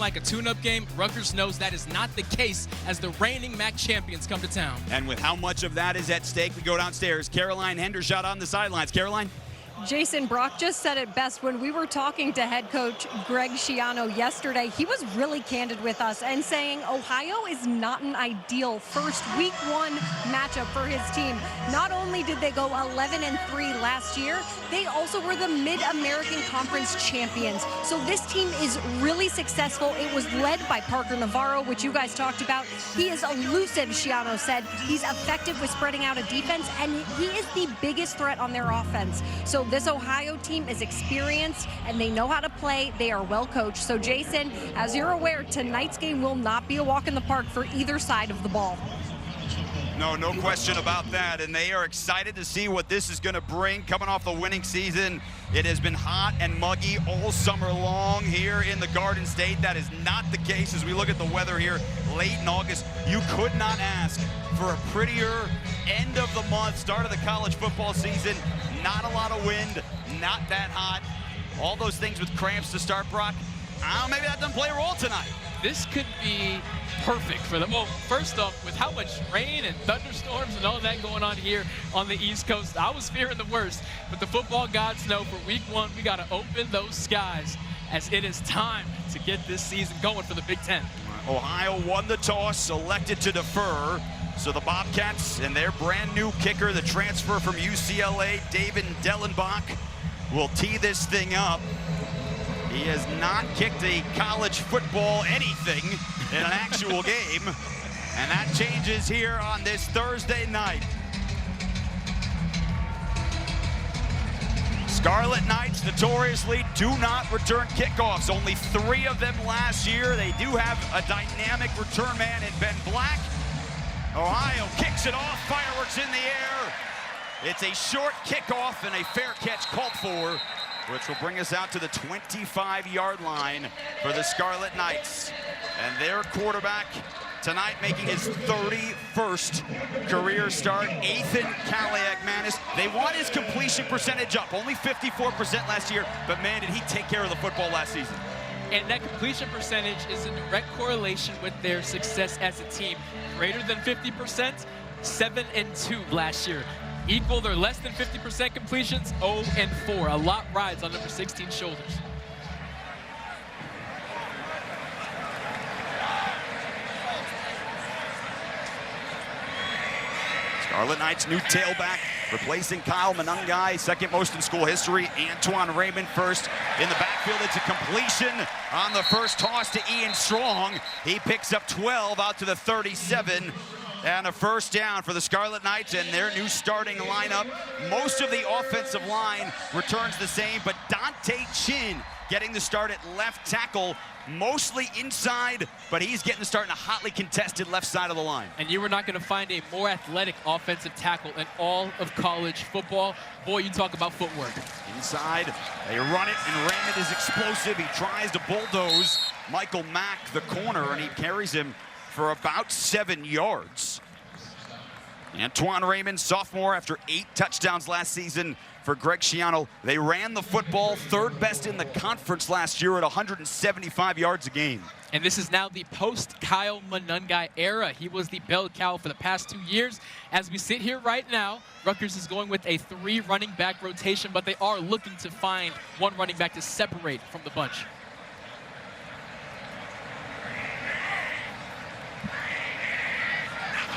Like a tune-up game, Rutgers knows that is not the case as the reigning MAC champions come to town. And with how much of that is at stake, we go downstairs. Caroline Hendershot on the sidelines. Caroline? Jason, Brock just said it best when we were talking to head coach Greg Schiano yesterday. He was really candid with us and saying Ohio is not an ideal first week one matchup for his team. Not only did they go 11-3 last year, they also were the Mid-American Conference champions. So this team is really successful. It was led by Parker Navarro, which you guys talked about. He is elusive, Schiano said. He's effective with spreading out a defense, and he is the biggest threat on their offense. So this Ohio team is experienced and they know how to play. They are well coached. So Jason, as you're aware, tonight's game will not be a walk in the park for either side of the ball. No question about that. And they are excited to see what this is going to bring coming off the winning season. It has been hot and muggy all summer long here in the Garden State. That is not the case as we look at the weather here late in August. You could not ask for a prettier end of the month, start of the college football season. Not a lot of wind, not that hot. All those things with cramps to start, Brock. Maybe that doesn't play a role tonight. This could be perfect for them. Well, first off, with how much rain and thunderstorms and all that going on here on the East Coast, I was fearing the worst. But the football gods know for week one, we got to open those skies as it is time to get this season going for the Big Ten. Ohio won the toss, elected to defer. So the Bobcats and their brand new kicker, the transfer from UCLA, David Dellenbach, will tee this thing up. He has not kicked a college football anything in an actual game, and that changes here on this Thursday night. Scarlet Knights notoriously do not return kickoffs. Only 3 of them last year. They do have a dynamic return man in Ben Black. Ohio kicks it off, fireworks in the air. It's a short kickoff and a fair catch called for, which will bring us out to the 25-yard line for the Scarlet Knights. And their quarterback tonight making his 31st career start, Ethan Kaliak-Manis. They want his completion percentage up, only 54% last year, but man, did he take care of the football last season. And that completion percentage is in direct correlation with their success as a team. Greater than 50%, 7-2 last year. Equal or less than 50% completions, 0-4. A lot rides on number 16's shoulders. Scarlet Knights' new tailback, replacing Kyle Monungai, second most in school history. Antoine Raymond first in the backfield. It's a completion on the first toss to Ian Strong. He picks up 12 out to the 37. And a first down for the Scarlet Knights and their new starting lineup. Most of the offensive line returns the same, but Dante Chin getting the start at left tackle, mostly inside, but he's getting the start in a hotly contested left side of the line. And you were not going to find a more athletic offensive tackle in all of college football. Boy, you talk about footwork. Inside, they run it, and Raymond is explosive. He tries to bulldoze Michael Mack, the corner, and he carries him for about 7 yards. Antoine Raymond, sophomore, after 8 touchdowns last season for Greg Schiano. They ran the football, 3rd best in the conference last year at 175 yards a game. And this is now the post-Kyle Monungai era. He was the bell cow for the past 2 years. As we sit here right now, Rutgers is going with a 3 running back rotation, but they are looking to find 1 running back to separate from the bunch.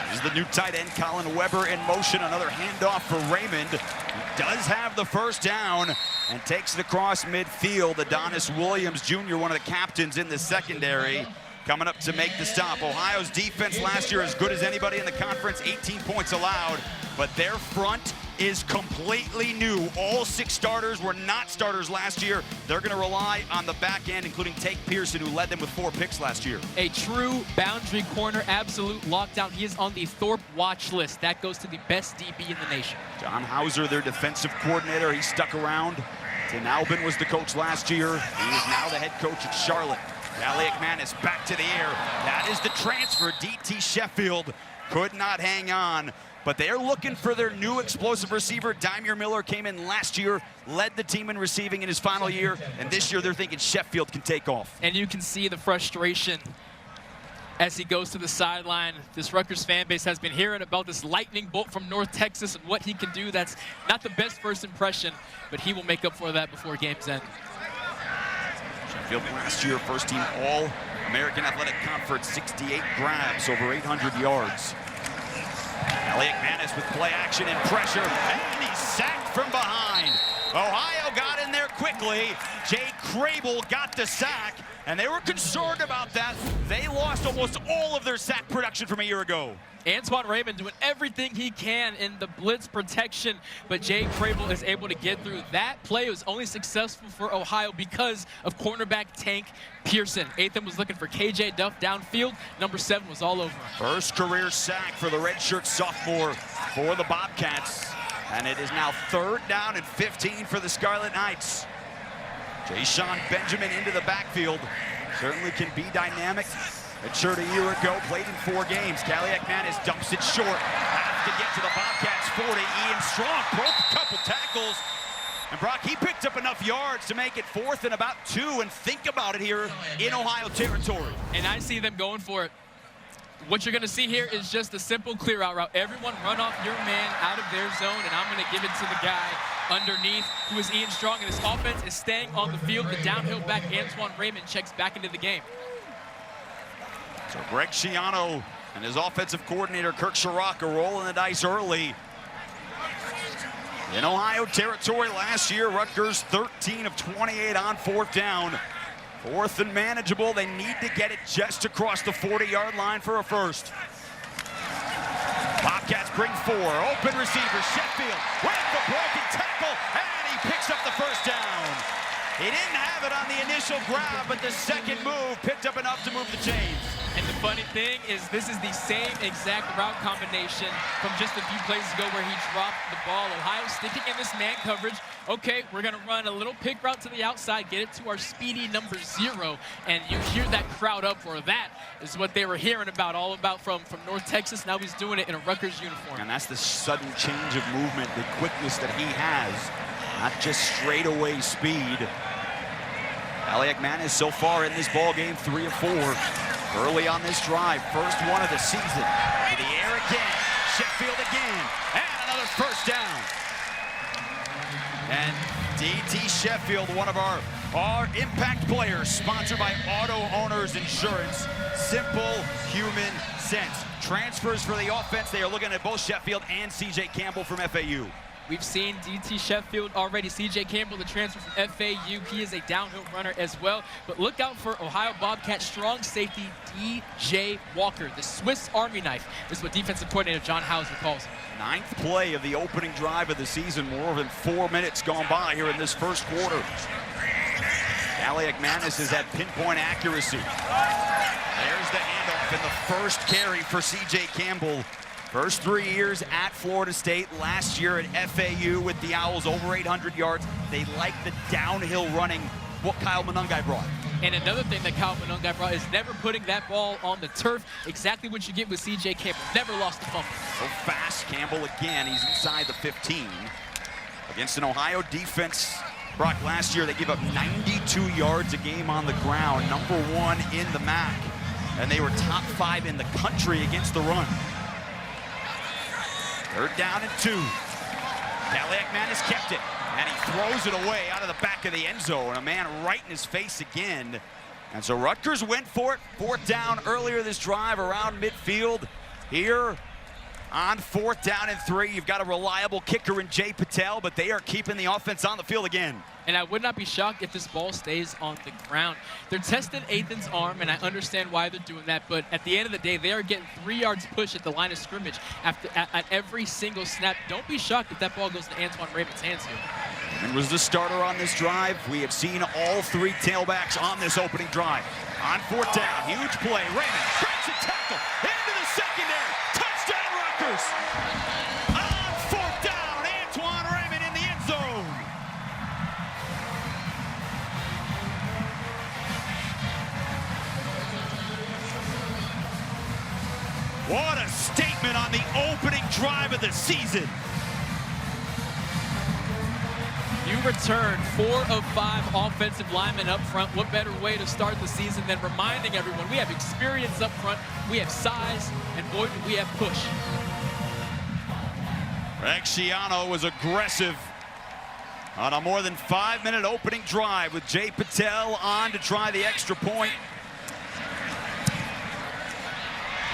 This is the new tight end, Colin Weber, in motion. Another handoff for Raymond. He does have the first down and takes it across midfield. Adonis Williams Jr., one of the captains in the secondary, coming up to make the stop. Ohio's defense last year as good as anybody in the conference, 18 points allowed, but their front is completely new. All 6 starters were not starters last year. They're going to rely on the back end, including Tate Pearson, who led them with 4 picks last year. A true boundary corner, absolute lockdown. He is on the Thorpe watch list. That goes to the best DB in the nation. John Hauser, their defensive coordinator, he stuck around. Tim Albin was the coach last year. He is now the head coach at Charlotte. Kaliak-Manis back to the air. That is the transfer. DT Sheffield could not hang on. but they are looking for their new explosive receiver. Dymere Miller came in last year, led the team in receiving in his final year, and this year they're thinking Sheffield can take off. And you can see the frustration as he goes to the sideline. This Rutgers fan base has been hearing about this lightning bolt from North Texas and what he can do. That's not the best first impression, but he will make up for that before game's end. Sheffield last year, first team All-American Athletic Conference, 68 grabs, over 800 yards. Elliott Manis with play action and pressure, and he's sacked from behind. Ohio got in there quickly. Jay Crable got the sack, and they were concerned about that. They lost almost all of their sack production from a year ago. Antoine Raymond doing everything he can in the blitz protection, but Jay Crable is able to get through. That play was only successful for Ohio because of cornerback Tank Pearson. Athan was looking for KJ Duff downfield. Number 7 was all over him. First career sack for the redshirt sophomore for the Bobcats. And it is now 3rd down and 15 for the Scarlet Knights. Jay-Sean Benjamin into the backfield. Certainly can be dynamic. Redshirted a year ago, played in 4 games. Kaliak Manis dumps it short. Has to get to the Bobcats 40. Ian Strong broke a couple tackles. And Brock, he picked up enough yards to make it 4th and about 2. And think about it here in Ohio territory. And I see them going for it. What you're going to see here is just a simple clear out route. Everyone run off your man out of their zone, and I'm going to give it to the guy underneath, who is Ian Strong, and his offense is staying on the field. The downhill back, Antoine Raymond, checks back into the game. So Greg Schiano and his offensive coordinator, Kirk Shiraka, rolling the dice early. In Ohio territory last year, Rutgers 13 of 28 on 4th down. 4th and manageable. They need to get it just across the 40-yard line for a first. Bobcats bring 4. Open receiver, Sheffield with the broken tackle, and he picks up the first down. He didn't have it on the initial grab, but the second move picked up enough to move the chains. And the funny thing is this is the same exact route combination from just a few plays ago where he dropped the ball. Ohio sticking in this man coverage. Okay, we're going to run a little pick route to the outside, get it to our speedy number 0, and you hear that crowd up for that is what they were hearing about, all about from North Texas. Now he's doing it in a Rutgers uniform. And that's the sudden change of movement, the quickness that he has, not just straightaway speed. Kaliak Manis so far in this ball game, 3 of 4. Early on this drive, first one of the season. To the air again, Sheffield again, and another first down. And DT Sheffield, one of our impact players, sponsored by Auto Owners Insurance. Simple human sense. Transfers for the offense. They are looking at both Sheffield and CJ Campbell from FAU. We've seen DT Sheffield already. CJ Campbell, the transfer from FAU. He is a downhill runner as well. But look out for Ohio Bobcats strong safety DJ Walker. The Swiss Army knife is what defensive coordinator John Hauser calls him. 9th play of the opening drive of the season. More than 4 minutes gone by here in this first quarter. Kaliak Manis has had pinpoint accuracy. There's the handoff in the first carry for CJ Campbell. First 3 years at Florida State, last year at FAU with the Owls, over 800 yards. They like the downhill running, what Kyle Monungai brought. And another thing that Kyle Monungai brought is never putting that ball on the turf. Exactly what you get with CJ Campbell. Never lost a fumble. So fast, Campbell again. He's inside the 15. Against an Ohio defense, Brock, last year they gave up 92 yards a game on the ground, number 1 in the MAC. And they were top 5 in the country against the run. 3rd down and 2. Kaliak Manis kept it, and he throws it away out of the back of the end zone. A man right in his face again. And so Rutgers went for it. 4th down earlier this drive around midfield. Here on 4th down and 3, you've got a reliable kicker in Jay Patel, but they are keeping the offense on the field again. And I would not be shocked if this ball stays on the ground. They're testing Athan's arm, and I understand why they're doing that, but at the end of the day, they are getting 3 yards push at the line of scrimmage at every single snap. Don't be shocked if that ball goes to Antoine Raymond's hands here. And was the starter on this drive. We have seen all 3 tailbacks on this opening drive. On 4th down, huge play. Raymond breaks a tackle into the secondary. Touchdown, Rutgers. On 4th down, Antoine Raymond in the end zone. What a statement on the opening drive of the season. You return 4 of 5 offensive linemen up front. What better way to start the season than reminding everyone we have experience up front, we have size, and boy, do we have push. Greg Schiano was aggressive on a more than 5-minute opening drive with Jay Patel on to try the extra point.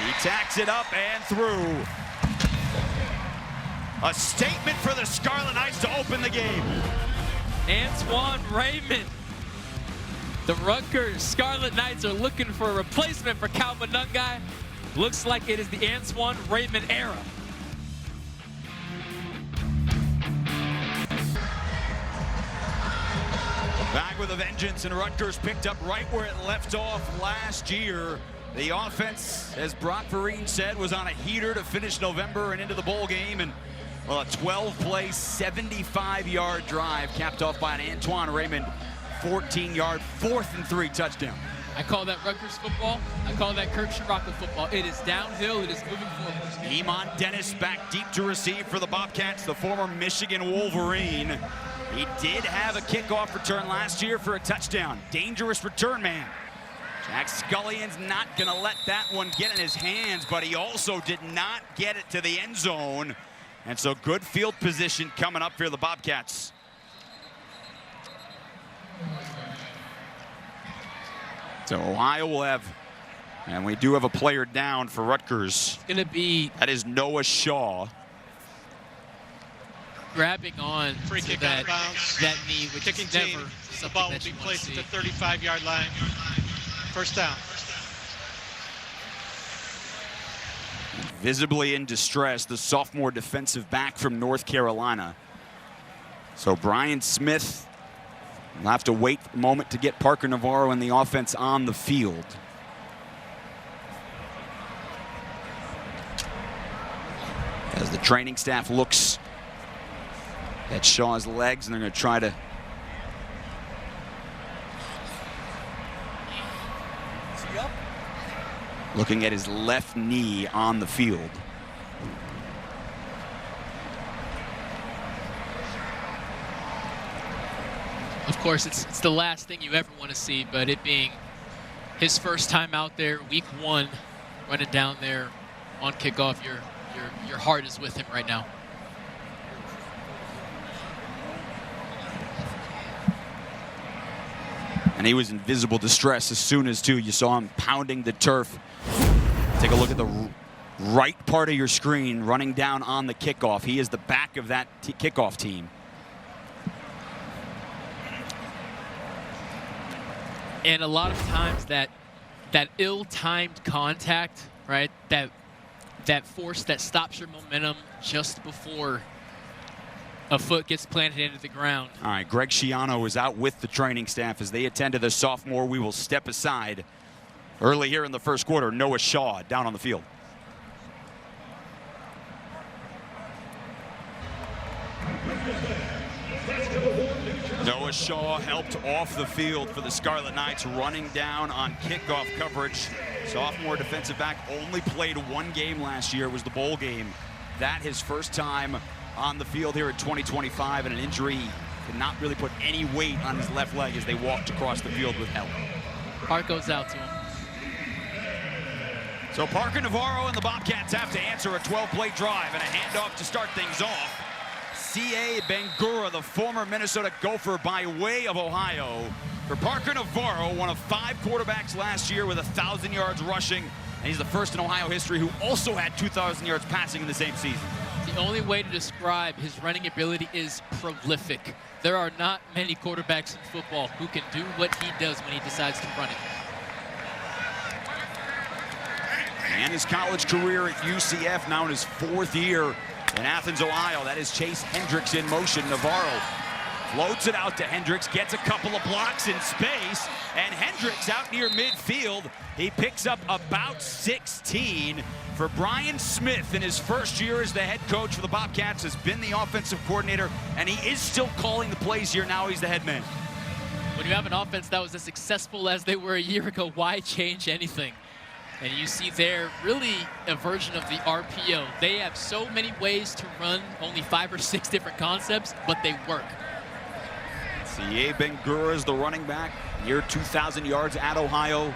He tacks it up and through. A statement for the Scarlet Knights to open the game. Antoine Raymond. The Rutgers Scarlet Knights are looking for a replacement for Calvin Nungai. Looks like it is the Antoine Raymond era. Back with a vengeance, and Rutgers picked up right where it left off last year. The offense, as Brock Vereen said, was on a heater to finish November and into the bowl game. And well, a 12-play, 75-yard drive capped off by an Antoine Raymond 14-yard, 4th and 3 touchdown. I call that Rutgers football. I call that Kirk Shiraka football. It is downhill. It is moving forward. Iman Dennis back deep to receive for the Bobcats, the former Michigan Wolverine. He did have a kickoff return last year for a touchdown. Dangerous return man. Jack Scullion's not going to let that one get in his hands, but he also did not get it to the end zone. And so good field position coming up for the Bobcats. So Ohio will have, and we do have a player down for Rutgers. It's going to be, that is Noah Shaw. Grabbing on free kick out of bounds. That knee, which kicking is never team. The something ball will that be you want placed to at see. the 35-yard line. First down. Visibly in distress, the sophomore defensive back from North Carolina. So Brian Smith will have to wait a moment to get Parker Navarro and the offense on the field. As the training staff looks at Shaw's legs, and they're going to try to looking at his left knee on the field. Of course, it's the last thing you ever want to see, but it being his first time out there, week 1, running down there on kickoff, your heart is with him right now. And he was in visible distress as soon as, you saw him pounding the turf. Take a look at the right part of your screen running down on the kickoff. He is the back of that kickoff team. And a lot of times that ill-timed contact, right, that force that stops your momentum just before a foot gets planted into the ground. All right, Greg Schiano is out with the training staff as they attend to the sophomore. We will step aside. Early here in the first quarter, Noah Shaw down on the field. Noah Shaw helped off the field for the Scarlet Knights, running down on kickoff coverage. Sophomore defensive back only played 1 game last year. It was the bowl game. That his first time on the field here in 2025, and an injury could not really put any weight on his left leg as they walked across the field with help. Heart goes out to him. So Parker Navarro and the Bobcats have to answer a 12-play drive and a handoff to start things off. C.A. Bangura, the former Minnesota Gopher by way of Ohio. For Parker Navarro, one of 5 quarterbacks last year with 1,000 yards rushing, and he's the first in Ohio history who also had 2,000 yards passing in the same season. The only way to describe his running ability is prolific. There are not many quarterbacks in football who can do what he does when he decides to run it. And his college career at UCF, now in his 4th year in Athens, Ohio. That is Chase Hendricks in motion. Navarro floats it out to Hendricks, gets a couple of blocks in space, and Hendricks out near midfield. He picks up about 16. For Brian Smith, in his first year as the head coach for the Bobcats, has been the offensive coordinator, and he is still calling the plays here. Now he's the head man. When you have an offense that was as successful as they were a year ago, why change anything? And you see there really a version of the RPO. They have so many ways to run, only 5 or 6 different concepts, but they work. C.A. Ben-Gura is the running back, near 2,000 yards at Ohio.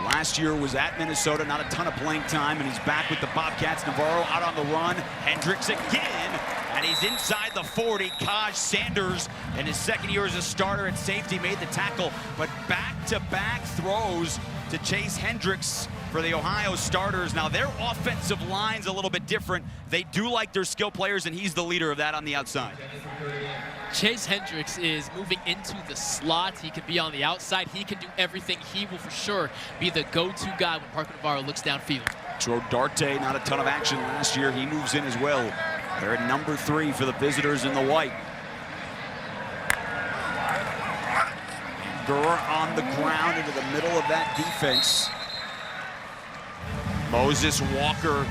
Last year was at Minnesota, not a ton of playing time, and he's back with the Bobcats. Navarro out on the run. Hendricks again, and he's inside the 40. Kaj Sanders, in his second year as a starter at safety, made the tackle, but back-to-back throws to Chase Hendricks for the Ohio starters. Now, their offensive line's a little bit different. They do like their skill players, and he's the leader of that on the outside. Chase Hendricks is moving into the slot. He can be on the outside. He can do everything. He will for sure be the go-to guy when Parker Navarro looks downfield. Joe Darte, not a ton of action last year. He moves in as well. They're at number 3 for the visitors in the white. And Gura on the ground into the middle of that defense. Moses Walker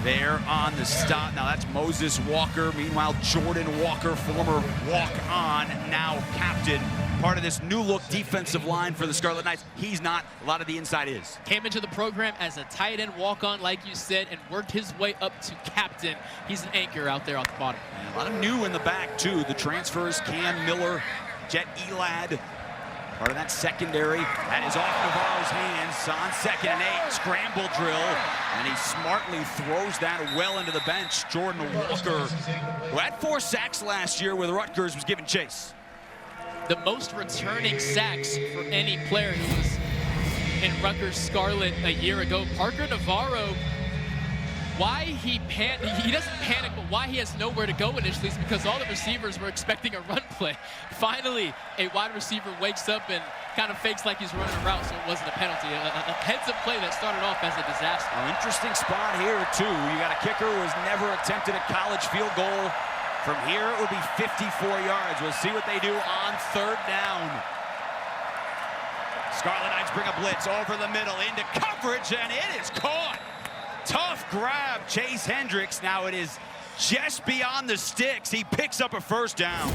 there on the stop. Now that's Moses Walker. Meanwhile, Jordan Walker, former walk-on, now captain. Part of this new look defensive line for the Scarlet Knights. He's not, a lot of the inside is. Came into the program as a tight end walk-on, like you said, and worked his way up to captain. He's an anchor out there on the bottom. And a lot of new in the back too. The transfers, Cam Miller, Jet Elad, part of that secondary. That is off Navarro's hands on 2nd and 8. Scramble drill. And he smartly throws that well into the bench. Jordan Walker, who had 4 sacks last year with Rutgers, was given chase. The most returning sacks for any player who was in Rutgers Scarlet a year ago. Parker Navarro, why he doesn't panic, but why he has nowhere to go initially is because all the receivers were expecting a run play. Finally, a wide receiver wakes up and kind of fakes like he's running a route, so it wasn't a penalty. A heads-up play that started off as a disaster. An interesting spot here, too. You got a kicker who has never attempted a college field goal. From here, it would be 54 yards. We'll see what they do on 3rd down. Scarlet Knights bring a blitz over the middle into coverage, and it is caught. Tough grab, Chase Hendricks. Now it is just beyond the sticks. He picks up a 1st down.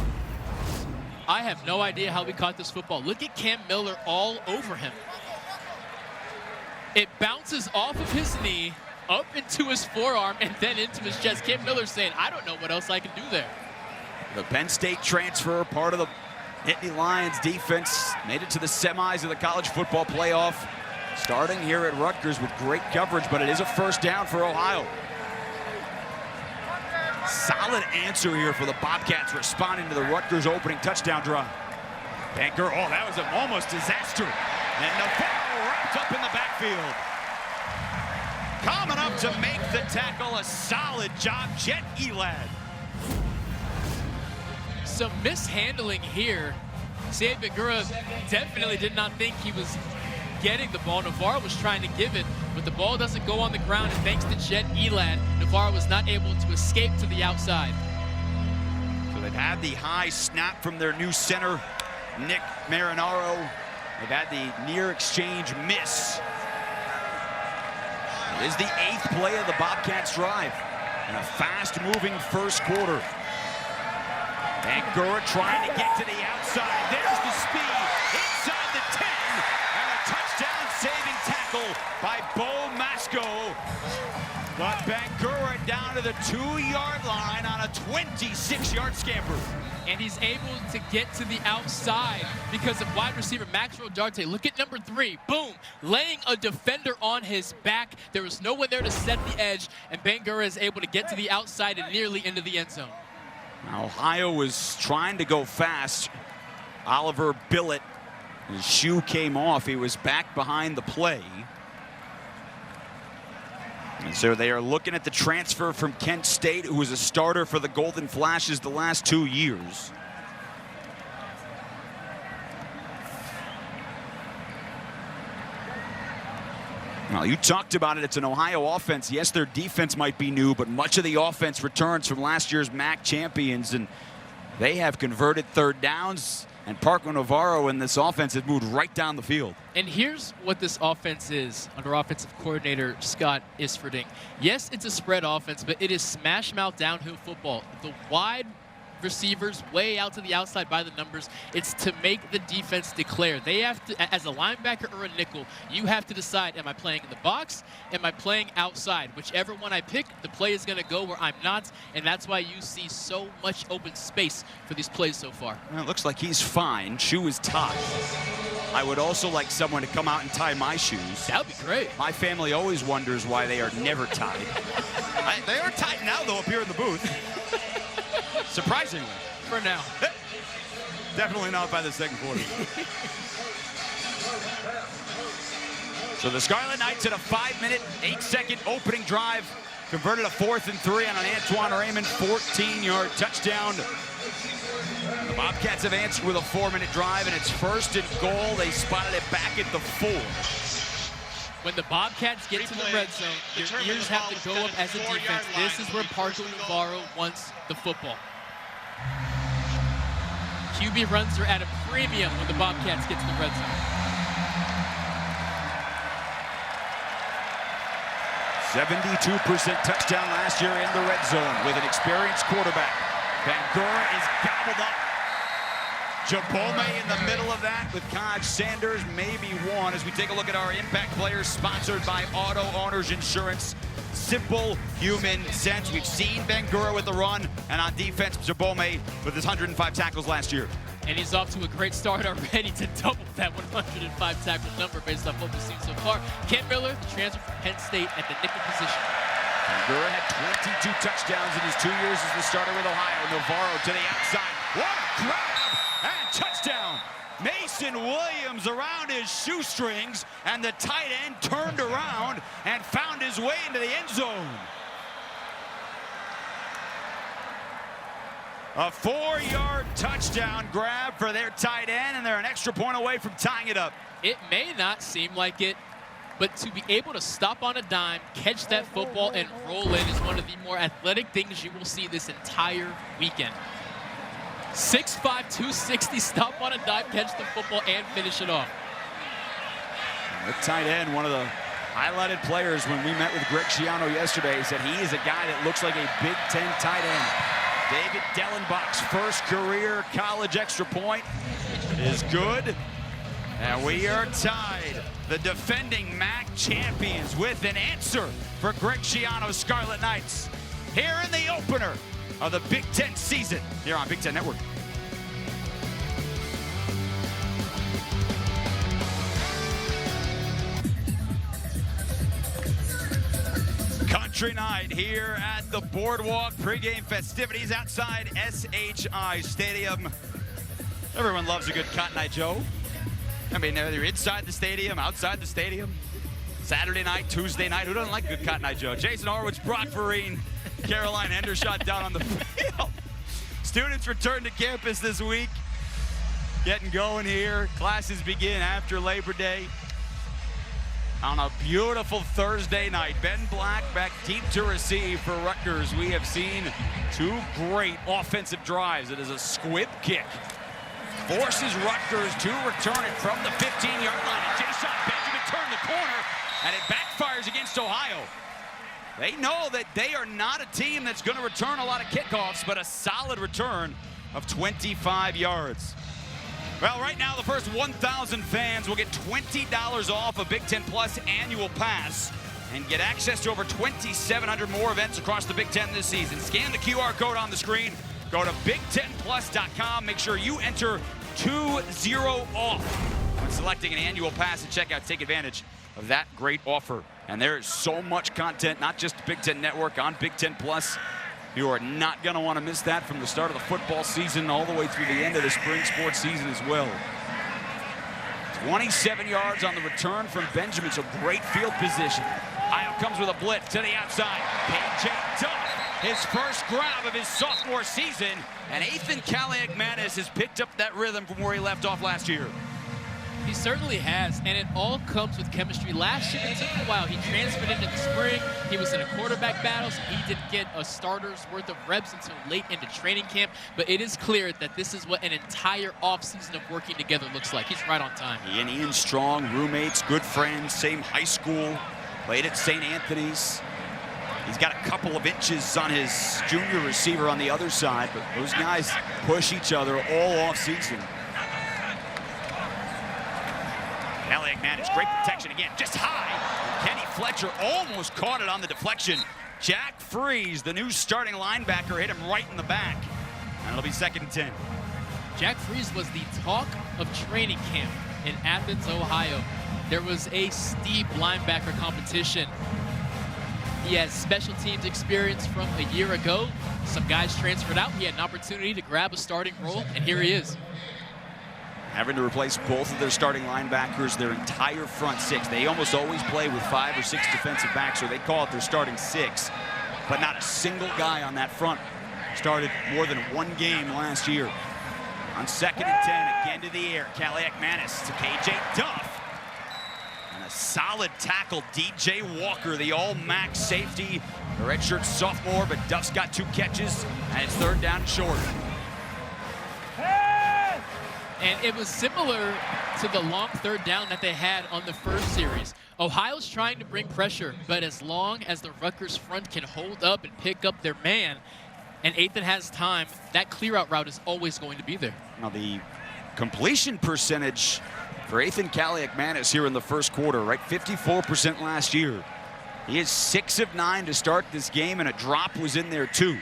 I have no idea how we caught this football. Look at Cam Miller all over him. It bounces off of his knee, up into his forearm, and then into his chest. Cam Miller saying, I don't know what else I can do there. The Penn State transfer, part of the Nittany Lions defense, made it to the semis of the college football playoff. Starting here at Rutgers with great coverage, but it is a 1st down for Ohio. Solid answer here for the Bobcats, responding to the Rutgers opening touchdown drive. Ben-Gura, oh, that was an almost disaster. And Navarro wrapped up in the backfield. Coming up to make the tackle, a solid job, Jet Elad. Some mishandling here. C.A. Ben-Gura definitely did not think he was getting the ball. Navarro was trying to give it, but the ball doesn't go on the ground, and thanks to Jet Elad, Navarro was not able to escape to the outside. So they've had the high snap from their new center, Nick Marinaro. They've had the near exchange miss. It is the 8th play of the Bobcats drive in a fast-moving 1st quarter. Ben-Gura trying to get to the outside. There's the speed inside the 10. And a touchdown-saving tackle by Bo Masco. But Ben-Gura down to the 2-yard line on a 26-yard scamper. And he's able to get to the outside because of wide receiver Maxwell Darte. Look at number 3, boom, laying a defender on his back. There was no one there to set the edge, and Ben-Gura is able to get to the outside and nearly into the end zone. Ohio was trying to go fast. Oliver Billett, his shoe came off. He was back behind the play. And so they are looking at the transfer from Kent State, who was a starter for the Golden Flashes the last 2 years. Well, you talked about it. It's an Ohio offense. Yes, their defense might be new, but much of the offense returns from last year's MAC champions, and they have converted 3rd downs. And Parker Navarro in this offense has moved right down the field. And here's what this offense is under offensive coordinator Scott Isfording. Yes, it's a spread offense, but it is smash mouth downhill football. The wide receivers way out to the outside by the numbers. It's to make the defense declare. They have to, as a linebacker or a nickel, you have to decide, am I playing in the box? Am I playing outside? Whichever one I pick, the play is going to go where I'm not, and that's why you see so much open space for these plays so far. Well, it looks like he's fine. Shoe is tied. I would also like someone to come out and tie my shoes. That would be great. My family always wonders why they are never tied. They are tied now, though, up here in the booth. Surprisingly. For now. Definitely not by the second quarter. So the Scarlet Knights at a 5-minute, 8-second opening drive. Converted a 4th and 3 on an Antoine Raymond 14-yard touchdown. The Bobcats have answered with a 4-minute drive, and it's 1st and goal. They spotted it back at the 4. When the Bobcats get to the red zone, your ears have to go up as a defense. This is where Parker Navarro wants the football. QB runs are at a premium when the Bobcats get to the red zone. 72% touchdown last year in the red zone with an experienced quarterback. Bangura is gobbled up. Jabome in the middle of that with Kaj Sanders, maybe one, as we take a look at our impact players sponsored by Auto Owners Insurance. Simple human sense. We've seen Bangura with the run, and on defense, Jabome with his 105 tackles last year. And he's off to a great start already to double that 105 tackle number based off what we've seen so far. Kent Miller, the transfer from Penn State at the nickel position. Bangura had 22 touchdowns in his 2 years as the starter with Ohio. Navarro to the outside. What a grab! And touchdown! Mason Williams around his shoestrings, and the tight end turned around and found his way into the end zone. A 4-yard touchdown grab for their tight end, and they're an extra point away from tying it up. It may not seem like it, but to be able to stop on a dime, catch that football, and roll in is one of the more athletic things you will see this entire weekend. 6'5", 260, stop on a dime, catch the football, and finish it off. The tight end, one of the highlighted players when we met with Greg Schiano yesterday, said he is a guy that looks like a Big Ten tight end. David Dellenbach's first career college extra point is good. And we are tied. The defending MAC champions with an answer for Greg Schiano's Scarlet Knights here in the opener of the Big Ten season here on Big Ten Network. Country night here at the Boardwalk. Pre-game festivities outside SHI Stadium. Everyone loves a good Cotton Eye Joe. I mean, they're inside the stadium, outside the stadium. Saturday night, Tuesday night. Who doesn't like good Cotton Eye Joe? Jason Horwitz, Brock Vereen, Caroline Hendershot down on the field. Students return to campus this week. Getting going here. Classes begin after Labor Day. On a beautiful Thursday night, Ben Black back deep to receive for Rutgers. We have seen two great offensive drives. It is a squib kick. Forces Rutgers to return it from the 15-yard line. And Jason Benjamin turned the corner, and it backfires against Ohio. They know that they are not a team that's going to return a lot of kickoffs, but a solid return of 25 yards. Well, right now, the first 1,000 fans will get $20 off a Big Ten Plus annual pass and get access to over 2,700 more events across the Big Ten this season. Scan the QR code on the screen. Go to BigTenPlus.com. Make sure you enter 20 off when selecting an annual pass at checkout. Take advantage of that great offer. And there is so much content, not just Big Ten Network, on Big Ten Plus. You are not going to want to miss that from the start of the football season all the way through the end of the spring sports season as well. 27 yards on the return from Benjamin, so great field position. Ohio comes with a blitz to the outside. K.J. Duff, his first grab of his sophomore season, and Ethan Kaliakmanis has picked up that rhythm from where he left off last year. He certainly has, and it all comes with chemistry. Last year, it took a while. He transferred into the spring. He was in a quarterback battle, so he didn't get a starter's worth of reps until late into training camp. But it is clear that this is what an entire offseason of working together looks like. He's right on time. He and Ian Strong, roommates, good friends, same high school, played at St. Anthony's. He's got a couple of inches on his junior receiver on the other side, but those guys push each other all off season. Caliac Manis, great protection again, just high. Kenny Fletcher almost caught it on the deflection. Jack Freeze, the new starting linebacker, hit him right in the back. And it'll be 2nd and 10. Jack Freeze was the talk of training camp in Athens, Ohio. There was a steep linebacker competition. He has special teams experience from a year ago. Some guys transferred out. He had an opportunity to grab a starting role, and here he is. Having to replace both of their starting linebackers, their entire front six. They almost always play with 5 or 6 defensive backs, so they call it their starting 6. But not a single guy on that front started more than 1 game last year. On 2nd and 10, again to the air. Caliac Manis to KJ Duff. And a solid tackle, DJ Walker, the all-MAC safety. The redshirt sophomore, but Duff's got 2 catches, and it's 3rd down and short. And it was similar to the long 3rd down that they had on the first series. Ohio's trying to bring pressure, but as long as the Rutgers front can hold up and pick up their man, and Ethan has time, that clear-out route is always going to be there. Now the completion percentage for Ethan Caliac Manis here in the first quarter, right? 54% last year. He is 6 of 9 to start this game, and a drop was in there too.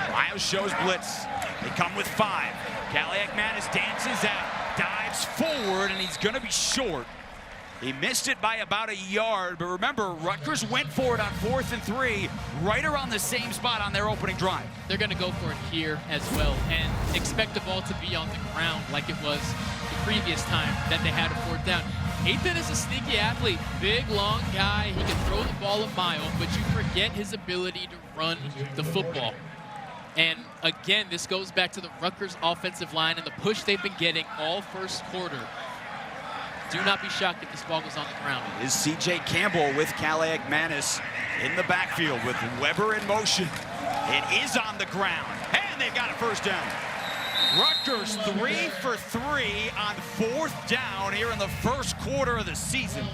Ohio shows blitz. They come with 5. Caliac Manis dances out, dives forward, and he's going to be short. He missed it by about a yard, but remember, Rutgers went for it on 4th and 3, right around the same spot on their opening drive. They're going to go for it here as well and expect the ball to be on the ground like it was the previous time that they had a 4th down. Ethan is a sneaky athlete, big, long guy. He can throw the ball a mile, but you forget his ability to run the football. And again, this goes back to the Rutgers offensive line and the push they've been getting all first quarter. Do not be shocked if this ball goes on the ground. Is C.J. Campbell with Caliac Manis in the backfield with Weber in motion. It is on the ground, and they've got a 1st down. Rutgers 3 for 3 on 4th down here in the first quarter of the season.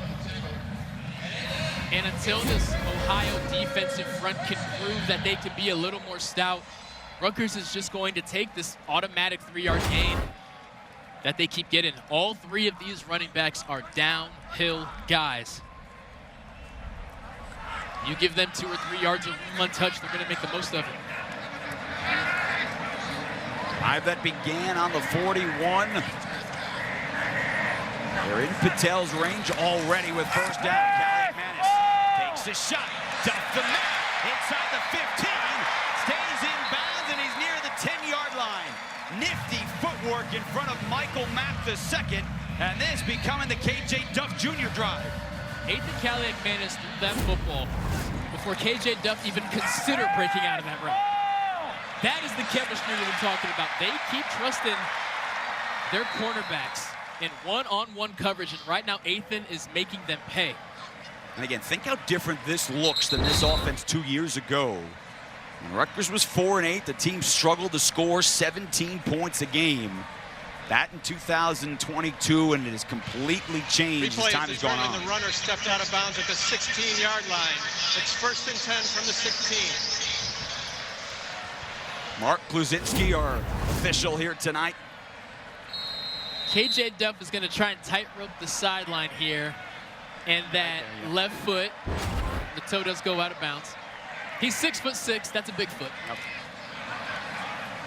And until this Ohio defensive front can prove that they can be a little more stout, Rutgers is just going to take this automatic 3-yard gain that they keep getting. All 3 of these running backs are downhill guys. You give them 2 or 3 yards of room untouched, they're going to make the most of it. Drive that began on the 41. They're in Patel's range already with 1st down. Caliac Manis takes a shot. Duff the man inside the 15. Stays in bounds, and he's near the 10-yard line. Nifty footwork in front of Michael Mack II, and this becoming the KJ Duff Jr. drive. Ethan Caliac Manis threw that football before KJ Duff even considered breaking out of that route. That is the chemistry that we're talking about. They keep trusting their cornerbacks in one-on-one coverage, and right now Ethan is making them pay. And again, think how different this looks than this offense 2 years ago. When Rutgers was 4-8, the team struggled to score 17 points a game. That in 2022, and it has completely changed as time has gone on. The runner stepped out of bounds at the 16-yard line. It's 1st and 10 from the 16. Mark Kluzinski, our official here tonight. KJ Duff is going to try and tightrope the sideline here, and that left foot, the toe does go out of bounds. He's 6'6", that's a big foot. Yep.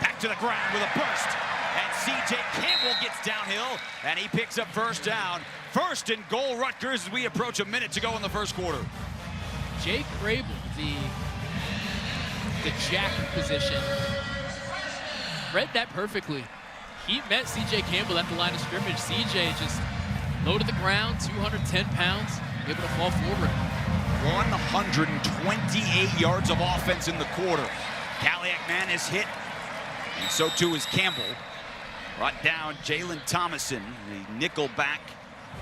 Back to the ground with a burst, and C.J. Campbell gets downhill, and he picks up 1st down. 1st and goal, Rutgers, as we approach a minute to go in the first quarter. Jake Rabel, the jack position, read that perfectly. He met C.J. Campbell at the line of scrimmage. C.J. just low to the ground, 210 pounds, able to fall forward. 128 yards of offense in the quarter. Caliac Manis hit, and so too is Campbell. Brought down Jalen Thomason, the nickel back,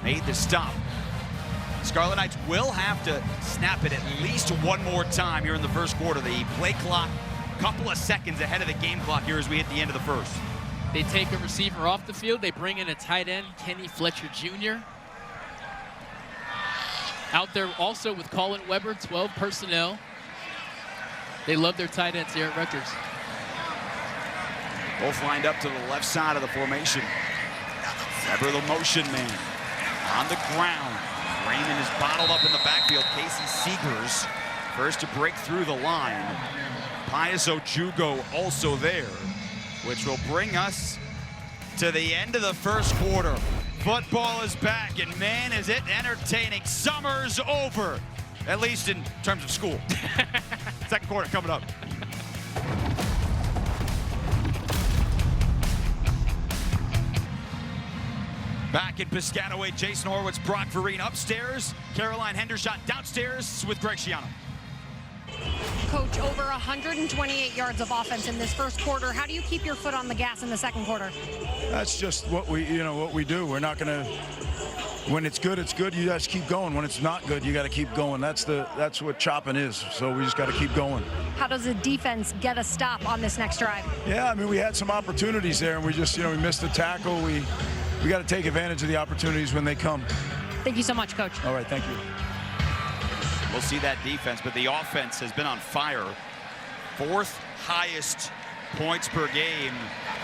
made the stop. Scarlet Knights will have to snap it at least one more time here in the first quarter. The play clock, couple of seconds ahead of the game clock here as we hit the end of the first. They take a receiver off the field. They bring in a tight end, Kenny Fletcher Jr. Out there also with Colin Weber, 12 personnel. They love their tight ends here at Rutgers. Both lined up to the left side of the formation. Weber, the motion man, on the ground. Raymond is bottled up in the backfield. Casey Seegers first to break through the line. Pius Ojugo also there, which will bring us to the end of the first quarter. Football is back, and man, is it entertaining. Summer's over, at least in terms of school. Second quarter coming up. Back in Piscataway, Jason Horwitz, Brock Vereen upstairs, Caroline Hendershot downstairs with Greg Schiano. Coach, over 128 yards of offense in this first quarter. How do you keep your foot on the gas in the second quarter? That's just what we do. We're not going to. When it's good, it's good. You just keep going. When it's not good, you got to keep going. That's what chopping is. So we just got to keep going. How does the defense get a stop on this next drive? Yeah, I mean, we had some opportunities there, and we just, we missed the tackle. We got to take advantage of the opportunities when they come. Thank you so much, Coach. All right, thank you. We'll see that defense, but the offense has been on fire. Fourth highest points per game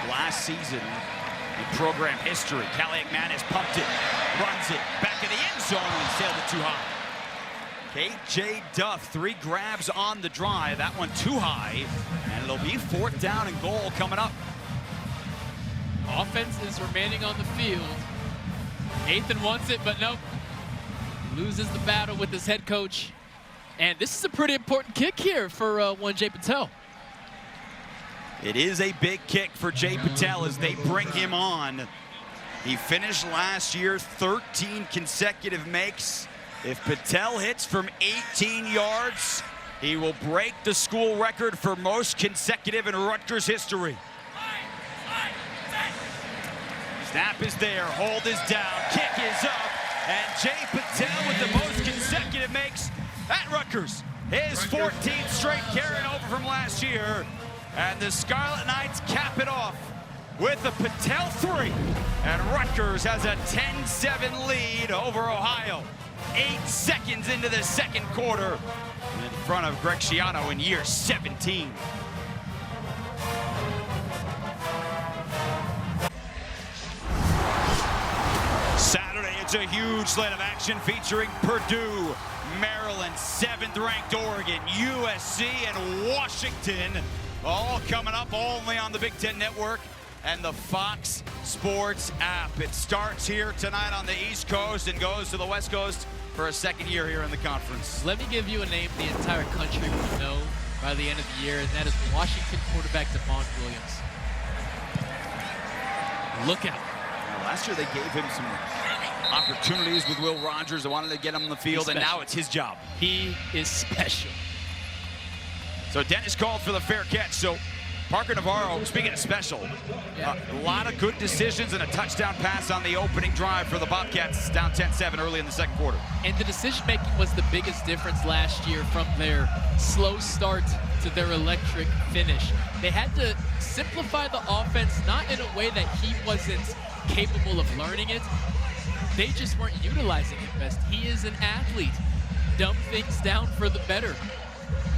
last season in program history. Callie McManus pumped it, runs it, back in the end zone and sailed it too high. KJ Duff, 3 grabs on the drive. That one too high, and it'll be 4th down and goal coming up. Offense is remaining on the field. Nathan wants it, but nope. Loses the battle with his head coach. And this is a pretty important kick here for one Jay Patel. It is a big kick for Jay Patel as they bring him on. He finished last year 13 consecutive makes. If Patel hits from 18 yards, he will break the school record for most consecutive in Rutgers history. Snap is there, hold is down, kick is up, and Jay Patel with the most consecutive makes at Rutgers. His 14th straight carrying over from last year, and the Scarlet Knights cap it off with the Patel 3, and Rutgers has a 10-7 lead over Ohio. 8 seconds into the second quarter, in front of Greg Schiano in year 17. Saturday, it's a huge slate of action featuring Purdue, Maryland, 7th-ranked Oregon, USC, and Washington, all coming up only on the Big Ten Network and the Fox Sports app. It starts here tonight on the East Coast and goes to the West Coast for a second year here in the conference. Let me give you a name the entire country will know by the end of the year, and that is Washington quarterback Devon Williams. Look out. Last year they gave him some opportunities with Will Rogers. They wanted to get him on the field, and now it's his job. He is special. So Dennis called for the fair catch. So Parker Navarro, speaking of special, a lot of good decisions and a touchdown pass on the opening drive for the Bobcats, down 10-7 early in the second quarter. And the decision-making was the biggest difference last year from their slow start to their electric finish. They had to simplify the offense, not in a way that he wasn't capable of learning it. They just weren't utilizing it best. He is an athlete. Dumb things down for the better.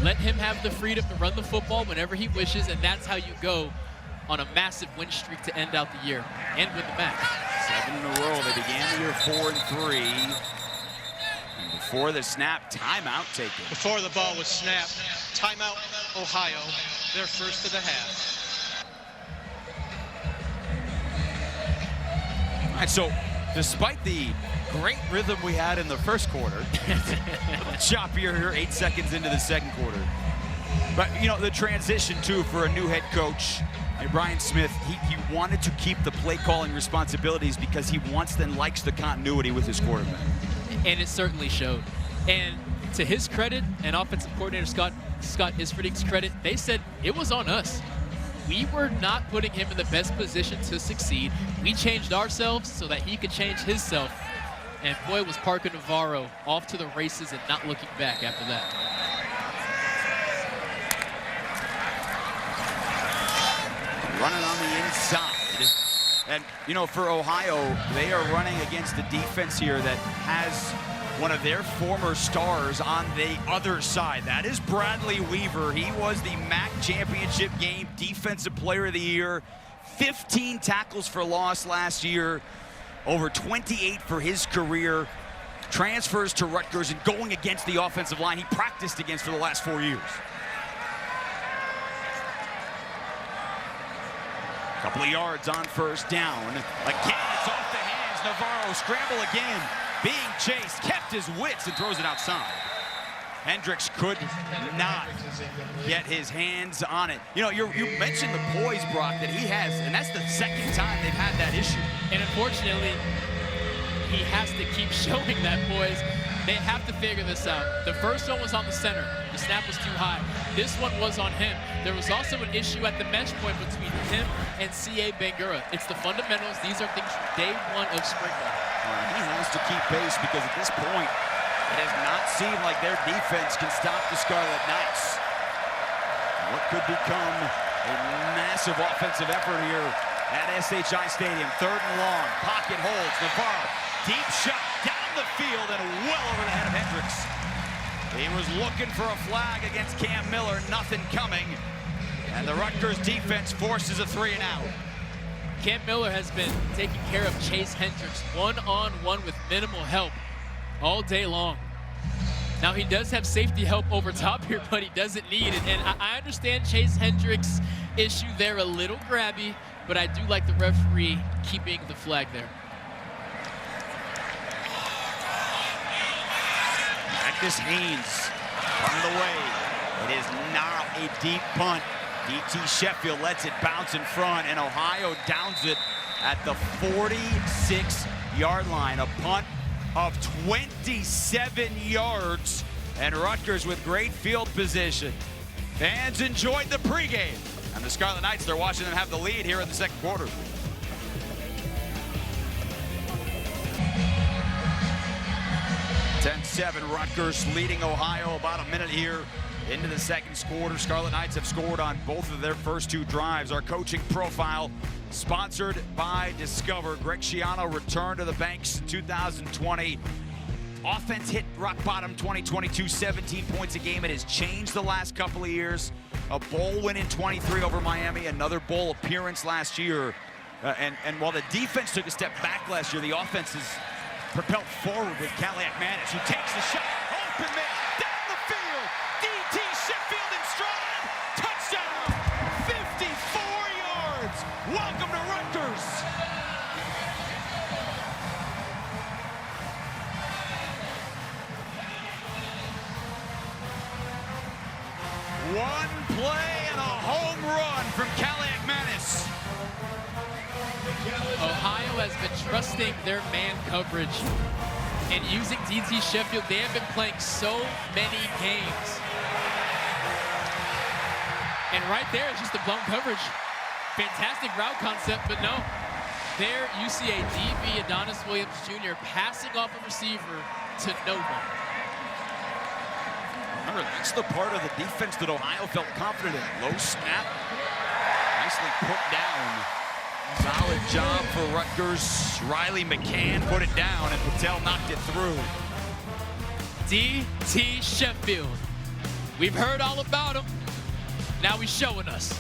Let him have the freedom to run the football whenever he wishes, and that's how you go on a massive win streak to end out the year and win the match. 7 in a row. They began the year 4-3. And before the snap, timeout taken. Before the ball was snapped, timeout, Ohio, their first of the half. All right, so despite the great rhythm we had in the first quarter, choppier here 8 seconds into the second quarter. But, the transition, too, for a new head coach, Brian Smith, he wanted to keep the play-calling responsibilities because he wants and likes the continuity with his quarterback. And it certainly showed. And to his credit, and offensive coordinator Scott Isfording's credit, they said it was on us. We were not putting him in the best position to succeed. We changed ourselves so that he could change himself. And boy, was Parker Navarro off to the races and not looking back after that. Running on the inside. And, for Ohio, they are running against a defense here that has one of their former stars on the other side. That is Bradley Weaver. He was the MAC championship game Defensive Player of the Year. 15 tackles for loss last year, over 28 for his career. Transfers to Rutgers and going against the offensive line he practiced against for the last 4 years. Couple of yards on first down. Again, it's off the hands. Navarro scramble again. Being chased, kept his wits and throws it outside. Hendricks could not get his hands on it. You know, you mentioned the poise, Brock, that he has, and that's the second time they've had that issue. And unfortunately, he has to keep showing that poise. They have to figure this out. The first one was on the center. The snap was too high. This one was on him. There was also an issue at the mesh point between him and C.A. Bangura. It's the fundamentals. These are things from day one of spring ball. He has to keep pace because at this point, it has not seemed like their defense can stop the Scarlet Knights. What could become a massive offensive effort here at SHI Stadium. 3rd and long. Pocket holds. Navarro. Deep shot down the field and well over the head of Hendricks. He was looking for a flag against Cam Miller. Nothing coming. And the Rutgers defense forces a 3-and-out. Cam Miller has been taking care of Chase Hendricks one-on-one with minimal help all day long. Now he does have safety help over top here, but he doesn't need it. And I understand Chase Hendricks' issue there, a little grabby, but I do like the referee keeping the flag there. Marcus Haynes on the way. It is not a deep punt. DT Sheffield lets it bounce in front, and Ohio downs it at the 46-yard line. A punt of 27 yards, and Rutgers with great field position. Fans enjoyed the pregame, and the Scarlet Knights, they're watching them have the lead here in the second quarter. (10-7) Rutgers leading Ohio, about a minute here into the second quarter. Scarlet Knights have scored on both of their first 2 drives. Our coaching profile sponsored by Discover. Greg Schiano returned to the banks in 2020. Offense hit rock bottom 2022, 17 points a game. It has changed the last couple of years. A bowl win in 23 over Miami, another bowl appearance last year. And while the defense took a step back last year, the offense is propelled forward with Caliac Manis, who takes the shot. Open man, down the field. DT Sheffield in stride. Touchdown. 54 yards. Welcome to Rutgers. One play and a home run from Caliac Manis. Ohio has been trusting their man coverage and using DT Sheffield. They have been playing so many games. And right there is just a blown coverage. Fantastic route concept, but no. There you see a DB, Adonis Williams Jr. passing off a receiver to no one. Remember, that's the part of the defense that Ohio felt confident in. Low snap, nicely put down. Solid job for Rutgers. Riley McCann put it down, and Patel knocked it through. DT Sheffield. We've heard all about him. Now he's showing us.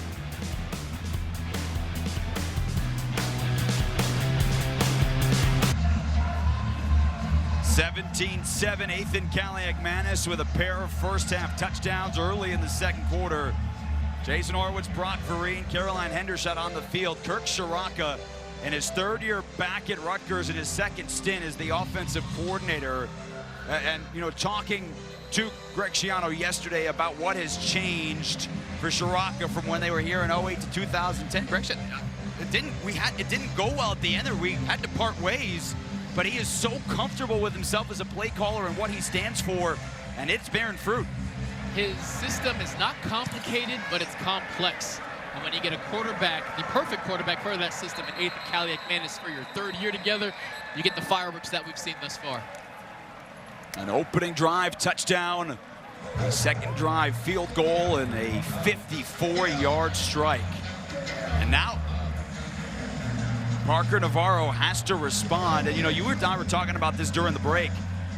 (17-7), Ethan Caliac Manis with a pair of first-half touchdowns early in the second quarter. Jason Horwitz, Brock Vereen, Caroline Hendershot on the field. Kirk Shiraka in his 3rd year back at Rutgers in his 2nd stint as the offensive coordinator. And, you know, talking to Greg Schiano yesterday about what has changed for Shiraka from when they were here in 08 to 2010. Greg said it didn't go well at the end there. We had to part ways, but he is so comfortable with himself as a play caller and what he stands for, and it's bearing fruit. His system is not complicated, but it's complex. And when you get a quarterback, the perfect quarterback for that system, and Ethan Caliac Manis for your 3rd year together, you get the fireworks that we've seen thus far. An opening drive touchdown, a second drive field goal, and a 54-yard strike. And now Parker Navarro has to respond. And you know, you and I were talking about this during the break.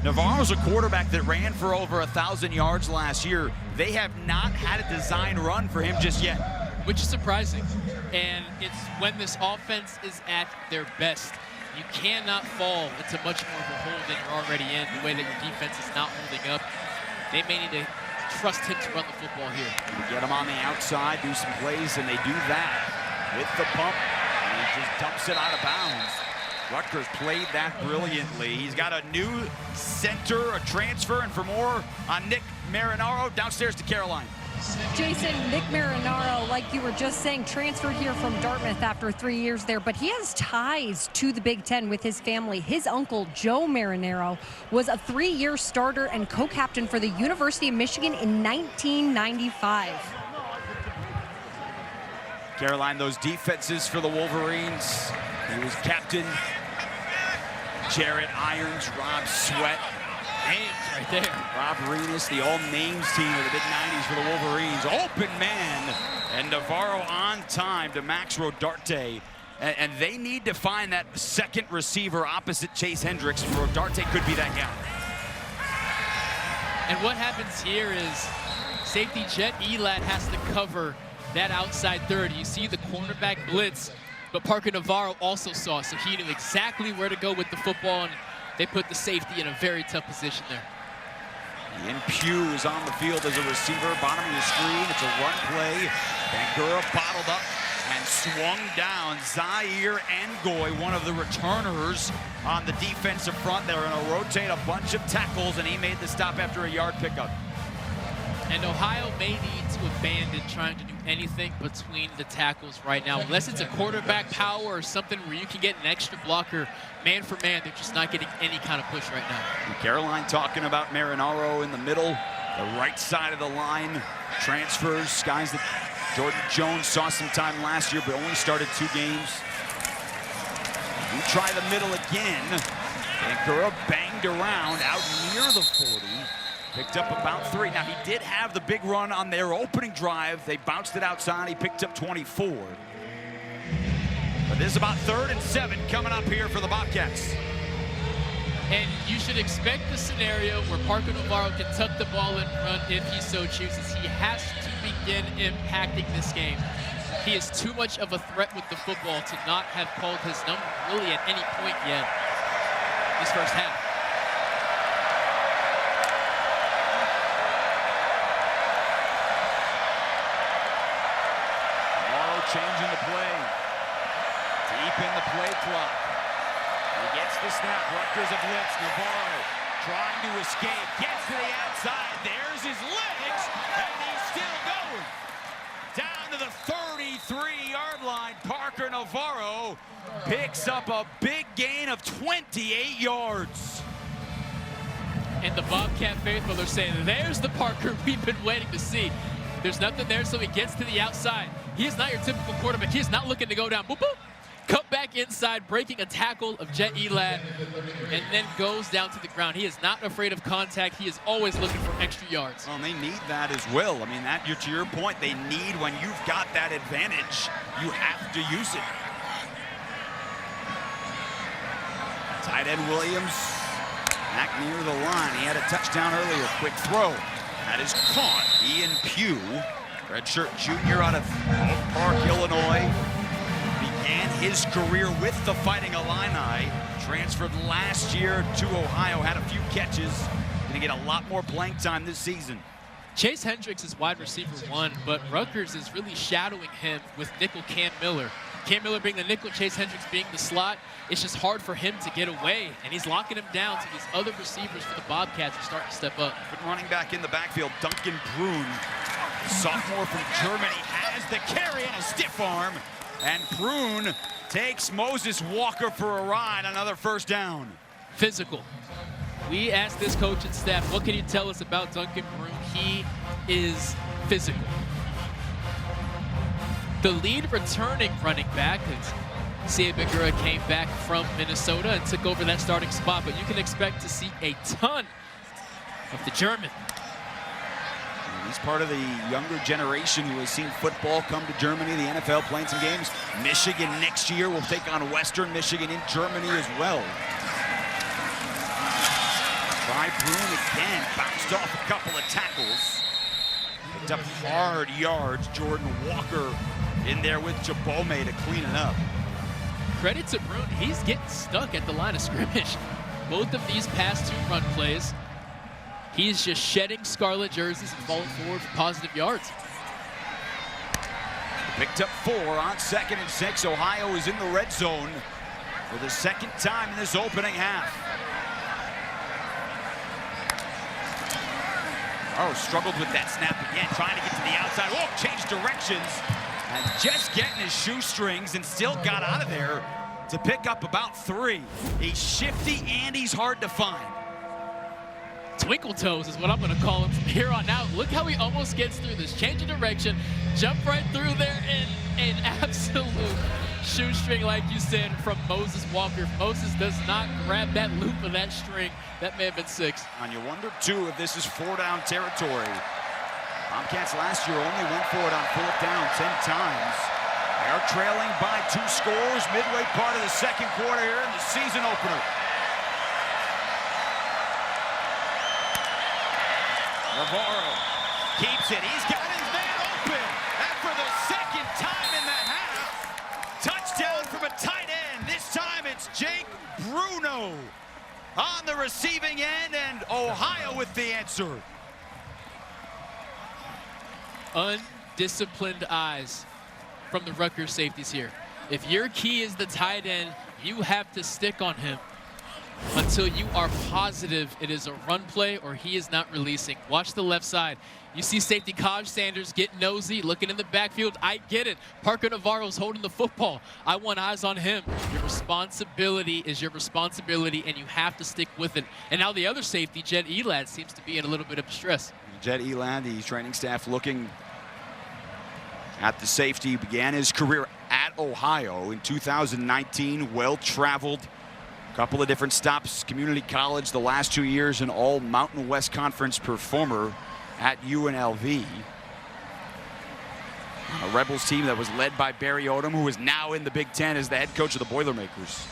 Navarro's a quarterback that ran for over 1,000 yards last year. They have not had a design run for him just yet. Which is surprising. And it's when this offense is at their best. You cannot fall into much more of a hole than you're already in, the way that your defense is not holding up. They may need to trust him to run the football here. Get him on the outside, do some plays, and they do that with the pump. And he just dumps it out of bounds. Rutgers played that brilliantly. He's got a new center, a transfer, and for more on Nick Marinaro, downstairs to Caroline. Jason, Nick Marinaro, like you were just saying, transferred here from Dartmouth after 3 years there, but he has ties to the Big Ten with his family. His uncle, Joe Marinaro, was a 3-year starter and co-captain for the University of Michigan in 1995. Caroline, those defenses for the Wolverines. He was captain. Jarrett Irons, Rob Sweat. Names right there. Rob Renas, the all-names team of the mid-90s for the Wolverines. Open man, and Navarro on time to Max Rodarte. And they need to find that second receiver opposite Chase Hendricks, and Rodarte could be that guy. And what happens here is safety Jet Elad has to cover that outside third. You see the cornerback blitz, but Parker Navarro also saw, so he knew exactly where to go with the football, and they put the safety in a very tough position there. And Pugh is on the field as a receiver, bottom of the screen. It's a run play. Bangura bottled up and swung down. Zaire Ngoy, one of the returners on the defensive front. They're going to rotate a bunch of tackles, and he made the stop after a yard pickup. And Ohio may need to abandon trying to do anything between the tackles right now. Unless it's a quarterback power or something where you can get an extra blocker, man for man, they're just not getting any kind of push right now. Caroline talking about Marinaro in the middle, the right side of the line, transfers, guys that Jordan Jones saw some time last year but only started 2 games. We try the middle again. Bangura banged around out near the 40. Picked up about 3. Now, he did have the big run on their opening drive. They bounced it outside. He picked up 24. But this is about 3rd and 7 coming up here for the Bobcats. And you should expect the scenario where Parker Navarro can tuck the ball in front if he so chooses. He has to begin impacting this game. He is too much of a threat with the football to not have called his number really at any point yet this first half. Changing the play. Deep in the play clock. He gets the snap. Rutgers a blitz. Navarro trying to escape. Gets to the outside. There's his legs. And he's still going. Down to the 33-yard line. Parker Navarro picks up a big gain of 28 yards. And the Bobcat faithful are saying, there's the Parker we've been waiting to see. There's nothing there, so he gets to the outside. He is not your typical quarterback. He is not looking to go down. Boop, boop. Cut back inside, breaking a tackle of Jet Elad, and then goes down to the ground. He is not afraid of contact. He is always looking for extra yards. Well, they need that as well. I mean, that, to your point, they need, when you've got that advantage, you have to use it. Tight end Williams back near the line. He had a touchdown earlier. Quick throw. That is caught. Ian Pugh, redshirt junior out of Oak Park, Illinois. Began his career with the Fighting Illini. Transferred last year to Ohio. Had a few catches. Going to get a lot more playing time this season. Chase Hendricks is wide receiver 1, but Rutgers is really shadowing him with nickel Cam Miller. Cam Miller being the nickel, Chase Hendricks being the slot. It's just hard for him to get away, and he's locking him down to these other receivers for the Bobcats are starting to step up. Good running back in the backfield, Duncan Brun, sophomore from Germany, has the carry and a stiff arm, and Brun takes Moses Walker for a ride, another first down. Physical. We asked this coach and staff, what can you tell us about Duncan Brun? He is physical. The lead returning running back, Sia Bangura came back from Minnesota and took over that starting spot, but you can expect to see a ton of the German. He's part of the younger generation who has seen football come to Germany, the NFL playing some games. Michigan next year will take on Western Michigan in Germany as well. by Bruin again. Bounced off a couple of tackles. Picked up hard yards. Jordan Walker in there with Jabome to clean it up. Credit to Bruin. He's getting stuck at the line of scrimmage. Both of these past 2 run plays, he's just shedding Scarlet jerseys and falling forward for positive yards. Picked up 4 on 2nd and 6. Ohio is in the red zone for the 2nd time in this opening half. Oh, struggled with that snap again, trying to get to the outside. Oh, changed directions. And just getting his shoestrings and still got out of there to pick up about 3. He's shifty and he's hard to find. Twinkle toes is what I'm going to call him from here on out. Look how he almost gets through this. Change of direction, jump right through there, and an absolute shoestring, like you said, from Moses Walker. If Moses does not grab that loop of that string, that may have been 6. And you wonder, too, if this is 4-down territory. Bobcats last year only went for it on 4th down 10 times. They're trailing by 2 scores midway part of the 2nd quarter here in the season opener. Navarro keeps it. He's got his man open. And for the 2nd time in the half, touchdown from a tight end. This time it's Jake Bruno on the receiving end, and Ohio with the answer. Undisciplined eyes from the Rutgers safeties here. If your key is the tight end, you have to stick on him until you are positive it is a run play or he is not releasing. Watch the left side. You see safety Kaj Sanders get nosy, looking in the backfield. I get it. Parker Navarro's holding the football. I want eyes on him. Your responsibility is your responsibility, and you have to stick with it. And now the other safety, Jed Elad, seems to be in a little bit of stress. Jed Elad, the training staff, looking at the safety. Began his career at Ohio in 2019. Well-traveled. Couple of different stops. Community college the last 2 years, an all Mountain West Conference performer at UNLV. A Rebels team that was led by Barry Odom, who is now in the Big Ten as the head coach of the Boilermakers.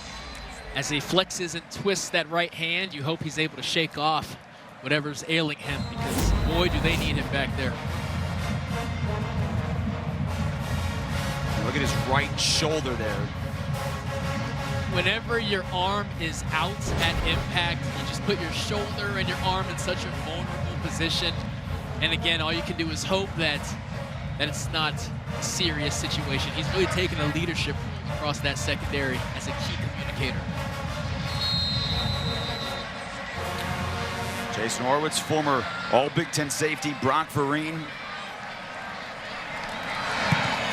As he flexes and twists that right hand, you hope he's able to shake off whatever's ailing him, because boy, do they need him back there. Look at his right shoulder there. Whenever your arm is out at impact, you just put your shoulder and your arm in such a vulnerable position. And again, all you can do is hope that it's not a serious situation. He's really taken a leadership role across that secondary as a key communicator. Jason Horwitz, former All-Big Ten safety, Brock Vereen.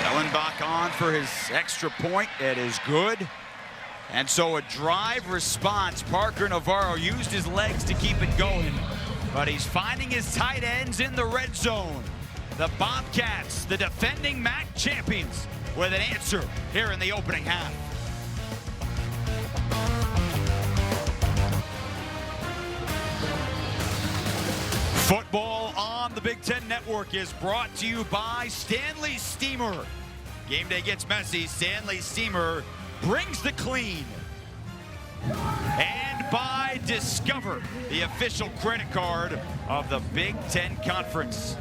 Ellenbach on for his extra point. It is good. And so a drive response. Parker Navarro used his legs to keep it going, but he's finding his tight ends in the red zone. The Bobcats, the defending MAC champions, with an answer here in the opening half. Football on the Big Ten Network is brought to you by Stanley Steamer. Game day gets messy. Stanley Steamer brings the clean. And by Discover, the official credit card of the Big Ten Conference.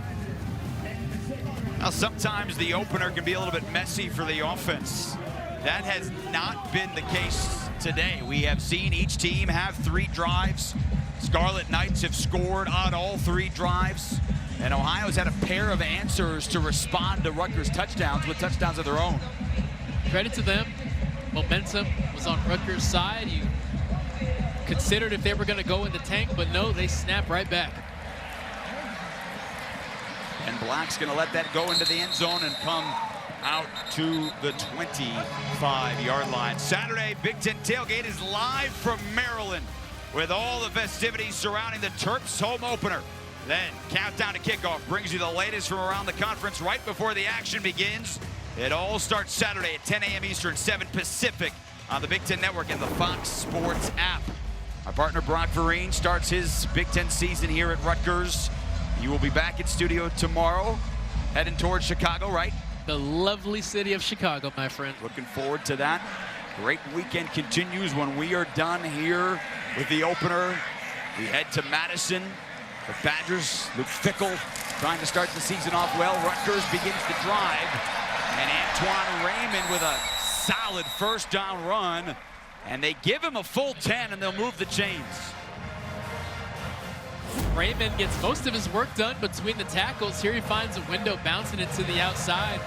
Now, sometimes the opener can be a little bit messy for the offense. That has not been the case today. We have seen each team have 3 drives. Scarlet Knights have scored on all 3 drives. And Ohio's had a pair of answers to respond to Rutgers' touchdowns with touchdowns of their own. Credit to them. Momentum was on Rutgers' side. You considered if they were going to go in the tank, but no, they snap right back. And Black's going to let that go into the end zone and come out to the 25-yard line. Saturday, Big Ten Tailgate is live from Maryland with all the festivities surrounding the Terps home opener. Then, countdown to kickoff brings you the latest from around the conference right before the action begins. It all starts Saturday at 10 a.m. Eastern, 7 Pacific on the Big Ten Network and the Fox Sports app. Our partner Brock Vereen starts his Big Ten season here at Rutgers. You will be back in studio tomorrow, heading towards Chicago, right? The lovely city of Chicago, my friend. Looking forward to that. Great weekend continues when we are done here with the opener We head to Madison. The Badgers, Luke Fickell, trying to start the season off well. Rutgers begins the drive. And Antoine Raymond with a solid first down run. And they give him a full 10, and they'll move the chains. Raymond gets most of his work done between the tackles. Here he finds a window, bouncing it to the outside.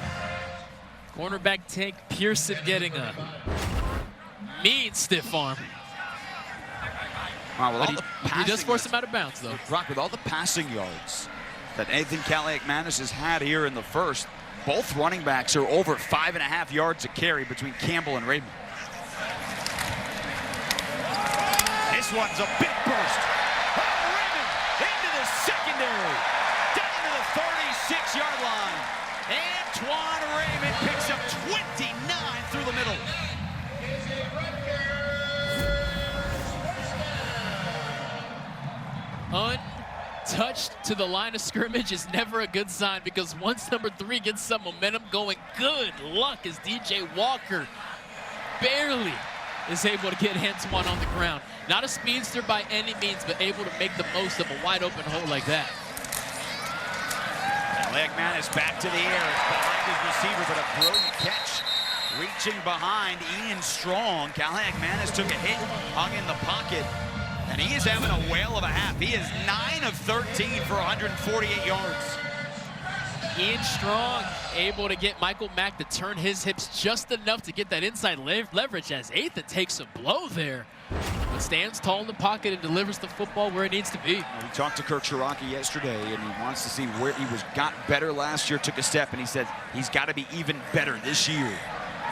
Cornerback Tank Pearson getting a mean stiff arm. Wow, with all the He passing does force him out of bounds, though. Brock, with all the passing yards that Nathan Kaliak-Manis has had here in the first, both running backs are over 5.5 yards a carry between Campbell and Raymond. This one's a big burst. Oh, Raymond into the secondary, down to the 36-yard line. Antoine Raymond picks up 29 through the middle. Untouched to the line of scrimmage is never a good sign, because once number 3 gets some momentum going, good luck as DJ Walker barely is able to get Antoine on the ground. Not a speedster by any means, but able to make the most of a wide open hole like that. Kaliak-Manis back to the air. It's behind his receiver, but a brilliant catch. Reaching behind Ian Strong. Kaliak-Manis took a hit, hung in the pocket, and he is having a whale of a half. He is 9 of 13 for 148 yards. Ian Strong able to get Michael Mack to turn his hips just enough to get that inside leverage, as Athan takes a blow there, but stands tall in the pocket and delivers the football where it needs to be. We talked to Kirk Shiraki yesterday, and he wants to see where he got better last year, took a step, and he said he's got to be even better this year.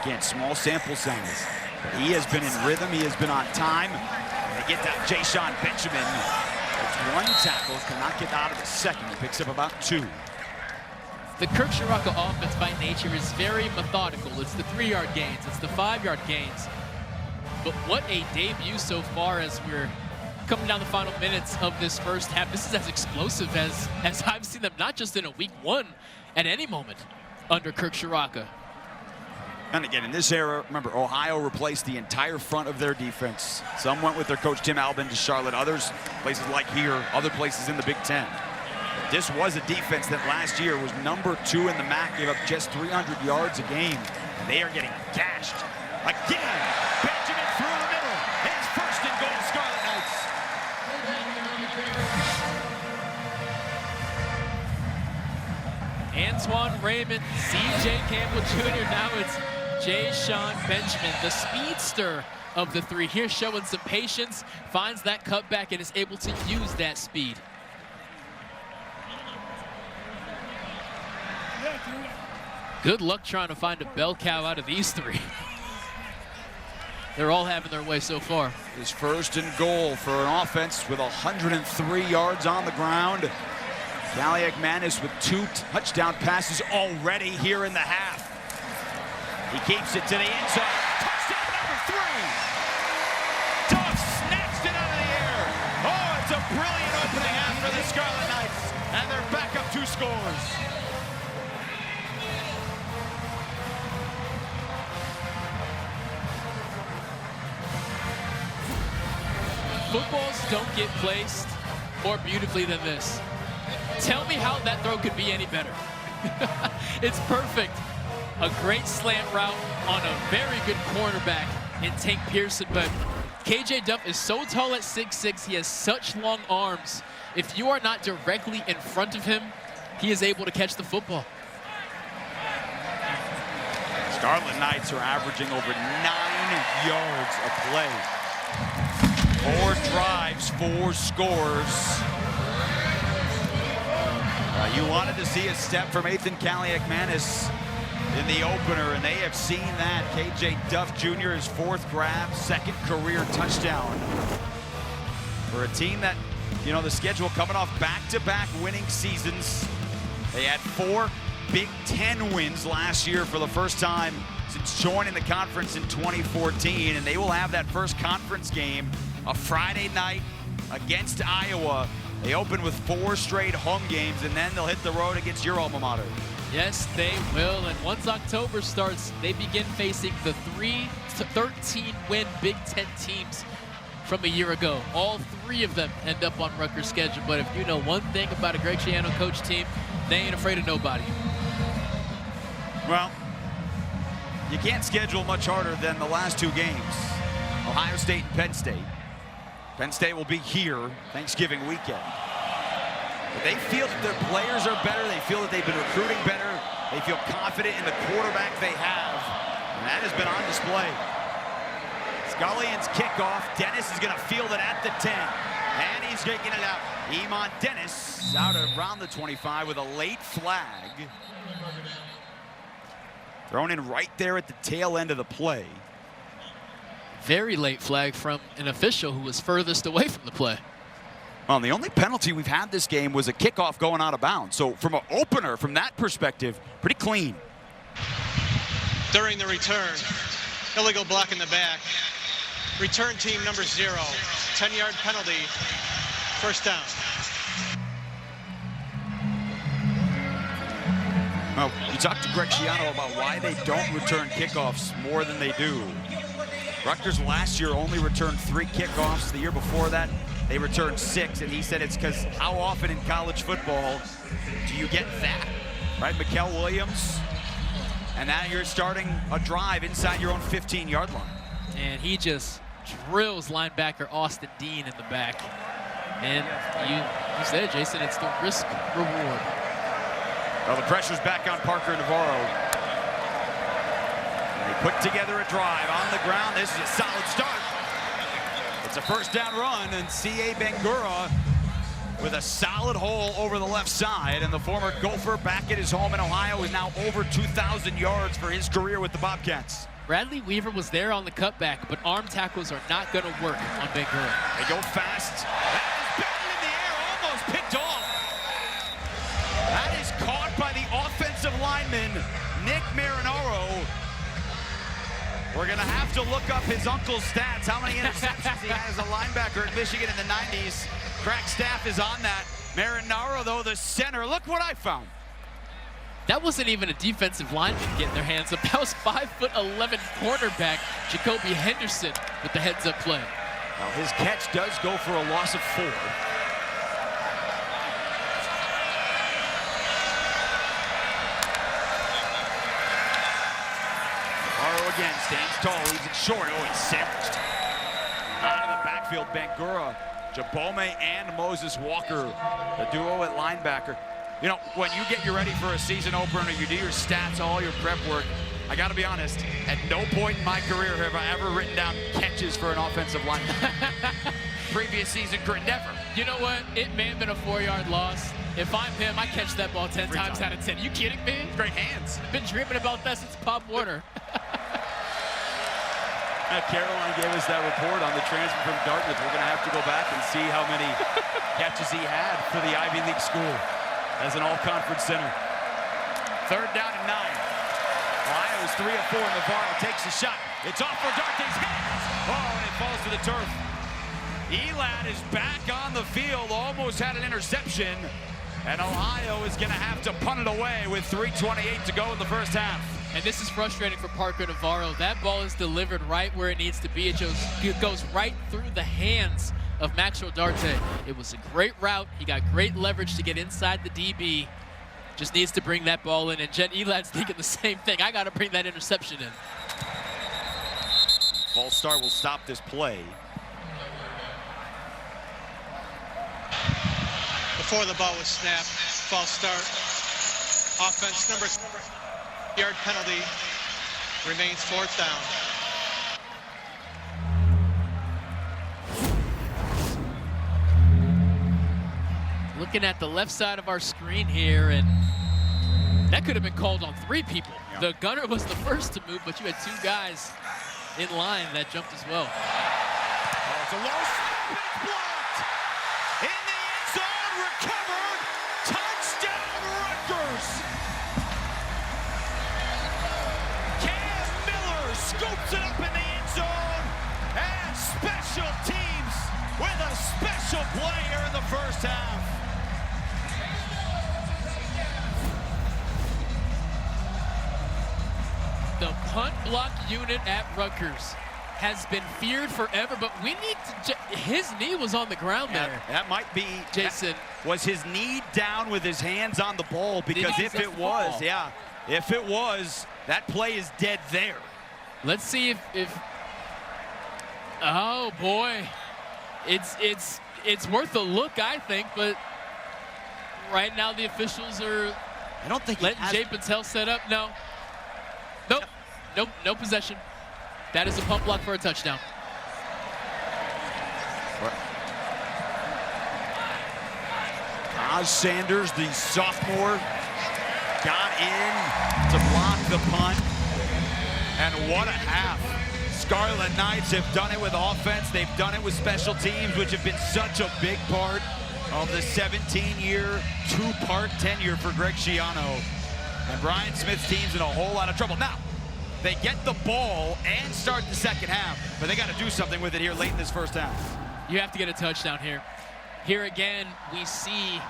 Again, small sample size, but he has been in rhythm, he has been on time. They get that Jayshon Benjamin. It's 1 tackle, cannot get out of the second. He picks up about 2. The Kirk Shiraka offense by nature is very methodical. It's the 3-yard gains, it's the 5-yard gains. But what a debut so far as we're coming down the final minutes of this first half. This is as explosive as I've seen them, not just in a week 1, at any moment under Kirk Shiraka. And again, in this era, remember, Ohio replaced the entire front of their defense. Some went with their coach Tim Albin to Charlotte, others places like here, other places in the Big Ten. This was a defense that last year was number 2 in the MAC, gave up just 300 yards a game. They are getting gashed. Again, Benjamin through the middle. It's first and goal, Scarlet Knights. Antoine Raymond, C.J. Campbell Jr., now it's Jayshon Benjamin, the speedster of the 3. Here showing some patience, finds that cutback and is able to use that speed. Good luck trying to find a bell cow out of these 3. They're all having their way so far. His first and goal for an offense with 103 yards on the ground. Kaliak-Manis with 2 touchdown passes already here in the half. He keeps it to the inside. Touchdown number 3. Duff snatched it out of the air. Oh, it's a brilliant opening half for the Scarlet Knights. And they're back up 2 scores. Footballs don't get placed more beautifully than this. Tell me how that throw could be any better. It's perfect. A great slant route on a very good cornerback in Tank Pearson, but KJ Duff is so tall at 6'6", he has such long arms. If you are not directly in front of him, he is able to catch the football. Scarlet Knights are averaging over 9 yards a play. 4 drives, 4 scores. You wanted to see a step from Nathan Kaliak-Manis in the opener, and they have seen that. KJ Duff Jr., his 4th grab, 2nd career touchdown. For a team that, you know, the schedule coming off back-to-back winning seasons. They had 4 Big Ten wins last year for the first time since joining the conference in 2014, and they will have that first conference game a Friday night against Iowa. They open with 4 straight home games, and then they'll hit the road against your alma mater. Yes, they will. And once October starts, they begin facing the 3 to 13 win Big Ten teams from a year ago. All 3 of them end up on Rutgers' schedule. But if you know one thing about a Greg Schiano coach team, they ain't afraid of nobody. Well, you can't schedule much harder than the last 2 games. Ohio State and Penn State. Penn State will be here Thanksgiving weekend. But they feel that their players are better. They feel that they've been recruiting better. They feel confident in the quarterback they have. And that has been on display. Scullion's kickoff. Dennis is going to field it at the 10. And he's taking it out. Iman Dennis out around the 25 with a late flag. Thrown in right there at the tail end of the play. Very late flag from an official who was furthest away from the play. Well, the only penalty we've had this game was a kickoff going out of bounds. So from an opener, from that perspective, pretty clean. During the return, illegal block in the back. Return team number 0, 10-yard penalty, first down. Well, you talked to Greg Schiano about why they don't return kickoffs more than they do. Rutgers last year only returned 3 kickoffs. The year before that, they returned 6, and he said it's because how often in college football do you get that, right? Mikael Williams, and now you're starting a drive inside your own 15-yard line. And he just drills linebacker Austin Dean in the back. And you said it, Jason, it's the risk reward. Well, the pressure's back on Parker Navarro. They put together a drive on the ground. This is a solid start. It's a first down run, and C.A. Bangura with a solid hole over the left side. And the former Gopher back at his home in Ohio is now over 2,000 yards for his career with the Bobcats. Bradley Weaver was there on the cutback, but arm tackles are not going to work on Bangura. They go fast. That is batted in the air, almost picked off. That is caught by the offensive lineman, Nick Marinaro. We're going to have to look up his uncle's stats, how many interceptions he had as a linebacker at Michigan in the 90s. Crack staff is on that. Marinaro, though, the center. Look what I found. That wasn't even a defensive lineman getting their hands up. That was 5'11" cornerback Jacoby Henderson with the heads-up play. Well, his catch does go for a loss of 4. Navarro again stands tall, leaves it short. Oh, he's sandwiched. Out of the backfield, Bangura, Jabome, and Moses Walker, the duo at linebacker. You know, when you get you ready for a season opener, you do your stats, all your prep work, I got to be honest, at no point in my career have I ever written down catches for an offensive lineman. Previous season, never. You know what? It may have been a 4-yard loss. If I'm him, I catch that ball 10 times out of 10. You kidding me? Great hands. Been dreaming about that since Pop Warner. Caroline gave us that report on the transfer from Dartmouth. We're going to have to go back and see how many catches he had for the Ivy League school as an all-conference center. 3rd down and 9. Ohio's 3 of 4. Navarro takes a shot. It's off for Darte's hands. Oh, and it falls to the turf. Elad is back on the field. Almost had an interception. And Ohio is going to have to punt it away with 3:28 to go in the first half. And this is frustrating for Parker Navarro. That ball is delivered right where it needs to be. It goes right through the hands of Maxwell Darte. It was a great route. He got great leverage to get inside the DB. Just needs to bring that ball in. And Jen Elad's thinking the same thing. I got to bring that interception in. False start will stop this play. Before the ball was snapped, false start. Offense number 3-yard penalty. Remains 4th down. Looking at the left side of our screen here, and that could have been called on 3 people. Yep. The gunner was the first to move, but you had 2 guys in line that jumped as well. Oh, it's a low snap, and it's blocked. In the end zone, recovered. Touchdown, Rutgers. Cam Miller scoops it up in the end zone. And special teams with a special play here in the first half. The punt block unit at Rutgers has been feared forever, but we need to, his knee was on the ground there. That might be, Jason. Was his knee down with his hands on the ball? Because if it was, if it was, that play is dead there. Let's see if oh boy, it's worth a look, I think, but right now the officials are letting Jay Patel set up. Nope, no possession. That is a pump block for a touchdown. Oz Sanders, the sophomore, got in to block the punt. And what a half. Scarlet Knights have done it with offense. They've done it with special teams, which have been such a big part of the 17-year, two-part tenure for Greg Schiano. And Brian Smith's team's in a whole lot of trouble. Now, they get the ball and start the second half, but they got to do something with it here late in this first half. You have to get a touchdown here. Here again, we see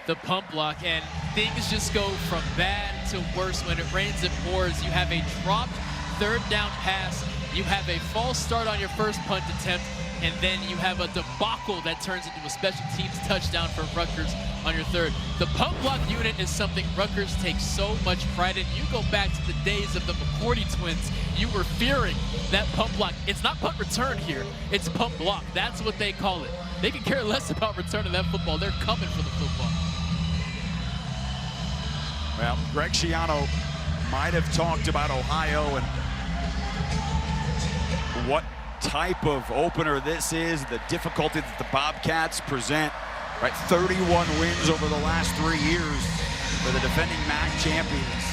the pump block, and things just go from bad to worse when it rains and pours. You have a dropped third down pass, you have a false start on your first punt attempt, and then you have a debacle that turns into a special teams touchdown for Rutgers on your third. The pump block unit is something Rutgers takes so much pride in. You go back to the days of the McCourty twins, you were fearing that pump block. It's not punt return here, it's pump block. That's what they call it. They can care less about returning that football. They're coming for the football. Well, Greg Schiano might have talked about Ohio and what type of opener this is, the difficulty that the Bobcats present. Right, 31 wins over the last 3 years for the defending MAC champions.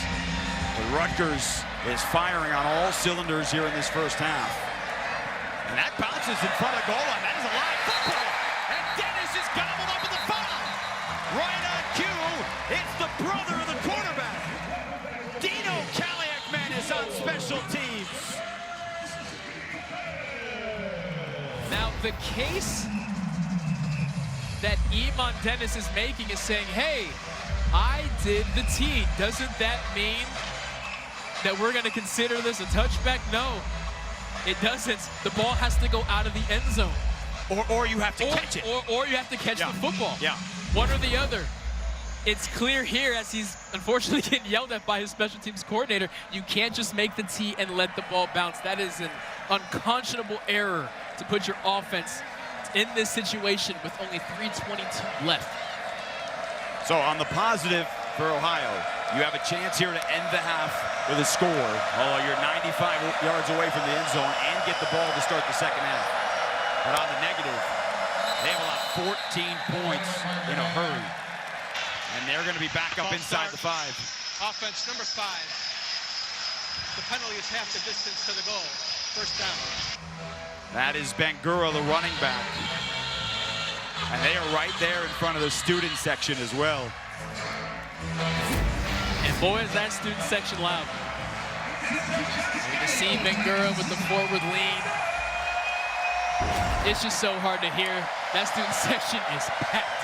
But Rutgers is firing on all cylinders here in this first half. And that bounces in front of the goal line. That is a live football. And Dennis is gobbled up at the 5. Right on cue, it's the brother of the quarterback. Dino Kaliakman is on special teams. Now, the case that Iman Dennis is making is saying, hey, I did the T. Doesn't that mean that we're going to consider this a touchback? No, it doesn't. The ball has to go out of the end zone. Or you have to catch it. Or you have to catch the football. Yeah. One or the other. It's clear here, as he's unfortunately getting yelled at by his special teams coordinator, you can't just make the T and let the ball bounce. That is an unconscionable error to put your offense in this situation with only 3:22 left. So on the positive for Ohio, you have a chance here to end the half with a score, although you're 95 yards away from the end zone, and get the ball to start the second half. But on the negative, they have allowed 14 points in a hurry. And they're going to be back up inside the 5. Offense number 5. The penalty is half the distance to the goal. First down. That is Bangura, the running back. And they are right there in front of the student section as well. And boy, is that student section loud. You can see Bangura with the forward lean. It's just so hard to hear. That student section is packed.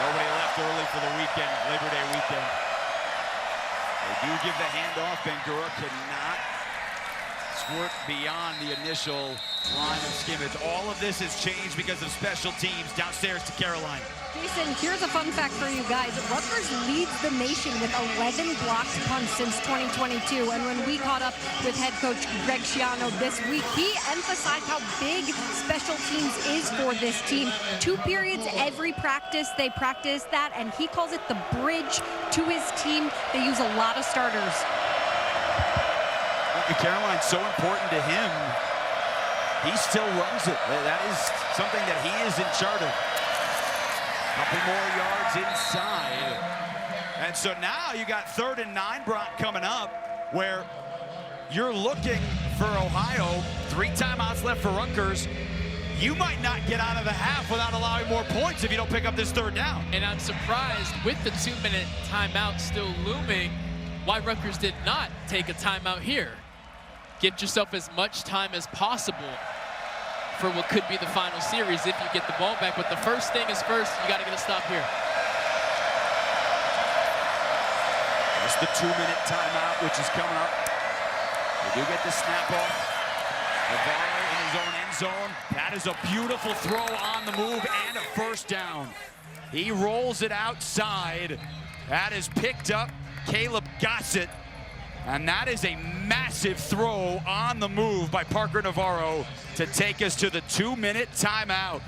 Nobody left early for the weekend, Labor Day weekend. They do give the handoff. Bangura cannot squirt beyond the initial line of scrimmage. All of this has changed because of special teams. Downstairs to Caroline. Jason, here's a fun fact for you guys. Rutgers leads the nation with 11 blocked punts since 2022. And when we caught up with head coach Greg Schiano this week, he emphasized how big special teams is for this team. 2 periods every practice, they practice that, and he calls it the bridge to his team. They use a lot of starters. Caroline's so important to him. He still runs it. That is something that he is in charge of. Couple more yards inside. And so now you got 3rd and 9, Brock, coming up, where you're looking for Ohio. 3 timeouts left for Rutgers. You might not get out of the half without allowing more points if you don't pick up this 3rd down. And I'm surprised, with the 2-minute timeout still looming, why Rutgers did not take a timeout here. Get yourself as much time as possible for what could be the final series if you get the ball back. But the first thing is first, you got to get a stop here. That's the 2-minute timeout, which is coming up. They do get the snap off. Navarro in his own end zone. That is a beautiful throw on the move and a first down. He rolls it outside. That is picked up. Caleb Gossett. And that is a massive throw on the move by Parker Navarro to take us to the 2-minute timeout.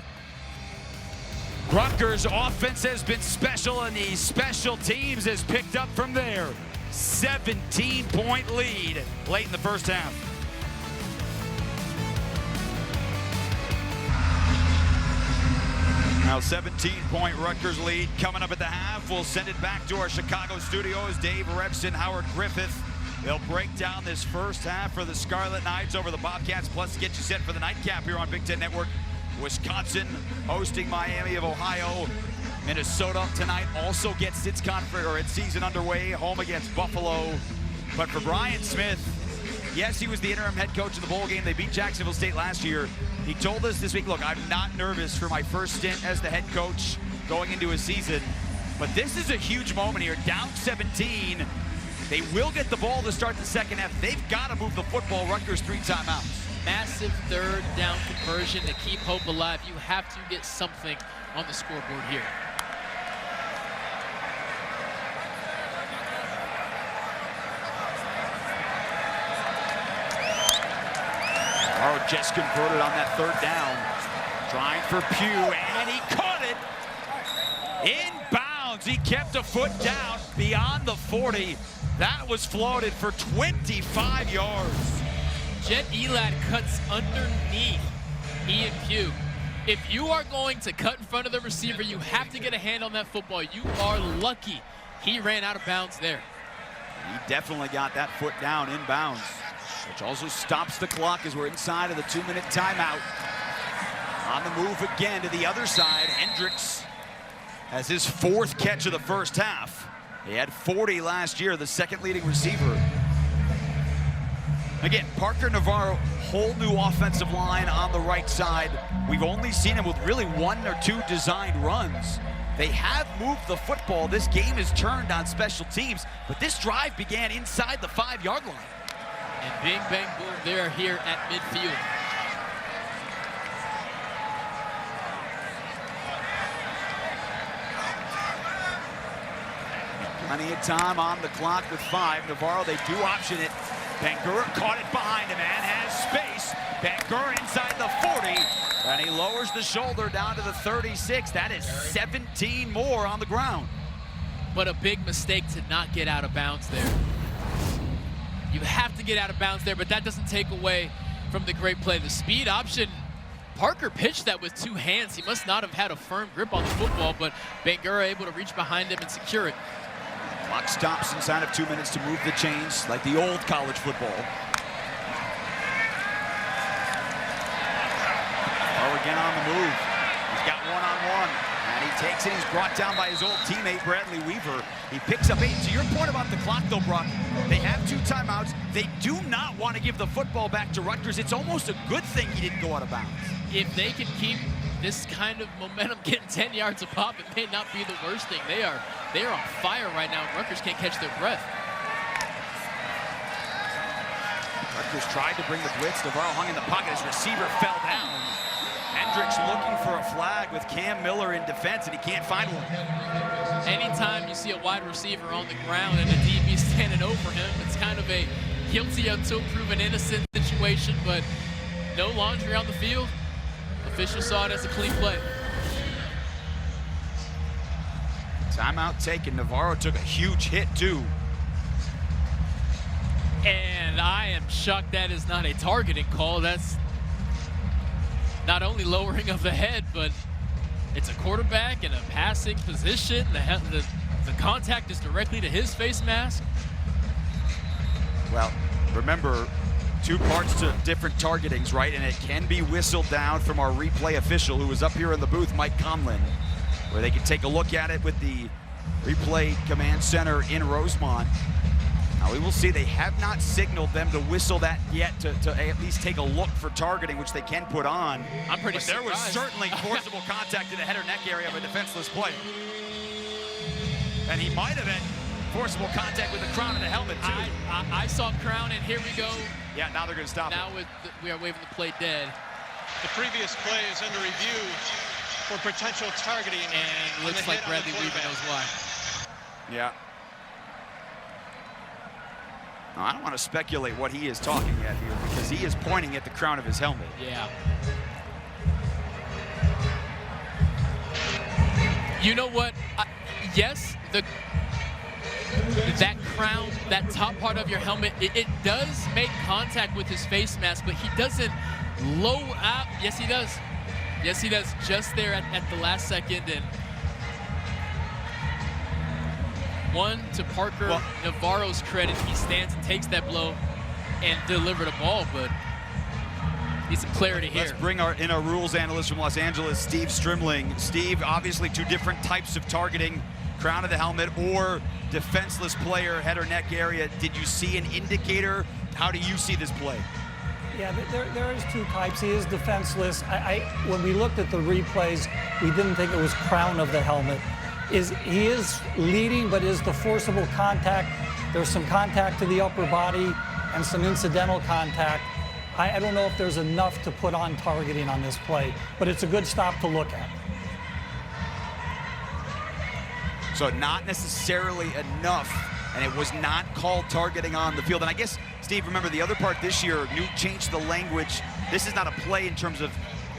Rutgers' offense has been special, and the special teams has picked up from there. 17-point lead late in the first half. Now 17-point Rutgers lead coming up at the half. We'll send it back to our Chicago studios. Dave Rebson, Howard Griffith. They'll break down this first half for the Scarlet Knights over the Bobcats, plus get you set for the nightcap here on Big Ten Network. Wisconsin hosting Miami of Ohio. Minnesota tonight also gets its season underway, home against Buffalo. But for Brian Smith, yes, he was the interim head coach of the bowl game. They beat Jacksonville State last year. He told us this week, look, I'm not nervous for my first stint as the head coach going into a season. But this is a huge moment here. Down 17. They will get the ball to start the second half. They've got to move the football. Rutgers 3 timeouts. Massive third down conversion to keep hope alive. You have to get something on the scoreboard here. Navarro just converted on that third down. Trying for Pugh, and he caught it. Inbounds. He kept a foot down beyond the 40. That was floated for 25 yards. Jet Elad cuts underneath Ian Pugh. If you are going to cut in front of the receiver, you have to get a hand on that football. You are lucky he ran out of bounds there. He definitely got that foot down inbounds, which also stops the clock as we're inside of the 2-minute timeout. On the move again to the other side, Hendricks has his 4th catch of the first half. He had 40 last year, the second leading receiver. Again, Parker Navarro, whole new offensive line on the right side. We've only seen him with really 1 or 2 designed runs. They have moved the football. This game is turned on special teams, but this drive began inside the 5-yard line. And bing, bang, boom, they're here at midfield. Plenty of time on the clock with 5. Navarro, they do option it. Bangura caught it behind him and has space. Bangura inside the 40, and he lowers the shoulder down to the 36. That is 17 more on the ground. But a big mistake to not get out of bounds there. You have to get out of bounds there, but that doesn't take away from the great play. The speed option, Parker pitched that with 2 hands. He must not have had a firm grip on the football, but Bangura able to reach behind him and secure it. Clock stops inside of 2 minutes to move the chains like the old college football. Oh, again on the move. He's got one-on-one, and he takes it. He's brought down by his old teammate, Bradley Weaver. He picks up 8. To your point about the clock, though, Brock, they have 2 timeouts. They do not want to give the football back to Rutgers. It's almost a good thing he didn't go out of bounds. If they can keep this kind of momentum, getting 10 yards a pop, it may not be the worst thing. They are on fire right now. Rutgers can't catch their breath. Rutgers tried to bring the blitz. Navarro hung in the pocket. His receiver fell down. Hendricks looking for a flag with Cam Miller in defense, and he can't find one. Anytime you see a wide receiver on the ground and a DB standing over him, it's kind of a guilty until proven innocent situation, but no laundry on the field. Officials saw it as a clean play. Timeout taken. Navarro took a huge hit, too. And I am shocked that is not a targeting call. That's not only lowering of the head, but it's a quarterback in a passing position. The contact is directly to his face mask. Well, remember, 2 parts to different targetings, right? And it can be whistled down from our replay official who was up here in the booth, Mike Conlin, where they can take a look at it with the replay command center in Rosemont. Now we will see. They have not signaled them to whistle that yet to at least take a look for targeting, which they can put on. I'm pretty but there was surprised. certainly forcible contact in the head or neck area of a defenseless player. And he might have been forcible contact with the crown of the helmet, too. I saw crown, and here we go. Yeah, now they're going to stop now it. we are waving the play dead. The previous play is under review for potential targeting. And looks like Bradley Weaver knows why. Yeah. Now, I don't want to speculate what he is talking at here because he is pointing at the crown of his helmet. Yeah. You know what? Yes, that crown, that top part of your helmet, it does make contact with his face mask, but he doesn't low out. Yes, he does. Yes, he does. Just there at the last second. And one to Parker Navarro's credit, he stands and takes that blow and delivered a ball, but need some clarity here. Let's bring in our rules analyst from Los Angeles, Steve Strimling. Steve, obviously two different types of targeting, crown of the helmet or defenseless player, head or neck area. Did you see an indicator? How do you see this play? Yeah, there is two types. He is defenseless. When we looked at the replays, we didn't think it was crown of the helmet. He is leading, but is the forcible contact. There's some contact to the upper body and some incidental contact. I don't know if there's enough to put on targeting on this play, but it's a good stop to look at. So not necessarily enough, and it was not called targeting on the field. And I guess, Steve, remember the other part this year, New changed the language. This is not a play in terms of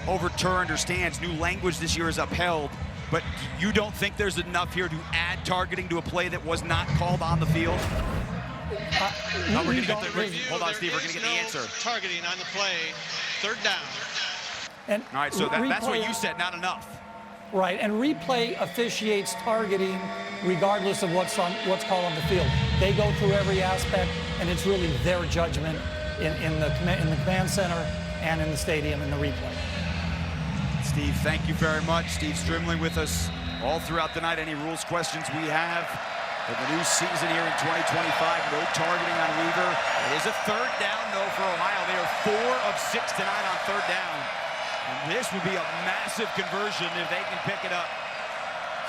overturned or stands. New language this year is upheld. But you don't think there's enough here to add targeting to a play that was not called on the field? We're going to get the hold on, Steve. We're going to get the answer. Targeting on the play, third down. And all right, so that's what you said. Not enough. Right, and replay officiates targeting regardless of what's called on the field. They go through every aspect, and it's really their judgment in the command center and in the stadium in the replay. Steve, thank you very much. Steve Strimling with us all throughout the night. Any rules questions we have for the new season here in 2025? No targeting on Weaver. It is a third down, though, for Ohio. They are 4 of 6 tonight on third down. And this would be a massive conversion if they can pick it up.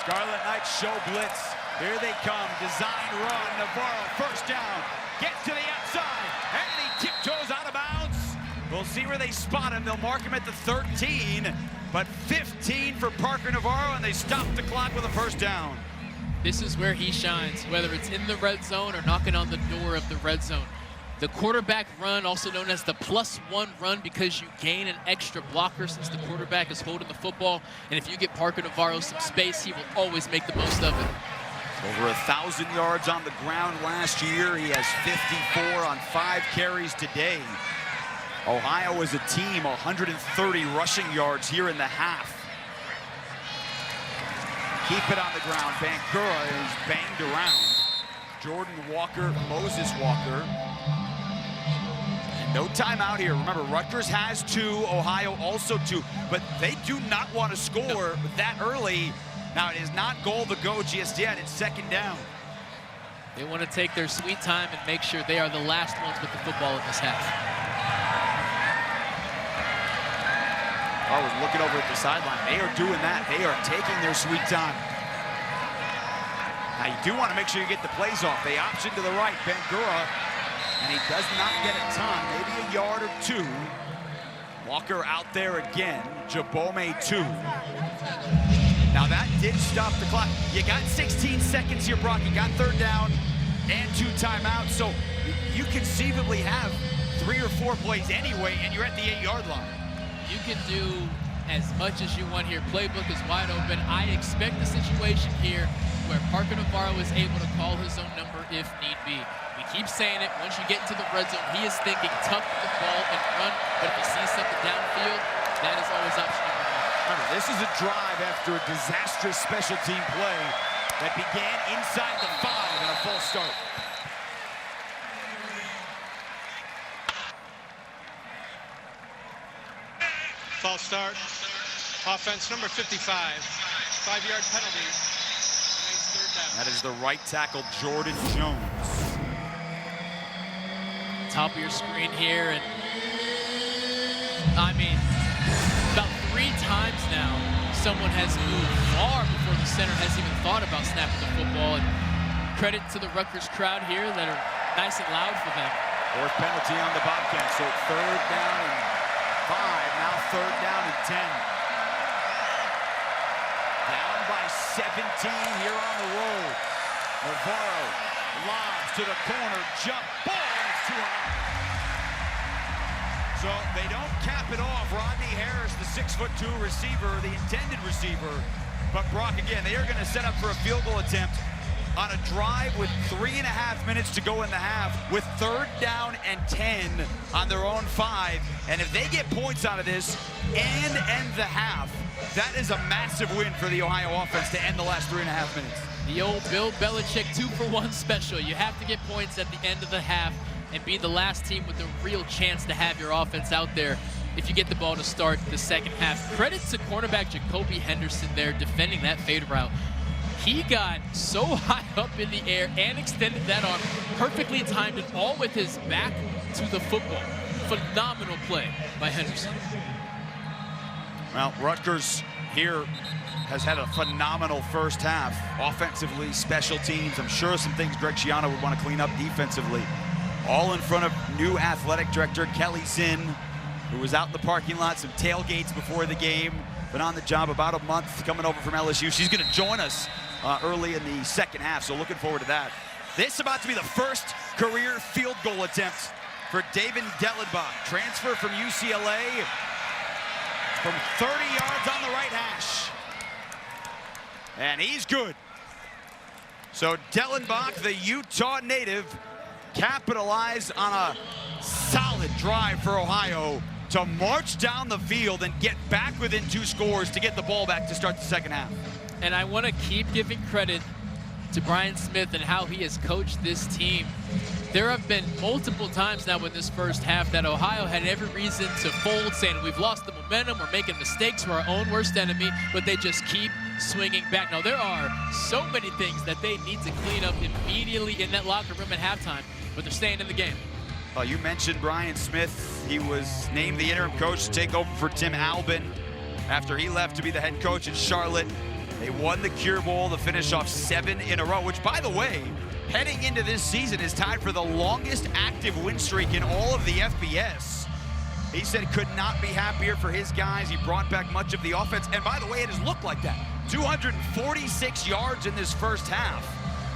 Scarlet Knights show blitz. Here they come. Design run. Navarro, first down. Gets to the outside. And he tiptoes out of bounds. We'll see where they spot him. They'll mark him at the 13. But 15 for Parker Navarro, and they stop the clock with a first down. This is where he shines, whether it's in the red zone or knocking on the door of the red zone. The quarterback run, also known as the +1 run, because you gain an extra blocker since the quarterback is holding the football. And if you get Parker Navarro some space, he will always make the most of it. Over 1,000 yards on the ground last year. He has 54 on 5 carries today. Ohio as a team, 130 rushing yards here in the half. Keep it on the ground. Bangura is banged around. Jordan Walker, Moses Walker. And no timeout here. Remember, Rutgers has 2, Ohio also 2, but they do not want to score that early. Now, it is not goal to go just yet. It's second down. They want to take their sweet time and make sure they are the last ones with the football in this half. I was looking over at the sideline. They are doing that. They are taking their sweet time. Now, you do want to make sure you get the plays off. They option to the right, Bangura, and he does not get a ton, maybe a yard or 2. Walker out there again. Jabome 2. Now, that did stop the clock. You got 16 seconds here, Brock. You got third down and 2 timeouts, so you conceivably have 3 or 4 plays anyway, and you're at the 8-yard line. You can do as much as you want here. Playbook is wide open. I expect the situation here where Parker Navarro is able to call his own number if need be. We keep saying it. Once you get into the red zone, he is thinking tuck the ball and run. But if he sees something downfield, that is always option number 1. Remember, this is a drive after a disastrous special team play that began inside the 5 and a false start. False start. Offense number 55. 5-yard penalty. Remains third down. That is the right tackle, Jordan Jones. Top of your screen here, and I mean, about 3 times now, someone has moved far before the center has even thought about snapping the football. And credit to the Rutgers crowd here that are nice and loud for them. Fourth penalty on the Bobcats, so 3rd down and 5, now 3rd down and 10. Down by 17 here on the road. Navarro lobs to the corner, jump, ball, it's too high. So they don't cap it off. Rodney Harris, the 6'2" receiver, the intended receiver. But Brock, again, they are going to set up for a field goal attempt on a drive with 3.5 minutes to go in the half, with 3rd down and 10 on their own 5. And if they get points out of this and end the half, that is a massive win for the Ohio offense to end the last 3.5 minutes. The old Bill Belichick 2-for-1 special. You have to get points at the end of the half and be the last team with a real chance to have your offense out there if you get the ball to start the second half. Credit to cornerback Jacoby Henderson there defending that fade route. He got so high up in the air and extended that arm, perfectly timed it, all with his back to the football. Phenomenal play by Henderson. Well, Rutgers here has had a phenomenal first half. Offensively, special teams, I'm sure some things Greg Schiano would want to clean up defensively. All in front of new athletic director Kelly Zinn, who was out in the parking lot, some tailgates before the game. Been on the job about a month, coming over from LSU. She's going to join us early in the second half, so looking forward to that. This is about to be the first career field goal attempt for David Dellenbach. Transfer from UCLA from 30 yards on the right hash. And he's good. So Dellenbach, the Utah native, capitalized on a solid drive for Ohio to march down the field and get back within 2 scores to get the ball back to start the second half. And I want to keep giving credit to Brian Smith and how he has coached this team. There have been multiple times now in this first half that Ohio had every reason to fold, saying we've lost the momentum, we're making mistakes, we're our own worst enemy, but they just keep swinging back. Now, there are so many things that they need to clean up immediately in that locker room at halftime, but they're staying in the game. You mentioned Brian Smith. He was named the interim coach to take over for Tim Albin after he left to be the head coach in Charlotte. They won the Cure Bowl to finish off 7 in a row, which, by the way, heading into this season is tied for the longest active win streak in all of the FBS. He said could not be happier for his guys. He brought back much of the offense. And by the way, it has looked like that. 246 yards in this first half.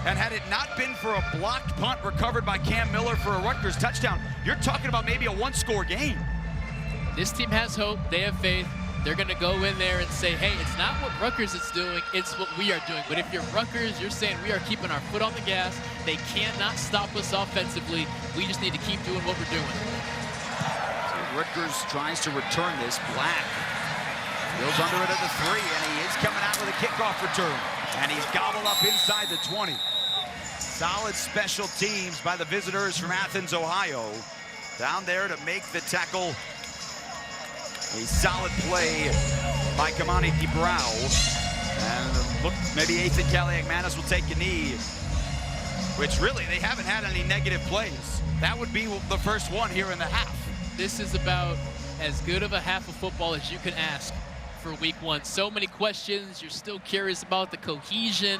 And had it not been for a blocked punt recovered by Cam Miller for a Rutgers touchdown, you're talking about maybe a 1-score game. This team has hope. They have faith. They're going to go in there and say, hey, it's not what Rutgers is doing, it's what we are doing. But if you're Rutgers, you're saying we are keeping our foot on the gas. They cannot stop us offensively. We just need to keep doing what we're doing. So Rutgers tries to return this. Black goes under it at the 3, and he is coming out with a kickoff return. And he's gobbled up inside the 20. Solid special teams by the visitors from Athens, Ohio. Down there to make the tackle. A solid play by Kamani DeBrow. And look, maybe Ethan Kaliakmanis will take a knee, which really, they haven't had any negative plays. That would be the first one here in the half. This is about as good of a half of football as you can ask for week 1. So many questions. You're still curious about the cohesion.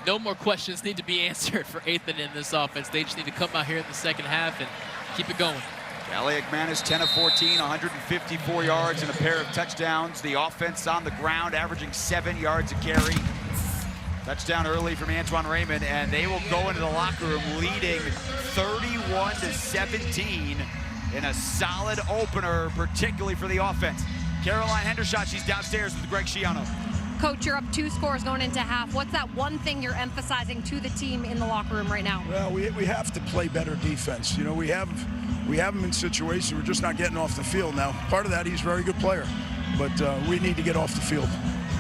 No more questions need to be answered for Ethan in this offense. They just need to come out here in the second half and keep it going. Kaliakmanis 10 of 14, 154 yards and a pair of touchdowns. The offense on the ground averaging 7 yards a carry. Touchdown early from Antoine Raymond, and they will go into the locker room leading 31-17 in a solid opener, particularly for the offense. Caroline Hendershot, she's downstairs with Greg Schiano. Coach, you're up 2 scores going into half. What's that one thing you're emphasizing to the team in the locker room right now? Well, we have to play better defense. You know, we have them in situations we're just not getting off the field. Now, part of that, he's a very good player, but we need to get off the field.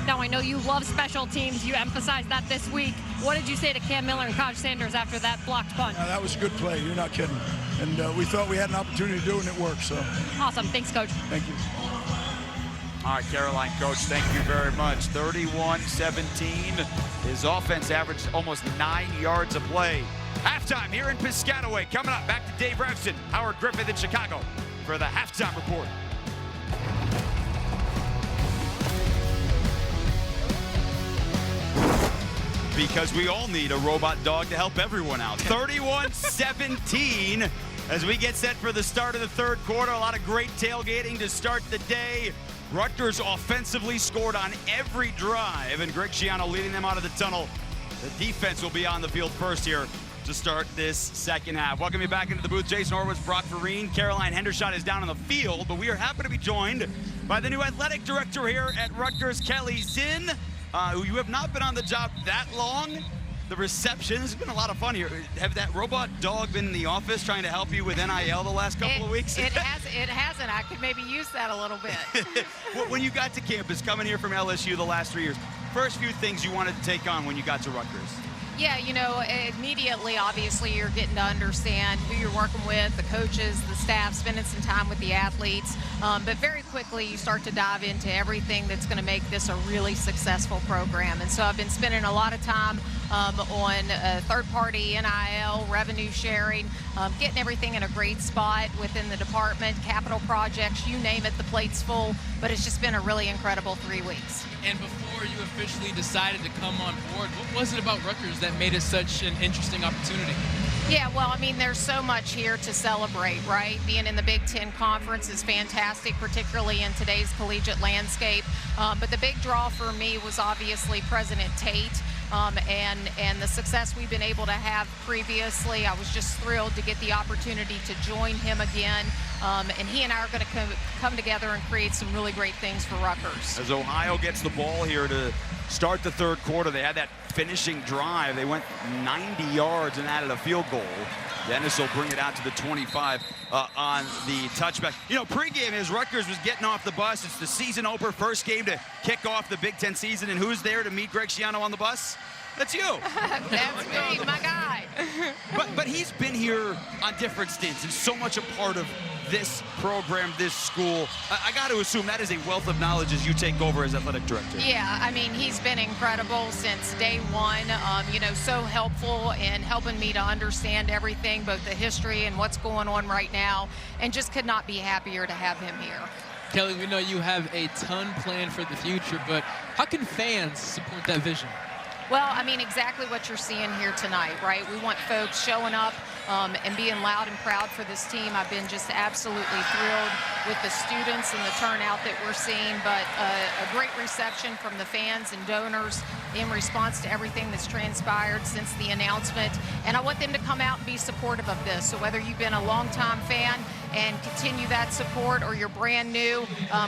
Now, I know you love special teams. You emphasized that this week. What did you say to Cam Miller and Kaj Sanders after that blocked punt? That was a good play. You're not kidding. And we thought we had an opportunity to do it, and it worked. So. Awesome. Thanks, Coach. Thank you. All right, Caroline, Coach, thank you very much. 31-17. His offense averaged almost 9 yards a play. Halftime here in Piscataway. Coming up, back to Dave Revson, Howard Griffith in Chicago for the Halftime Report. because we all need a robot dog to help everyone out. 31-17 as we get set for the start of the third quarter. A lot of great tailgating to start the day. Rutgers offensively scored on every drive, and Greg Schiano leading them out of the tunnel. The defense will be on the field first here to start this second half. Welcome you back into the booth. Jason Horowitz, Brock Vereen, Caroline Hendershot is down on the field, but we are happy to be joined by the new athletic director here at Rutgers, Kelly Zinn, who you have not been on the job that long. The reception has been a lot of fun here. Have that robot dog been in the office trying to help you with NIL the last couple of weeks? It hasn't. I could maybe use that a little bit. When you got to campus, coming here from LSU the last 3 years, first few things you wanted to take on when you got to Rutgers? Yeah, you know, immediately, obviously, you're getting to understand who you're working with, the coaches, the staff, spending some time with the athletes. But very quickly, you start to dive into everything that's going to make this a really successful program. And so I've been spending a lot of time on third-party NIL, revenue sharing, getting everything in a great spot within the department, capital projects, you name it, the plate's full. But it's just been a really incredible 3 weeks. And before you officially decided to come on board, what was it about Rutgers that made it such an interesting opportunity? Yeah, well, I mean, there's so much here to celebrate, right? Being in the Big Ten Conference is fantastic, particularly in today's collegiate landscape. But the big draw for me was obviously President Tate. And the success we've been able to have previously. I was just thrilled to get the opportunity to join him again. And he and I are going to come together and create some really great things for Rutgers. As Ohio gets the ball here to start the third quarter, they had that finishing drive. They went 90 yards and added a field goal. Dennis will bring it out to the 25 on the touchback. You know, pregame as Rutgers was getting off the bus. It's the season opener, first game to kick off the Big Ten season. And who's there to meet Greg Schiano on the bus? That's you. That's me, my guy. But he's been here on different stints and so much a part of this program, this school. I got to assume that is a wealth of knowledge as you take over as athletic director. Yeah, I mean, he's been incredible since day one. You know, so helpful in helping me to understand everything, both the history and what's going on right now, and just could not be happier to have him here. Kelly, we know you have a ton planned for the future, but how can fans support that vision? Well, I mean, exactly what you're seeing here tonight, right? We want folks showing up and being loud and proud for this team. I've been just absolutely thrilled with the students and the turnout that we're seeing, but a great reception from the fans and donors in response to everything that's transpired since the announcement. And I want them to come out and be supportive of this. So whether you've been a longtime fan and continue that support or you're brand new,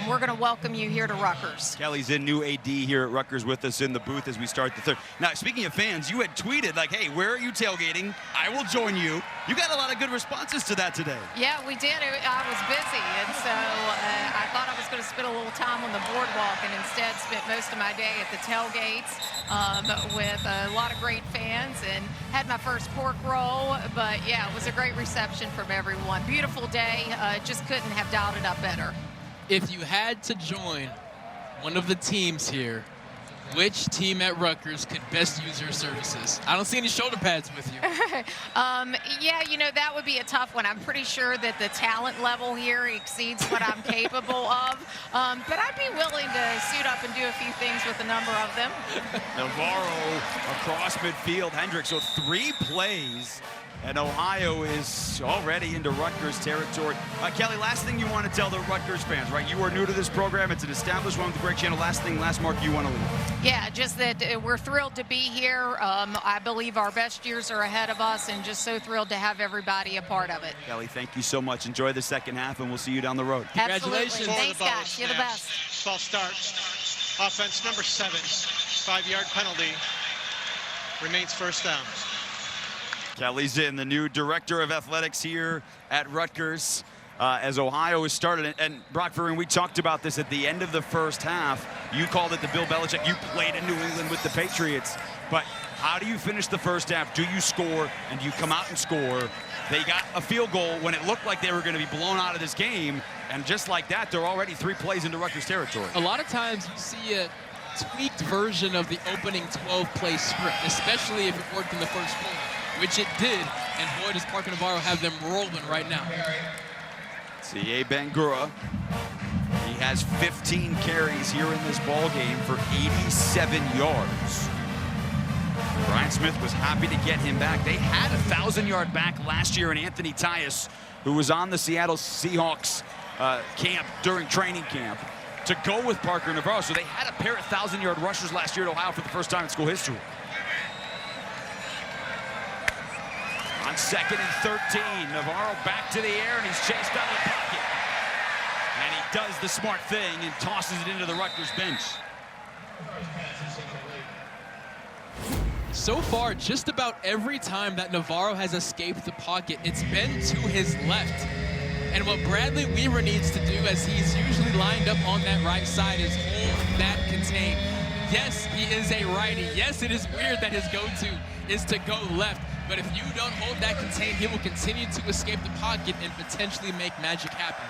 we're going to welcome you here to Rutgers. Kelly's in, new AD here at Rutgers with us in the booth as we start the third. Now, speaking of fans, you had tweeted like, hey, where are you tailgating? I will join you. You got a lot of good responses to that today. Yeah, we did. I was busy, and so I thought I was going to spend a little time on the boardwalk, and instead spent most of my day at the tailgates with a lot of great fans, and had my first pork roll. But yeah, it was a great reception from everyone. Beautiful day. Just couldn't have dialed it up better. If you had to join one of the teams here, which team at Rutgers could best use your services? I don't see any shoulder pads with you. Yeah, you know, that would be a tough one. I'm pretty sure that the talent level here exceeds what I'm capable of. But I'd be willing to suit up and do a few things with a number of them. Navarro across midfield. Hendricks, so 3 plays. And Ohio is already into Rutgers territory. Kelly, last thing you want to tell the Rutgers fans, right? You are new to this program. It's an established one with Greg Schiano. Last mark you want to leave. Yeah, just that we're thrilled to be here. I believe our best years are ahead of us, and just so thrilled to have everybody a part of it. Kelly, thank you so much. Enjoy the second half, and we'll see you down the road. Congratulations. Absolutely. Thanks, guys. You're the best. False start. Offense number 7. 5-yard penalty. Remains first down. Kelly's in, the new director of athletics here at Rutgers as Ohio has started. And Brock Vereen, we talked about this at the end of the first half. You called it the Bill Belichick. You played in New England with the Patriots. But how do you finish the first half? Do you score, and do you come out and score? They got a field goal when it looked like they were going to be blown out of this game. And just like that, they're already 3 plays into Rutgers territory. A lot of times you see a tweaked version of the opening 12-play script, especially if it worked in the first quarter, which it did, and boy, does Parker Navarro have them rolling right now. C.A. Bangura, he has 15 carries here in this ball game for 87 yards. Brian Smith was happy to get him back. They had a 1,000-yard back last year in Anthony Tyus, who was on the Seattle Seahawks camp during training camp, to go with Parker Navarro. So they had a pair of 1,000-yard rushers last year at Ohio for the first time in school history. On 2nd and 13, Navarro back to the air, and he's chased out of the pocket. And he does the smart thing and tosses it into the Rutgers bench. So far, just about every time that Navarro has escaped the pocket, it's been to his left. And what Bradley Weaver needs to do, as he's usually lined up on that right side, is hold that contain. Yes, he is a righty. Yes, it is weird that his go-to is to go left. But if you don't hold that contain, he will continue to escape the pocket and potentially make magic happen.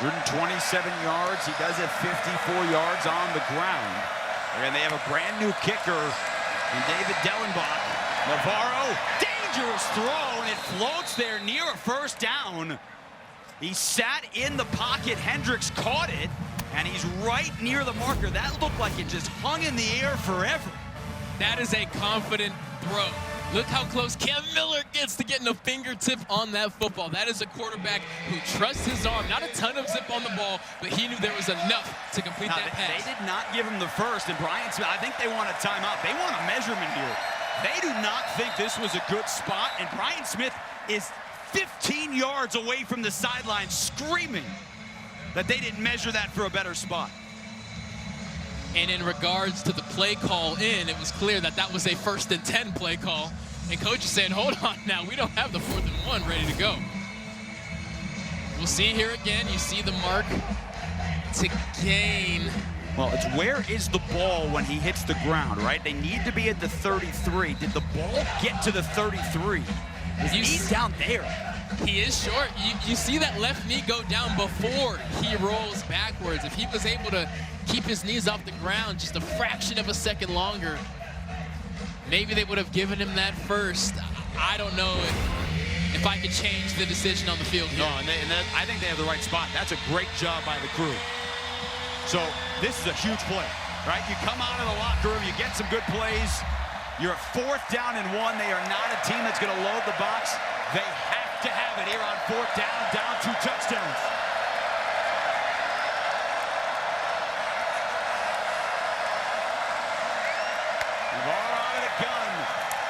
127 yards. He does it 54 yards on the ground. And they have a brand new kicker in David Dellenbach. Navarro, dangerous throw, and it floats there near a first down. He sat in the pocket. Hendricks caught it, and he's right near the marker. That looked like it just hung in the air forever. That is a confident throw. Look how close Cam Miller gets to getting a fingertip on that football. That is a quarterback who trusts his arm. Not a ton of zip on the ball, but he knew there was enough to complete that pass. They did not give him the first, and Brian Smith, I think they want a timeout. They want a measurement here. They do not think this was a good spot, and Brian Smith is 15 yards away from the sideline screaming that they didn't measure that for a better spot. And in regards to the play call in, it was clear that that was a 1st and 10 play call. And coach is saying, hold on now, we don't have the 4th and 1 ready to go. We'll see here again. You see the mark to gain. Well, it's where is the ball when he hits the ground, right? They need to be at the 33. Did the ball get to the 33? He's down there. He is short. You see that left knee go down before he rolls backwards. If he was able to keep his knees off the ground just a fraction of a second longer, maybe they would have given him that first. I don't know if I could change the decision on the field here. No, and I think they have the right spot. That's a great job by the crew. So this is a huge play, right? You come out of the locker room, you get some good plays. You're 4th down and 1. They are not a team that's going to load the box. They have to have it here on 4th down 2 touchdowns. Navarro out of the gun.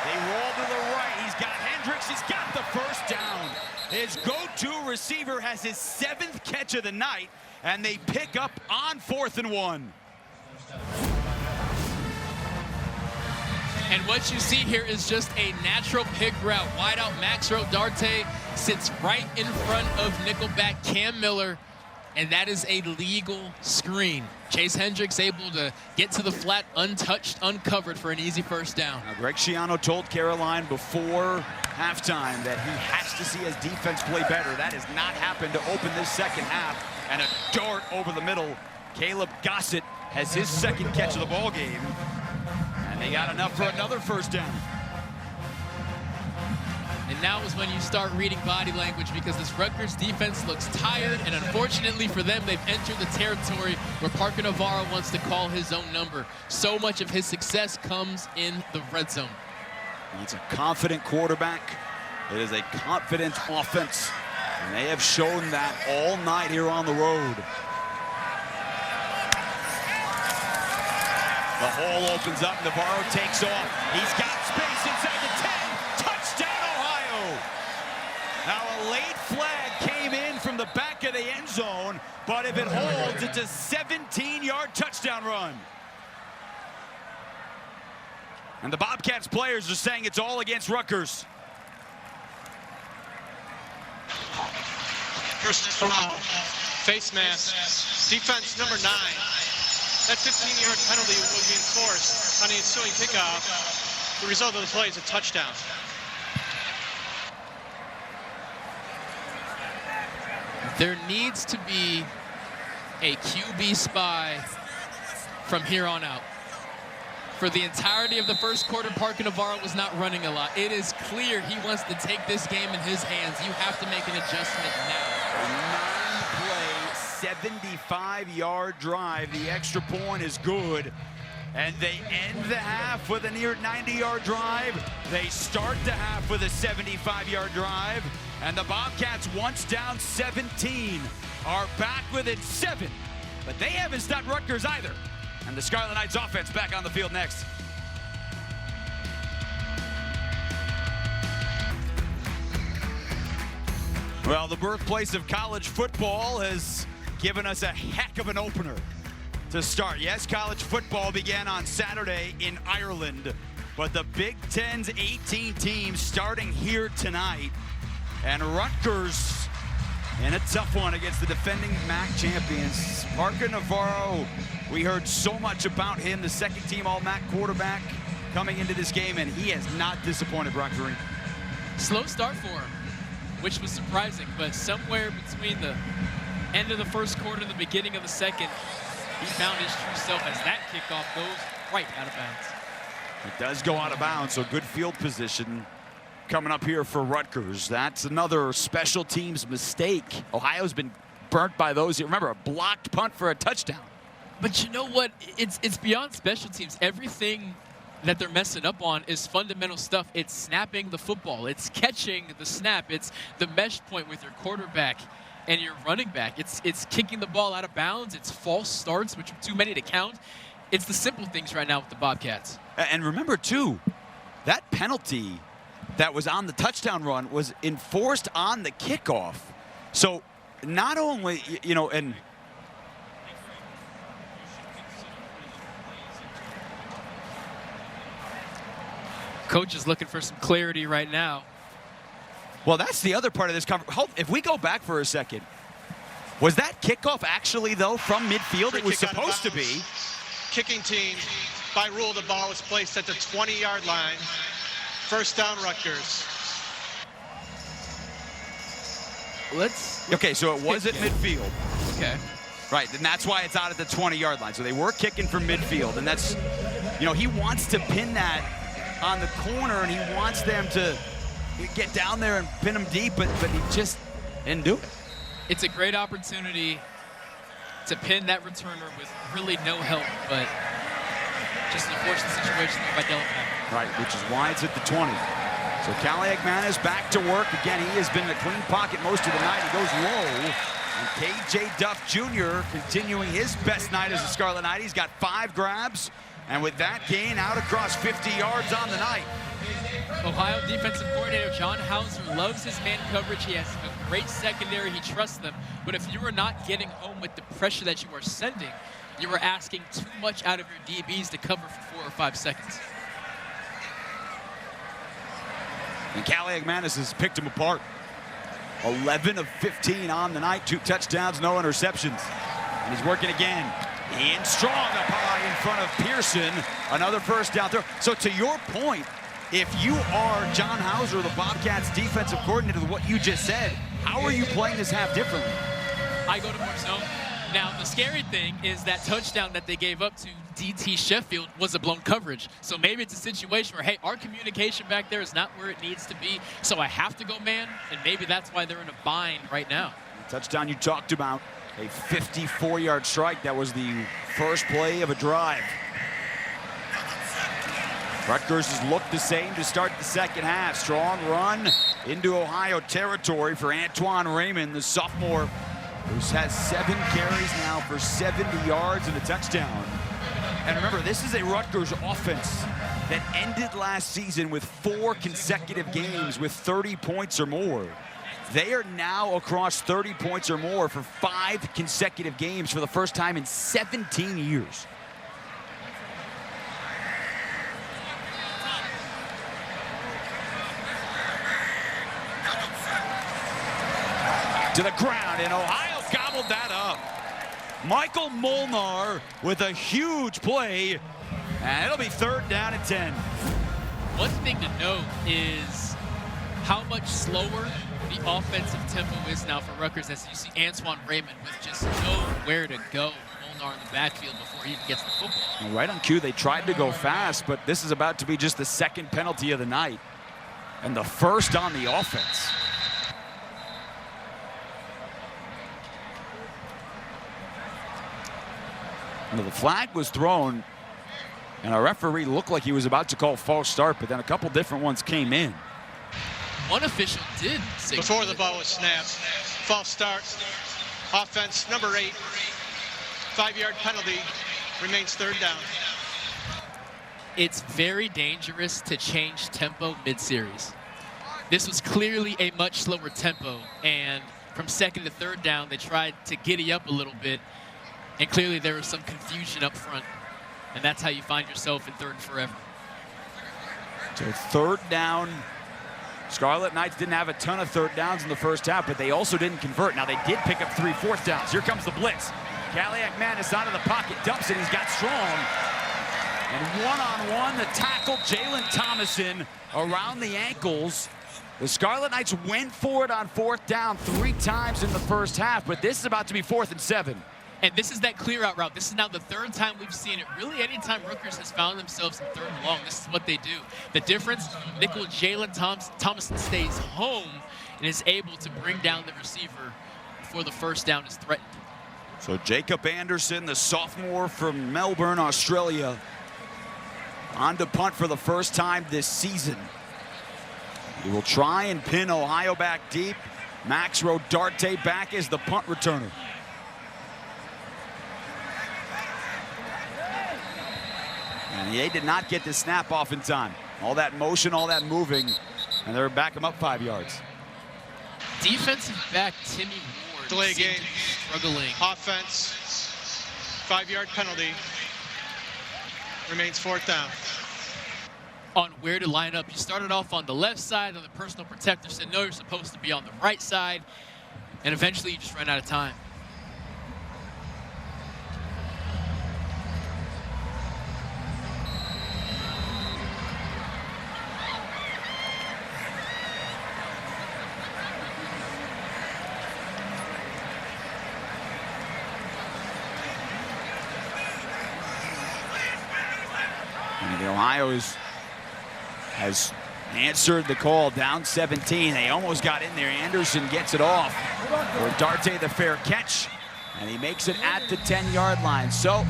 They roll to the right. He's got Hendricks. He's got the first down. His go-to receiver has his 7th catch of the night, and they pick up on 4th and 1. And what you see here is just a natural pick route. Wide out Max Rodarte sits right in front of nickelback Cam Miller, and that is a legal screen. Chase Hendricks able to get to the flat untouched, uncovered for an easy first down. Now, Greg Schiano told Caroline before halftime that he has to see his defense play better. That has not happened to open this second half. And a dart over the middle. Caleb Gossett has his 2nd catch of the ball game. And they got enough for another first down. And now is when you start reading body language, because this Rutgers defense looks tired, and unfortunately for them, they've entered the territory where Parker Navarro wants to call his own number. So much of his success comes in the red zone. He's a confident quarterback. It is a confident offense, and they have shown that all night here on the road. The hole opens up. Navarro takes off. He's got space inside the 10. Touchdown, Ohio. Now a late flag came in from the back of the end zone, but if it holds, it's a 17-yard touchdown run. And the Bobcats players are saying it's all against Rutgers. First face mask. Defense number 9. That 15-yard penalty will be enforced on the ensuing kickoff. The result of the play is a touchdown. There needs to be a QB spy from here on out. For the entirety of the first quarter, Parker Navarro was not running a lot. It is clear he wants to take this game in his hands. You have to make an adjustment now. 9-play, 75-yard drive. The extra point is good. And they end the half with a near 90-yard drive. They start the half with a 75-yard drive. And the Bobcats, once down 17, are back within 7. But they haven't stopped Rutgers either. And the Scarlet Knights offense back on the field next. Well, the birthplace of college football has given us a heck of an opener to start. Yes, college football began on Saturday in Ireland, but the Big Ten's 18 teams starting here tonight. And Rutgers in a tough one against the defending MAC champions. Parker Navarro, we heard so much about him, the second-team All-MAC quarterback coming into this game, and he has not disappointed, Brock Green. Slow start for him, which was surprising, but somewhere between the end of the first quarter and the beginning of the second, he found his true self as that kickoff goes right out of bounds. It does go out of bounds, so good field position coming up here for Rutgers. That's another special teams mistake. Ohio's been burnt by those. Remember, a blocked punt for a touchdown. But you know what? It's beyond special teams. Everything that they're messing up on is fundamental stuff. It's snapping the football. It's catching the snap. It's the mesh point with your quarterback and your running back. It's kicking the ball out of bounds. It's false starts, which are too many to count. It's the simple things right now with the Bobcats. And remember, too, that penalty that was on the touchdown run was enforced on the kickoff. So not only, you know, and Coach is looking for some clarity right now. Well, that's the other part of this conversation. If we go back for a second, was that kickoff actually, though, from midfield? Free it was kick out of supposed to be. bounds. Kicking team, by rule, the ball was placed at the 20-yard line. First down, Rutgers. Okay, so it was at midfield. Okay. Right, and that's why it's out at the 20-yard line. So they were kicking from midfield, and that's, you know, he wants to pin that on the corner, and he wants them to get down there and pin him deep, but he just didn't do it. It's a great opportunity to pin that returner with really no help, but just an unfortunate situation by Delapap. Right, which is why it's at the 20. So Callahan is back to work. Again, he has been in a clean pocket most of the night. He goes low. And K.J. Duff Jr. continuing his best night as a Scarlet Knight. He's got 5 grabs. And with that gain out across 50 yards on the night. Ohio defensive coordinator John Hauser loves his man coverage. He has a great secondary. He trusts them. But if you are not getting home with the pressure that you are sending, you are asking too much out of your DBs to cover for 4 or 5 seconds. And Callahan has picked him apart. 11 of 15 on the night, 2 touchdowns, no interceptions. And he's working again. In strong up high in front of Pearson. Another first down throw. So to your point, if you are John Hauser, the Bobcats defensive coordinator, what you just said, how are you playing this half differently? I go to more zone. Now, the scary thing is that touchdown that they gave up to DT Sheffield was a blown coverage. So maybe it's a situation where, hey, our communication back there is not where it needs to be, so I have to go man, and maybe that's why they're in a bind right now. The touchdown you talked about, a 54-yard strike. That was the first play of a drive. Rutgers has looked the same to start the second half. Strong run into Ohio territory for Antoine Raymond, the sophomore, who has 7 carries now for 70 yards and a touchdown. And remember, this is a Rutgers offense that ended last season with 4 consecutive games with 30 points or more. They are now across 30 points or more for 5 consecutive games for the first time in 17 years. To the ground, and Ohio gobbled that up. Michael Molnar with a huge play, and it'll be 3rd down and 10. One thing to note is how much slower the offensive tempo is now for Rutgers, as you see Antoine Raymond with just nowhere to go. Molnar in the backfield before he even gets the football. Right on cue, they tried to go fast, but this is about to be just the 2nd penalty of the night, and the first on the offense. The flag was thrown. And our referee looked like he was about to call false start, but then a couple different ones came in. One official did signal Before the ball was snapped. False start. Offense number 8. 5-yard penalty. Remains 3rd down. It's very dangerous to change tempo mid-series. This was clearly a much slower tempo, and from 2nd to 3rd down, they tried to giddy up a little bit, and clearly there was some confusion up front, and that's how you find yourself in 3rd and forever. So 3rd down. Scarlet Knights didn't have a ton of 3rd downs in the first half, but they also didn't convert. Now they did pick up 3 4th downs. Here comes the blitz. Kaliak Manis out of the pocket, dumps it, he's got strong. And one-on-one, the tackle, Jalen Thomason around the ankles. The Scarlet Knights went for it on 4th down 3 times in the first half, but this is about to be 4th and 7. And this is that clear-out route. This is now the 3rd time we've seen it. Really, anytime Rutgers has found themselves in 3rd and long, this is what they do. The difference, nickel Jalen Thomason stays home and is able to bring down the receiver before the 1st down is threatened. So Jacob Anderson, the sophomore from Melbourne, Australia, on to punt for the first time this season. He will try and pin Ohio back deep. Max Rodarte back as the punt returner. And they did not get the snap off in time. All that motion, all that moving, and they're back him up 5 yards. Defensive back Timmy Ward Delay game. struggling. Offense. 5-yard penalty. Remains 4th down. On where to line up. You started off on the left side, and the personal protector said, no, you're supposed to be on the right side. And eventually you just ran out of time. And the Ohio has answered the call, down 17. They almost got in there. Anderson gets it off. Rodarte the fair catch, and he makes it at the 10-yard line. So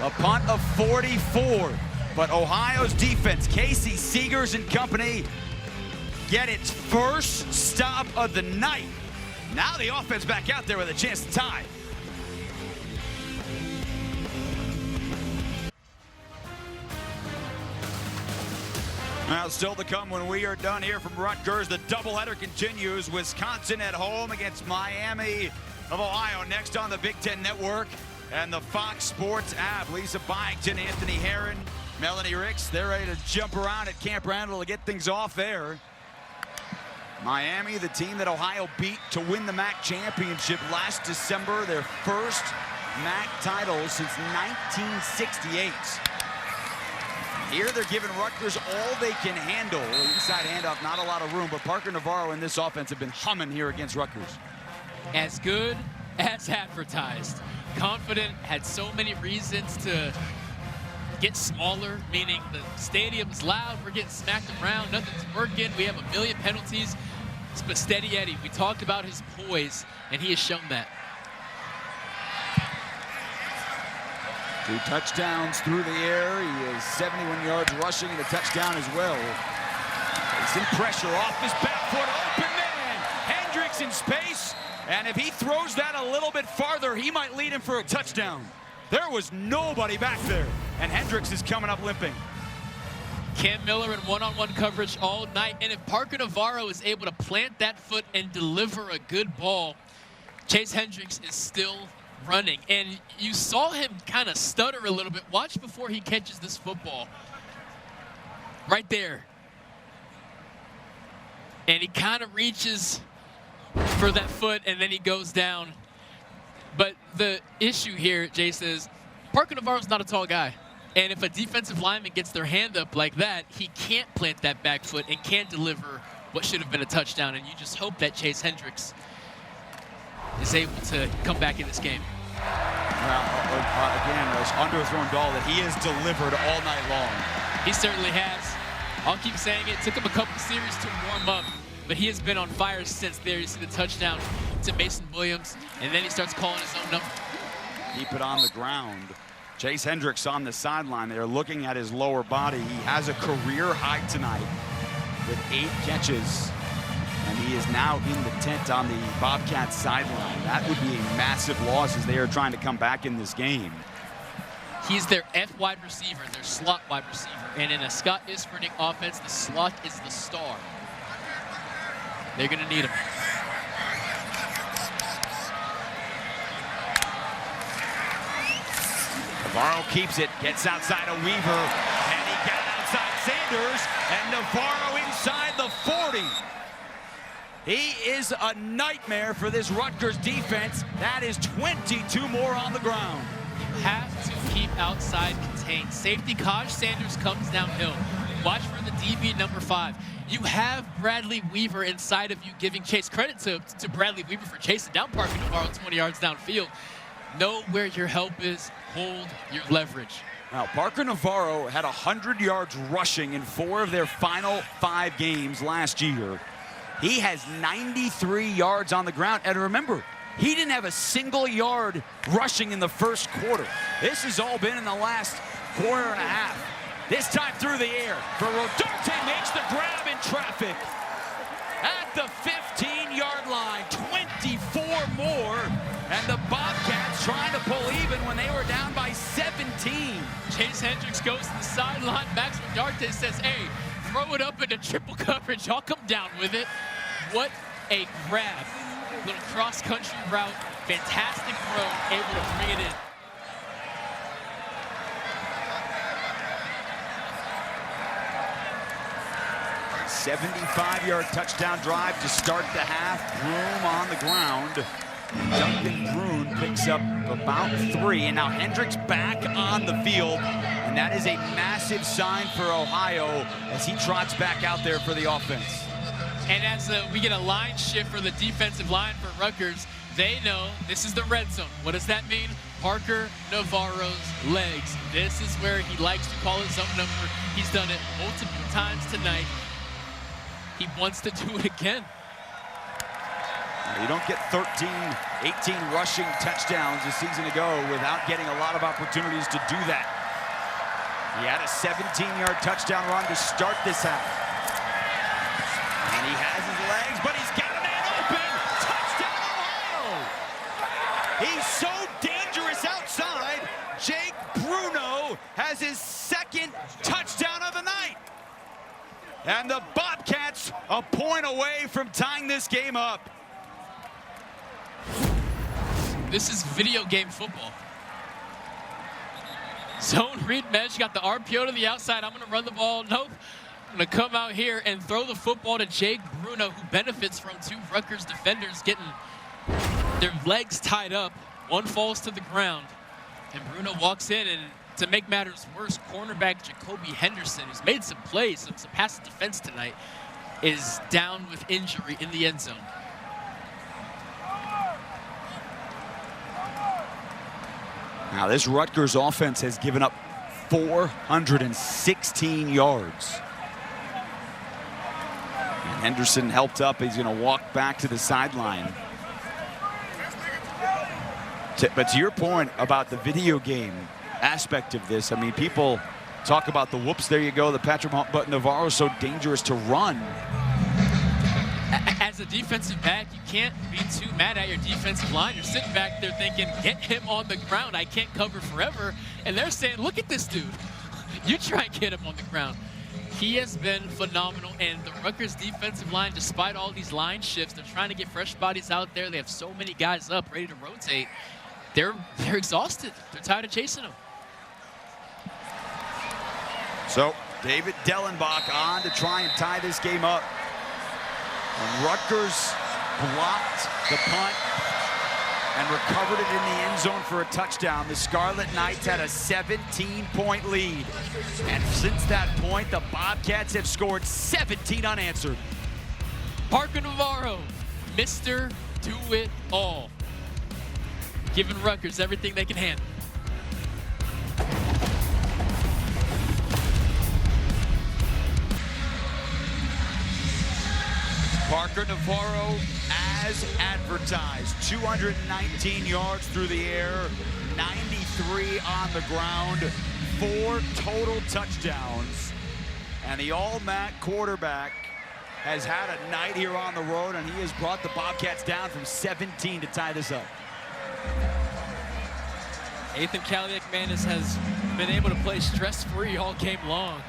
a punt of 44, but Ohio's defense, Casey Seegers and company, get its first stop of the night. Now the offense back out there with a chance to tie. Now, still to come when we are done here from Rutgers. The doubleheader continues. Wisconsin at home against Miami of Ohio. Next on the Big Ten Network and the Fox Sports app. Lisa Byington, Anthony Herron, Melanie Ricks. They're ready to jump around at Camp Randall to get things off there. Miami, the team that Ohio beat to win the MAC championship last December. Their first MAC title since 1968. Here they're giving Rutgers all they can handle. Inside handoff, not a lot of room, but Parker Navarro and this offense have been humming here against Rutgers. As good as advertised. Confident, had so many reasons to get smaller, meaning the stadium's loud, we're getting smacked around, nothing's working, we have a million penalties. But Steady Eddie, we talked about his poise, and he has shown that. 2 touchdowns through the air. He is 71 yards rushing and a touchdown as well. Facing pressure off his back foot. Open man. Hendricks in space. And if he throws that a little bit farther, he might lead him for a touchdown. There was nobody back there. And Hendricks is coming up limping. Cam Miller in one-on-one coverage all night. And if Parker Navarro is able to plant that foot and deliver a good ball, Chase Hendricks is still running. And you saw him kind of stutter a little bit. Watch before he catches this football. Right there. And he kind of reaches for that foot, and then he goes down. But the issue here, Jason, is Parker Navarro's not a tall guy. And if a defensive lineman gets their hand up like that, he can't plant that back foot and can't deliver what should have been a touchdown. And you just hope that Chase Hendricks is able to come back in this game. Well, again, this underthrown ball that he has delivered all night long. He certainly has. I'll keep saying it. Took him a couple series to warm up, but he has been on fire since there. You see the touchdown to Mason Williams, and then he starts calling his own number. Keep it on the ground. Chase Hendricks on the sideline. They're looking at his lower body. He has a career high tonight with 8 catches. And he is now in the tent on the Bobcats sideline. That would be a massive loss as they are trying to come back in this game. He's their F wide receiver, their slot wide receiver. And in a Scott Ispernick offense, the slot is the star. They're going to need him. Navarro keeps it, gets outside of Weaver, and he got outside Sanders, and Navarro inside the 40. He is a nightmare for this Rutgers defense. That is 22 more on the ground. You have to keep outside contained. Safety Kaj Sanders comes downhill. Watch for the DB number 5. You have Bradley Weaver inside of you, giving Chase credit to Bradley Weaver for chasing down Parker Navarro 20 yards downfield. Know where your help is. Hold your leverage. Now, Parker Navarro had 100 yards rushing in 4 of their final 5 games last year. He has 93 yards on the ground. And remember, he didn't have a single yard rushing in the first quarter. This has all been in the last quarter and a half. This time through the air for Rodarte, makes the grab in traffic. At the 15-yard line, 24 more. And the Bobcats trying to pull even when they were down by 17. Chase Hendricks goes to the sideline. Max Rodarte says, hey, throw it up into triple coverage. I'll come down with it. What a grab. Little cross-country route. Fantastic throw. Able to bring it in. A 75-yard touchdown drive to start the half. Broom on the ground. Duncan Broom picks up about 3, and now Hendricks back on the field, and that is a massive sign for Ohio as he trots back out there for the offense. And as we get a line shift for the defensive line for Rutgers, they know this is the red zone. What does that mean? Parker Navarro's legs. This is where he likes to call his own number. He's done it multiple times tonight. He wants to do it again. You don't get 13, 18 rushing touchdowns a season ago without getting a lot of opportunities to do that. He had a 17-yard touchdown run to start this half. And he has his legs, but he's got a man open. Touchdown, Ohio! He's so dangerous outside. Jake Bruno has his 2nd touchdown of the night. And the Bobcats a point away from tying this game up. This is video game football. Zone read mesh, got the RPO to the outside. I'm going to run the ball. Nope. I'm going to come out here and throw the football to Jake Bruno, who benefits from 2 Rutgers defenders getting their legs tied up. One falls to the ground, and Bruno walks in, and to make matters worse, cornerback Jacoby Henderson, who's made some plays, some pass defense tonight, is down with injury in the end zone. Now, this Rutgers offense has given up 416 yards. And Henderson helped up. He's going to walk back to the sideline. But to your point about the video game aspect of this, I mean, people talk about the whoops, there you go, the Patrick Mahomes, but Navarro's so dangerous to run. As a defensive back, you can't be too mad at your defensive line. You're sitting back there thinking, get him on the ground. I can't cover forever. And they're saying, look at this dude. You try and get him on the ground. He has been phenomenal. And the Rutgers defensive line, despite all these line shifts, they're trying to get fresh bodies out there. They have so many guys up, ready to rotate. They're exhausted. They're tired of chasing them. So David Dellenbach on to try and tie this game up. And Rutgers blocked the punt and recovered it in the end zone for a touchdown. The Scarlet Knights had a 17-point lead. And since that point, the Bobcats have scored 17 unanswered. Parker Navarro, Mr. Do-It-All. Giving Rutgers everything they can handle. Parker Navarro, as advertised, 219 yards through the air, 93 3 on the ground, 4 total touchdowns. And the all-MAC quarterback has had a night here on the road, and he has brought the Bobcats down from 17 to tie this up. Ethan Kaliak-Manis has been able to play stress-free all game long.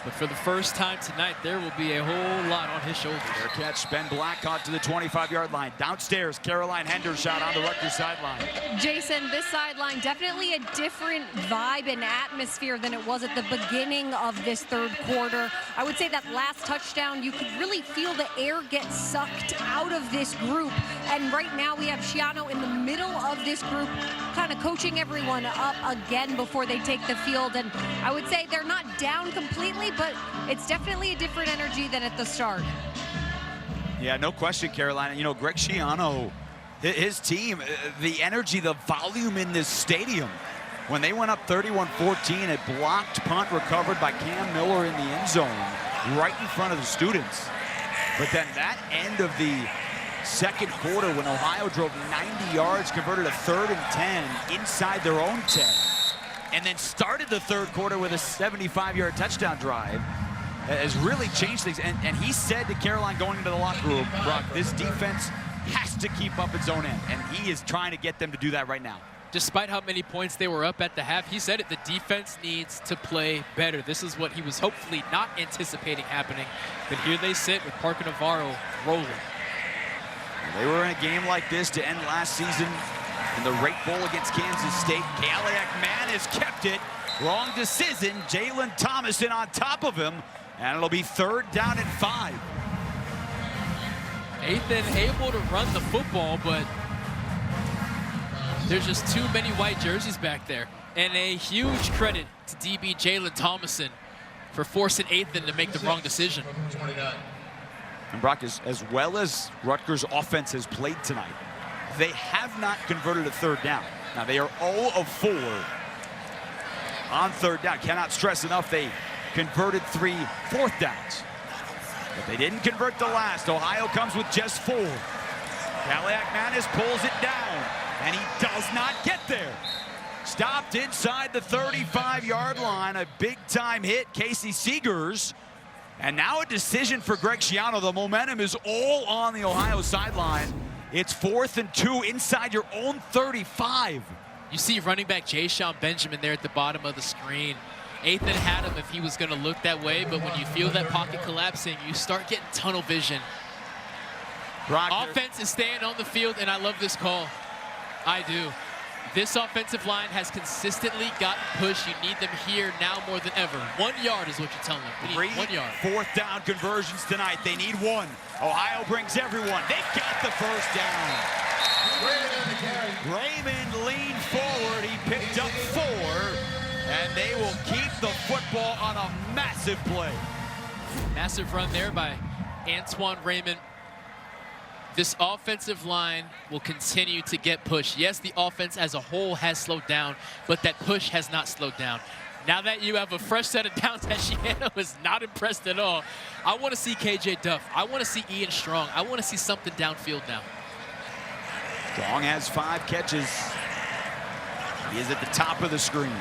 But for the first time tonight, there will be a whole lot on his shoulders. Fair catch, Ben Black caught to the 25-yard line. Downstairs, Caroline Hendershot on the Rutgers sideline. Jason, this sideline, definitely a different vibe and atmosphere than it was at the beginning of this third quarter. I would say that last touchdown, you could really feel the air get sucked out of this group. And right now we have Schiano in the middle of this group, kind of coaching everyone up again before they take the field. And I would say they're not down completely, but it's definitely a different energy than at the start. Yeah, no question, Carolina. You know, Greg Schiano, his team, the energy, the volume in this stadium. When they went up 31-14, a blocked punt recovered by Cam Miller in the end zone, right in front of the students. But then that end of the second quarter, when Ohio drove 90 yards, converted a 3rd and 10 inside their own 10. And then started the third quarter with a 75-yard touchdown drive, has really changed things. And he said to Caroline going into the locker room, Brock, this defense has to keep up its own end. And he is trying to get them to do that right now. Despite how many points they were up at the half, he said it, the defense needs to play better. This is what he was hopefully not anticipating happening. But here they sit with Parker Navarro rolling. They were in a game like this to end last season in the Rate Bowl against Kansas State. Kaliak-Manis kept it. Wrong decision. Jalen Thomason on top of him. And it'll be 3rd down and 5. Ethan able to run the football, but there's just too many white jerseys back there. And a huge credit to DB Jalen Thomason for forcing Ethan to make the wrong decision. And Brock, as well as Rutgers' offense has played tonight, they have not converted a 3rd down. Now, they are 0 of 4 on 3rd down. Cannot stress enough, they converted 3 4th downs. But they didn't convert the last. Ohio comes with just 4. Kaliak-Manis pulls it down, and he does not get there. Stopped inside the 35-yard line. A big-time hit, Casey Seegers. And now a decision for Greg Schiano. The momentum is all on the Ohio sideline. It's 4th and 2 inside your own 35. You see running back Jay-Sean Benjamin there at the bottom of the screen. Ethan had him if he was going to look that way, but when you feel that pocket collapsing, you start getting tunnel vision. Offense is staying on the field, and I love this call. I do. This offensive line has consistently gotten pushed. You need them here now more than ever. 1 yard is what you're telling them. They need 1 yard. 4th down conversions tonight. They need 1. Ohio brings everyone. They've got the 1st down. Raymond leaned forward. He picked up 4. And they will keep the football on a massive play. Massive run there by Antoine Raymond. This offensive line will continue to get pushed. Yes, the offense as a whole has slowed down, but that push has not slowed down. Now that you have a fresh set of downs, that Schiano is not impressed at all. I want to see KJ Duff. I want to see Ian Strong. I want to see something downfield now. Strong has 5 catches. He is at the top of the screen.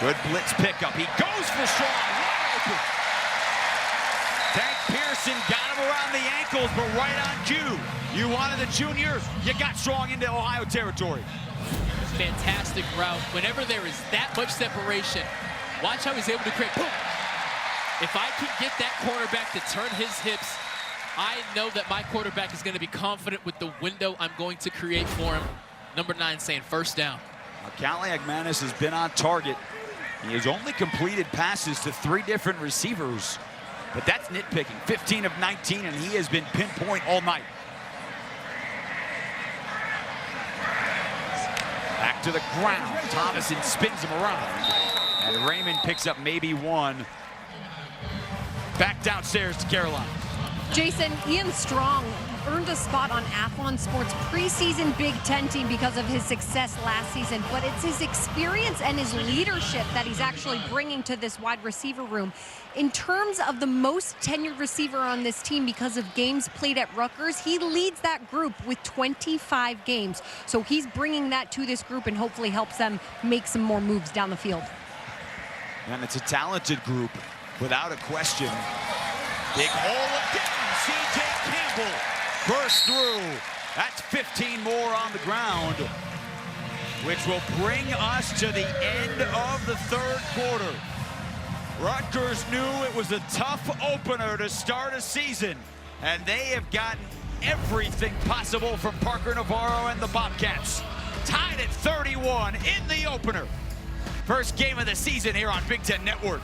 Good blitz pickup. He goes for Strong. Wide open. Tank Pearson got him around the ankles, but right on cue. You wanted a junior, you got Strong into Ohio territory. Fantastic route. Whenever there is that much separation, watch how he's able to create. Boom. If I can get that cornerback to turn his hips, I know that my quarterback is going to be confident with the window I'm going to create for him. Number 9 saying 1st down. Kaliak-Manis has been on target. He has only completed passes to 3 different receivers, but that's nitpicking. 15 of 19, and he has been pinpoint all night. Back to the ground. Thomason spins him around, and Raymond picks up maybe 1. Back downstairs to Caroline. Jason, Ian Strong earned a spot on Athlon Sports preseason Big Ten team because of his success last season, but it's his experience and his leadership that he's actually bringing to this wide receiver room. In terms of the most tenured receiver on this team because of games played at Rutgers, he leads that group with 25 games. So he's bringing that to this group and hopefully helps them make some more moves down the field. And it's a talented group, without a question. Big hole again. C.J. Campbell bursts through. That's 15 more on the ground, which will bring us to the end of the third quarter. Rutgers knew it was a tough opener to start a season, and they have gotten everything possible from Parker Navarro and the Bobcats. Tied at 31 in the opener. First game of the season here on Big Ten Network.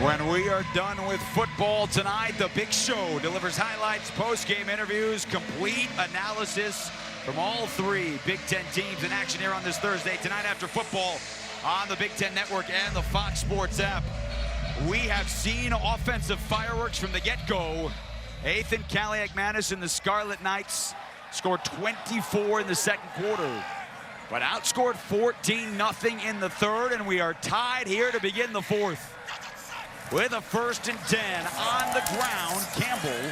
When we are done with football tonight, the Big Show delivers highlights, post-game interviews, complete analysis from all three Big Ten teams in action here on this Thursday. Tonight after football on the Big Ten Network and the Fox Sports app. We have seen offensive fireworks from the get-go. Ethan Kaliak-Manis and the Scarlet Knights scored 24 in the second quarter, but outscored 14-0 in the third, and we are tied here to begin the fourth. With a 1st and 10 on the ground, Campbell,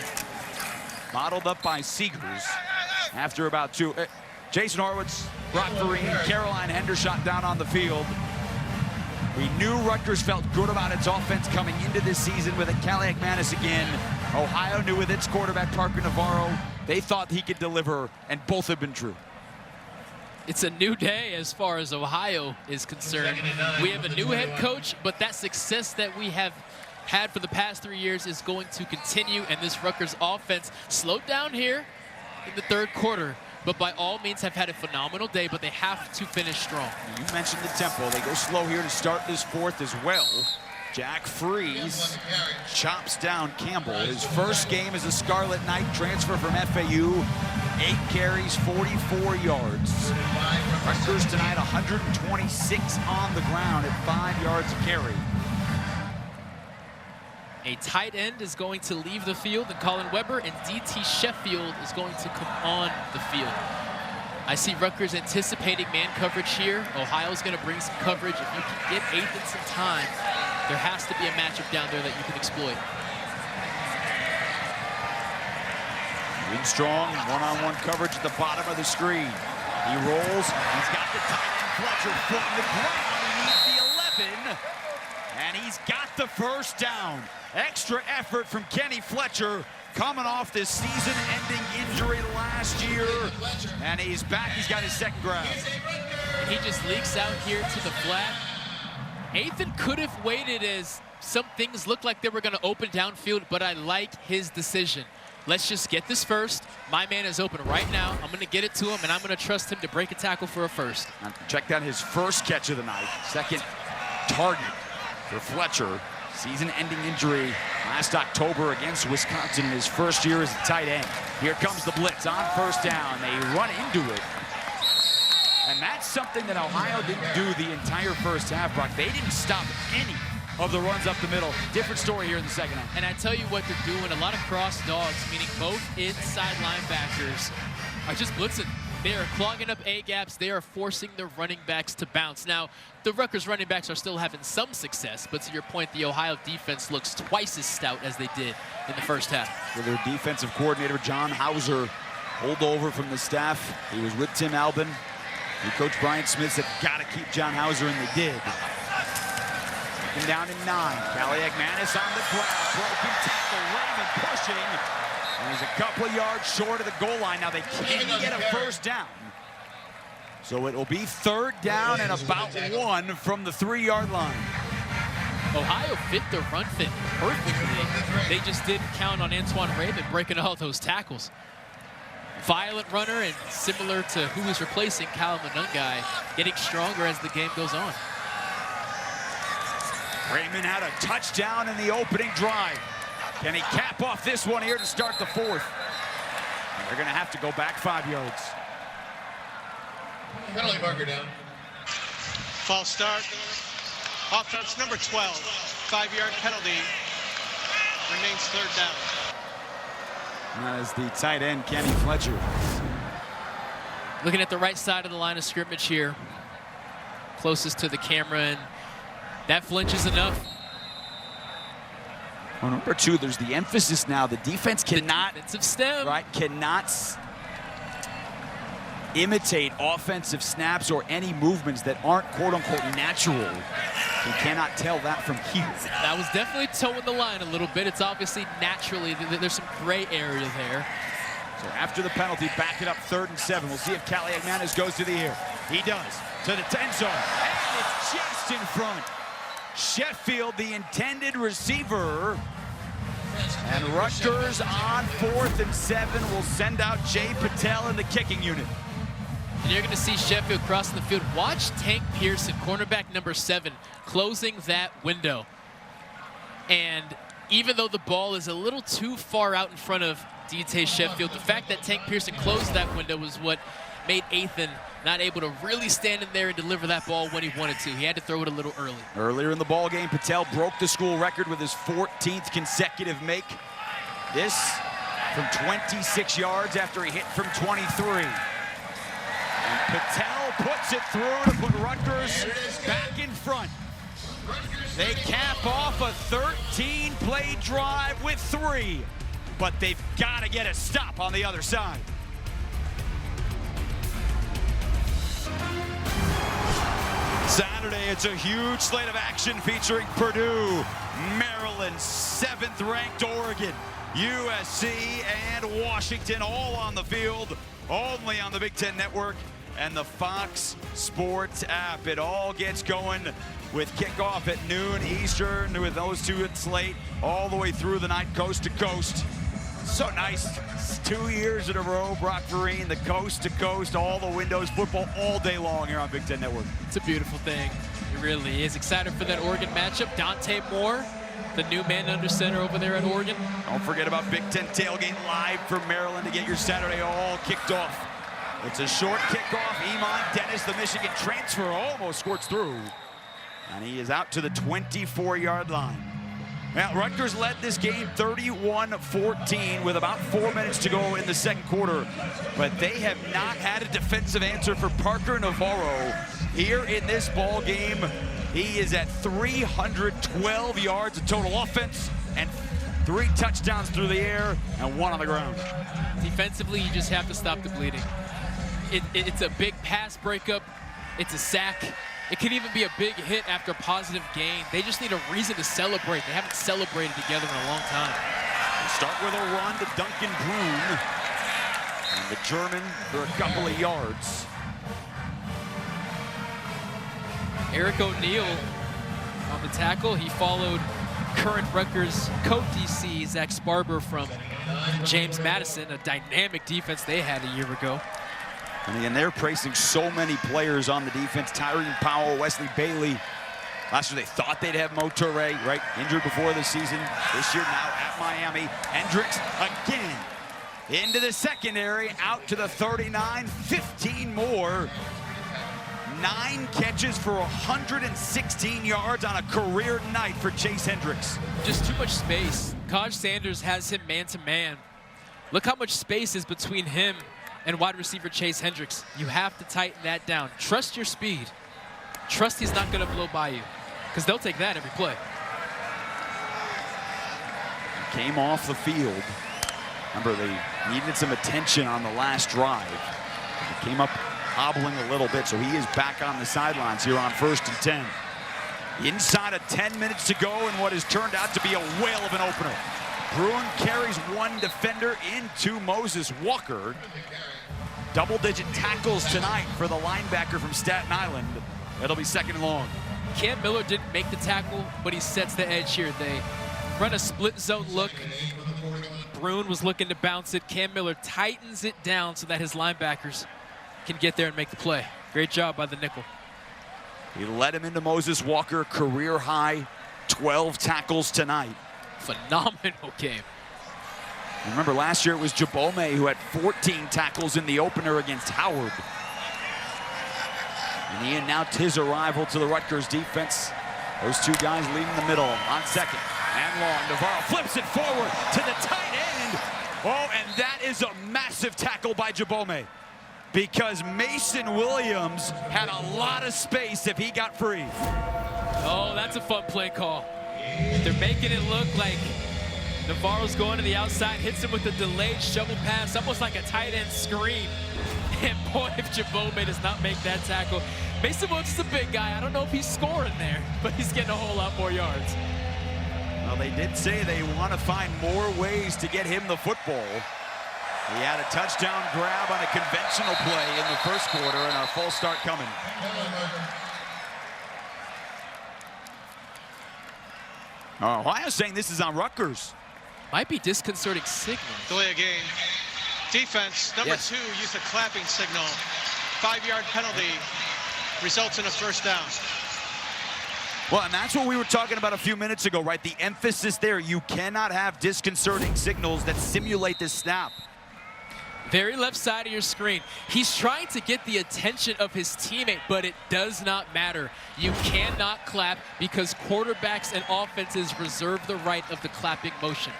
modeled up by Seegers. After about two, Jason Horwitz, Brock Vereen, Caroline Hendershot down on the field. We knew Rutgers felt good about its offense coming into this season with a Kaliak-Manis again. Ohio knew with its quarterback, Parker Navarro, they thought he could deliver, and both have been true. It's a new day as far as Ohio is concerned. We have a new head coach, but that success that we have had for the past 3 years is going to continue, and this Rutgers offense slowed down here in the third quarter, but by all means have had a phenomenal day, but they have to finish strong. You mentioned the tempo. They go slow here to start this fourth as well. Jack Freeze chops down Campbell. His first game as a Scarlet Knight, transfer from FAU. 8 carries, 44 yards. Rutgers tonight 126 on the ground at 5 yards a carry. A tight end is going to leave the field, and Colin Weber, and D.T. Sheffield is going to come on the field. I see Rutgers anticipating man coverage here. Ohio's going to bring some coverage. If you can get Ethan some time, there has to be a matchup down there that you can exploit. In strong, one-on-one coverage at the bottom of the screen. He rolls. He's got the tight end, Fletcher, foot in the ground. He needs the 11, and he's got the first down. Extra effort from Kenny Fletcher, coming off this season-ending injury last year, and he's back. He's got his second grab. And he just leaks out here to the flat. Ethan could have waited as some things looked like they were going to open downfield, but I like his decision. Let's just get this first. My man is open right now. I'm going to get it to him, and I'm going to trust him to break a tackle for a first. Now check out his first catch of the night. Second target for Fletcher. Season-ending injury last October against Wisconsin in his first year as a tight end. Here comes the blitz on first down. They run into it. And that's something that Ohio didn't do the entire first half, Brock. They didn't stop any of the runs up the middle. Different story here in the second half. And I tell you what they're doing, a lot of cross dogs, meaning both inside linebackers are just blitzing. They are clogging up A-gaps. They are forcing the running backs to bounce. Now, the Rutgers running backs are still having some success, but to your point, the Ohio defense looks twice as stout as they did in the first half. For their defensive coordinator, John Hauser, holdover from the staff. He was with Tim Albin. And Coach Brian Smith said, got to keep John Hauser, and they did. Second down and 9. Kaliak-Manis on the ground. Broken tackle, Raymond pushing. And he's a couple of yards short of the goal line. Now they can't get a first down. So it will be third down and about 1 from the 3-yard line. Ohio fit the run fit perfectly. They just didn't count on Antoine Raymond breaking all those tackles. Violent runner, and similar to who he's replacing, Cal Monungai, getting stronger as the game goes on. Raymond had a touchdown in the opening drive. Can he cap off this one here to start the fourth? And they're going to have to go back 5 yards. Penalty marker down. False start. Offense number 12, 5-yard penalty, remains third down. As the tight end, Kenny Fletcher. Looking at the right side of the line of scrimmage here, closest to the camera, and that flinch is enough. Well, number 2, there's the emphasis now. The defense cannot, defensive stem. Right, cannot imitate offensive snaps or any movements that aren't quote-unquote natural. You cannot tell that from here. That was definitely towing the line a little bit. It's obviously naturally, there's some gray area there. So after the penalty, back it up 3rd and 7. We'll see if Cali Agmanis goes to the air. He does. To the 10 zone. And it's just in front. Sheffield, the intended receiver. And Rutgers on 4th and 7 will send out Jay Patel in the kicking unit. And you're going to see Sheffield crossing the field. Watch Tank Pearson, cornerback number 7, closing that window. And even though the ball is a little too far out in front of D.T. Sheffield, the fact that Tank Pearson closed that window was what made Ethan not able to really stand in there and deliver that ball when he wanted to. He had to throw it a little early. Earlier in the ball game, Patel broke the school record with his 14th consecutive make. This from 26 yards after he hit from 23. And Patel puts it through to put Rutgers back in front. They cap off a 13-play drive with 3, but they've got to get a stop on the other side. Saturday, it's a huge slate of action featuring Purdue, Maryland, 7th-ranked Oregon, USC, and Washington all on the field, only on the Big Ten Network and the Fox Sports app. It all gets going with kickoff at noon Eastern with those two at slate all the way through the night, coast to coast. So nice. 2 years in a row, Brock Vereen, the coast to coast, all the windows, football all day long here on Big Ten Network. It's a beautiful thing. It really is. Excited for that Oregon matchup. Dante Moore, the new man under center over there at Oregon. Don't forget about Big Ten Tailgate live from Maryland to get your Saturday all kicked off. It's a short kickoff. Iman Dennis, the Michigan transfer, almost squirts through. And he is out to the 24-yard line. Now, Rutgers led this game 31-14 with about 4 minutes to go in the second quarter. But they have not had a defensive answer for Parker Navarro here in this ball game. He is at 312 yards of total offense and 3 touchdowns through the air and 1 on the ground. Defensively, you just have to stop the bleeding. It's a big pass breakup. It's a sack. It could even be a big hit after a positive gain. They just need a reason to celebrate. They haven't celebrated together in a long time. They start with a run to Duncan Brune. And the German for a couple of yards. Eric O'Neal on the tackle. He followed current Rutgers co-DC Zach Sparber from James Madison, a dynamic defense they had a year ago. And again, they're placing so many players on the defense. Tyrone Powell, Wesley Bailey. Last year they thought they'd have Mo Touré, right? Injured before the season. This year now at Miami. Hendricks again into the secondary, out to the 39, 15 more. 9 catches for 116 yards on a career night for Chase Hendricks. Just too much space. Kaj Sanders has him man-to-man. Look how much space is between him and wide receiver Chase Hendricks. You have to tighten that down. Trust your speed. Trust he's not going to blow by you, because they'll take that every play. Came off the field. Remember, they needed some attention on the last drive. He came up hobbling a little bit, so he is back on the sidelines here on 1st and 10. Inside of 10 minutes to go in what has turned out to be a whale of an opener. Bruin carries 1 defender into Moses Walker. Double-digit tackles tonight for the linebacker from Staten Island. It'll be 2nd and long. Cam Miller didn't make the tackle, but he sets the edge here. They run a split zone look. Bruin was looking to bounce it. Cam Miller tightens it down so that his linebackers can get there and make the play. Great job by the nickel. He led him into Moses Walker, career high 12 tackles tonight. Phenomenal game. Remember, last year it was Jabome who had 14 tackles in the opener against Howard. And he announced his arrival to the Rutgers defense Those two guys leading the middle on second and long. Navarro flips it forward to the tight end. Oh, and that is a massive tackle by Jabome, because Mason Williams had a lot of space if he got free. Oh, that's a fun play call. They're making it look like Navarro's going to the outside, hits him with a delayed shovel pass, almost like a tight end screen. And boy, if Jabome does not make that tackle. Mason Williams is a big guy. I don't know if he's scoring there, but he's getting a whole lot more yards. Well, they did say they want to find more ways to get him the football. He had a touchdown grab on a conventional play in the first quarter, and our full start coming. Ohio's saying this is on Rutgers. Might be disconcerting signal. Delay a game. Defense, number 2, used a clapping signal. 5-yard penalty results in a first down. Well, and that's what we were talking about a few minutes ago, right? The emphasis there, you cannot have disconcerting signals that simulate this snap. Very left side of your screen. He's trying to get the attention of his teammate, but it does not matter. You cannot clap because quarterbacks and offenses reserve the right of the clapping motion.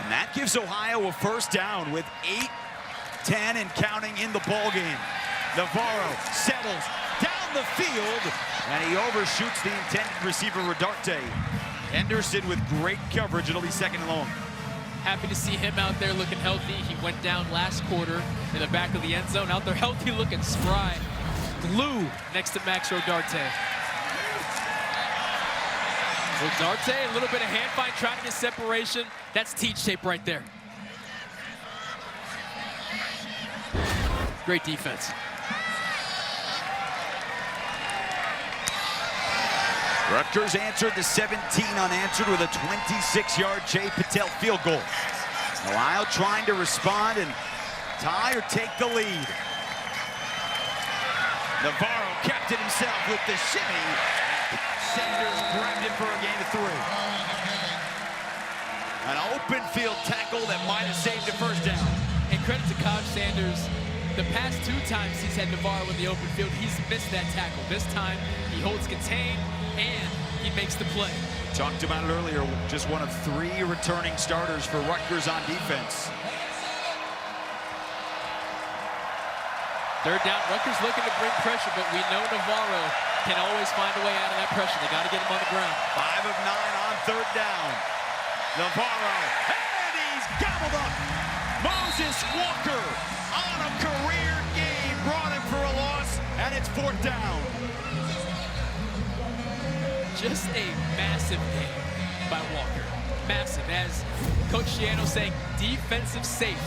And that gives Ohio a first down with 8-10 and counting in the ball game. Navarro settles down the field, and he overshoots the intended receiver, Rodarte. Henderson with great coverage. It'll be second and long. Happy to see him out there looking healthy. He went down last quarter in the back of the end zone. Out there healthy, looking spry. Glue next to Max Rodarte. Rodarte, a little bit of hand fight, trying to get separation. That's teach tape right there. Great defense. Rutgers answered the 17 unanswered with a 26-yard Jay Patel field goal. Ohio trying to respond and tie or take the lead. Navarro kept it himself with the shimmy. Sanders grabbed it for a gain of 3. An open field tackle that might have saved a first down. And credit to Cobb Sanders. The past 2 times he's had Navarro in the open field, he's missed that tackle. This time, he holds contained, and he makes the play. Talked about it earlier, just one of 3 returning starters for Rutgers on defense. Third down, Rutgers looking to bring pressure, but we know Navarro can always find a way out of that pressure. They got to get him on the ground. 5 of 9 on third down. Navarro, and he's gobbled up. Moses Walker on a career game, brought him for a loss, and it's 4th down. Just a massive game by Walker. Massive, as Coach Shiano saying, defensive safe.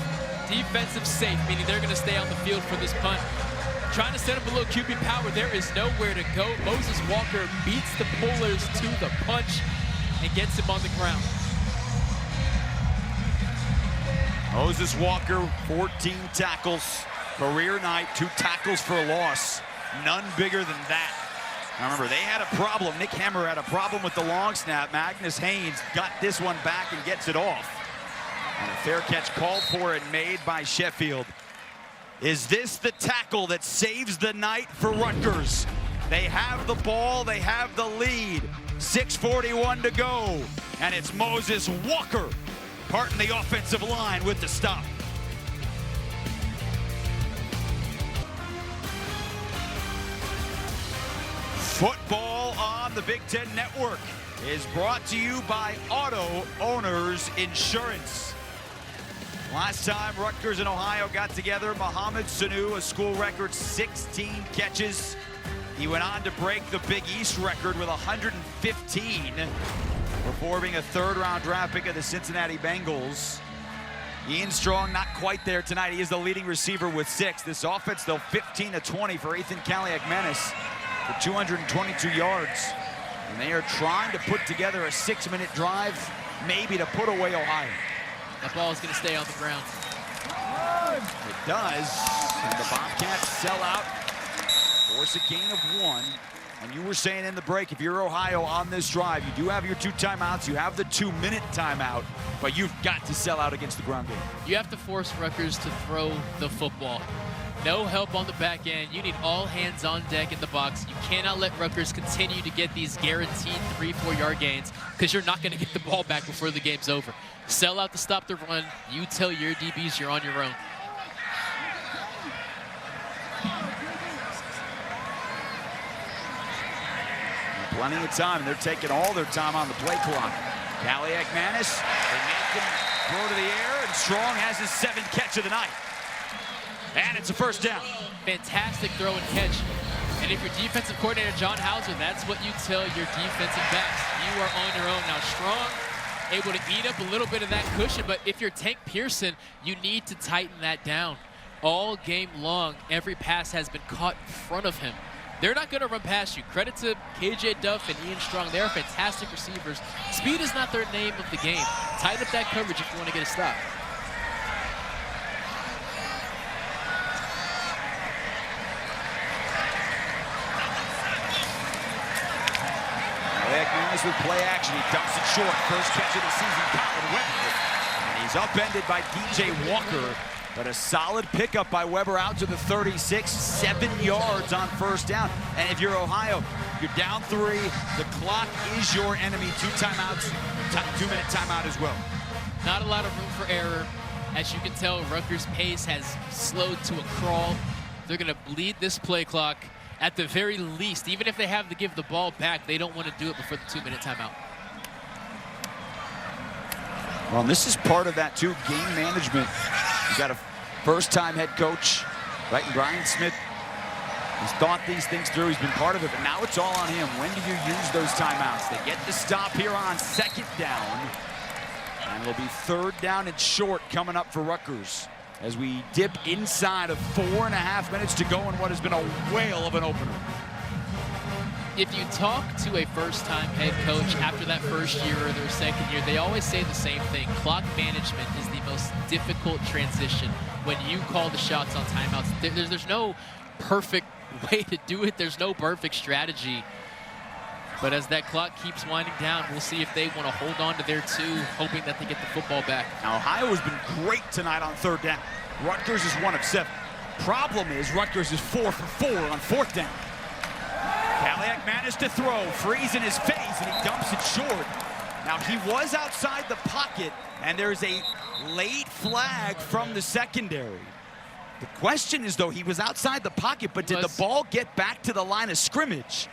Defensive safe, meaning they're going to stay on the field for this punt. Trying to set up a little QB power. There is nowhere to go. Moses Walker beats the pullers to the punch and gets him on the ground. Moses Walker, 14 tackles, career night, 2 tackles for a loss. None bigger than that. Now remember, they had a problem. Nick Hammer had a problem with the long snap. Magnus Haynes got this one back and gets it off. And a fair catch called for and made by Sheffield. Is this the tackle that saves the night for Rutgers? They have the ball, they have the lead. 6:41 to go, and it's Moses Walker parting the offensive line with the stop. Football on the Big Ten Network is brought to you by Auto Owners Insurance. Last time Rutgers and Ohio got together, Mohamed Sanu, a school record 16 catches. He went on to break the Big East record with 115 before being a 3rd-round draft pick of the Cincinnati Bengals. Ian Strong not quite there tonight. He is the leading receiver with 6. This offense, though, 15-20 for Ethan Kaliak-Menace for 222 yards. And they are trying to put together a 6-minute drive, maybe to put away Ohio. That ball is going to stay on the ground. It does. And the Bobcats sell out, force a gain of 1. And you were saying in the break, if you're Ohio on this drive, you do have your 2 timeouts, you have the 2-minute timeout, but you've got to sell out against the ground game. You have to force Rutgers to throw the football. No help on the back end. You need all hands on deck in the box. You cannot let Rutgers continue to get these guaranteed 3-4 yard gains because you're not going to get the ball back before the game's over. Sell out to stop the run. You tell your DBs you're on your own. Plenty of time. They're taking all their time on the play clock. Kaliakmanis, they make him throw to the air, and Strong has his 7th catch of the night. And it's a first down. Fantastic throw and catch. And if you're defensive coordinator John Hauser, that's what you tell your defensive backs. You are on your own. Now Strong able to eat up a little bit of that cushion, but if you're Tank Pearson, you need to tighten that down. All game long, every pass has been caught in front of him. They're not going to run past you. Credit to KJ Duff and Ian Strong. They're fantastic receivers. Speed is not their name of the game. Tighten up that coverage if you want to get a stop. Kaliakmanis with play action. He dumps it short. First catch of the season, Colin Weber. And he's upended by DJ Walker. But a solid pickup by Weber out to the 36, 7 yards on first down. And if you're Ohio, you're down 3. The clock is your enemy. 2 timeouts, 2-minute timeout as well. Not a lot of room for error. As you can tell, Rutgers' pace has slowed to a crawl. They're going to bleed this play clock at the very least. Even if they have to give the ball back, they don't want to do it before the 2-minute timeout. Well, and this is part of that, too, game management. You got a first-time head coach, right? And Brian Smith has thought these things through. He's been part of it, but now it's all on him. When do you use those timeouts? They get the stop here on 2nd down. And it'll be 3rd down and short coming up for Rutgers as we dip inside of 4.5 minutes to go in what has been a whale of an opener. If you talk to a first-time head coach after that first year or their second year, they always say the same thing. Clock management is the most difficult transition when you call the shots on timeouts. There's no perfect way to do it. There's no perfect strategy. But as that clock keeps winding down, we'll see if they want to hold on to their 2, hoping that they get the football back. Now, Ohio has been great tonight on 3rd down. Rutgers is 1 of 7. Problem is Rutgers is 4 for 4 on 4th down. Kaliakmanis to throw, freeze in his face, and he dumps it short. Now, he was outside the pocket, and there's a late flag from the secondary. The question is, though, he was outside the pocket, but did the ball get back to the line of scrimmage?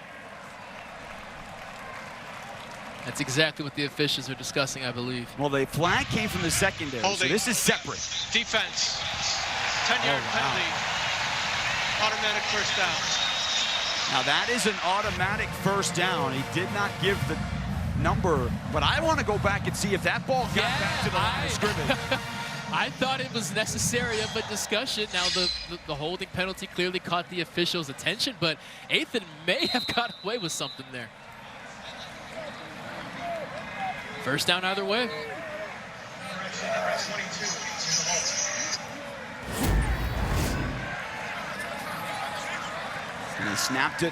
That's exactly what the officials are discussing, I believe. Well, the flag came from the secondary, so this is separate. Defense, 10-yard penalty, automatic first down. Now that is an automatic first down. He did not give the number, but I want to go back and see if that ball got back to the line of scrimmage. I thought it was necessary of a discussion. Now the holding penalty clearly caught the officials' attention, but Athan may have got away with something there. First down either way. And they snapped it,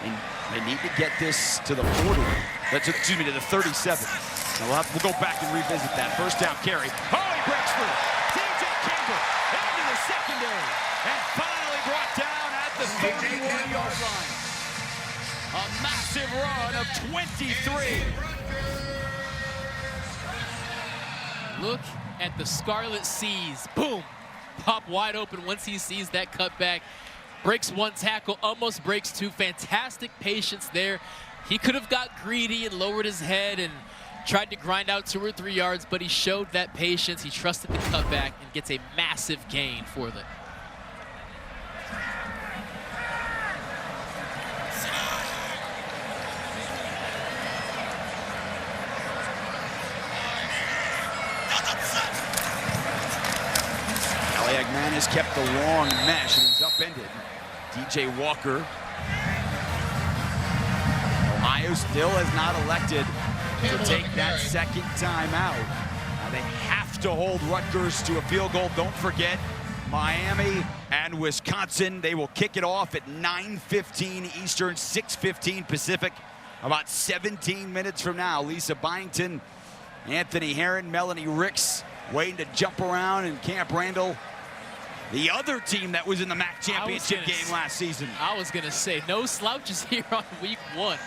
and they need to get this to the 40. Excuse me, to the 37. Now we'll go back and revisit that. First down carry. Oh, he breaks through. TJ Kimber into the secondary, and finally brought down at the 31-yard line. A massive run of 23. Look at the Scarlet seize. Boom. Pop wide open once he sees that cutback. Breaks 1 tackle, almost breaks 2. Fantastic patience there. He could have got greedy and lowered his head and tried to grind out 2 or 3 yards, but he showed that patience. He trusted the cutback and gets a massive gain for them. Kaliakmanis kept the long mesh and he's upended. DJ Walker. Ohio still has not elected to take that 2nd timeout. Now they have to hold Rutgers to a field goal. Don't forget, Miami and Wisconsin. They will kick it off at 9:15 Eastern, 6:15 Pacific. About 17 minutes from now, Lisa Byington, Anthony Herron, Melanie Ricks waiting to jump around, and Camp Randall The other team that was in the MAC championship game last season. I was going to say, no slouches here on week 1.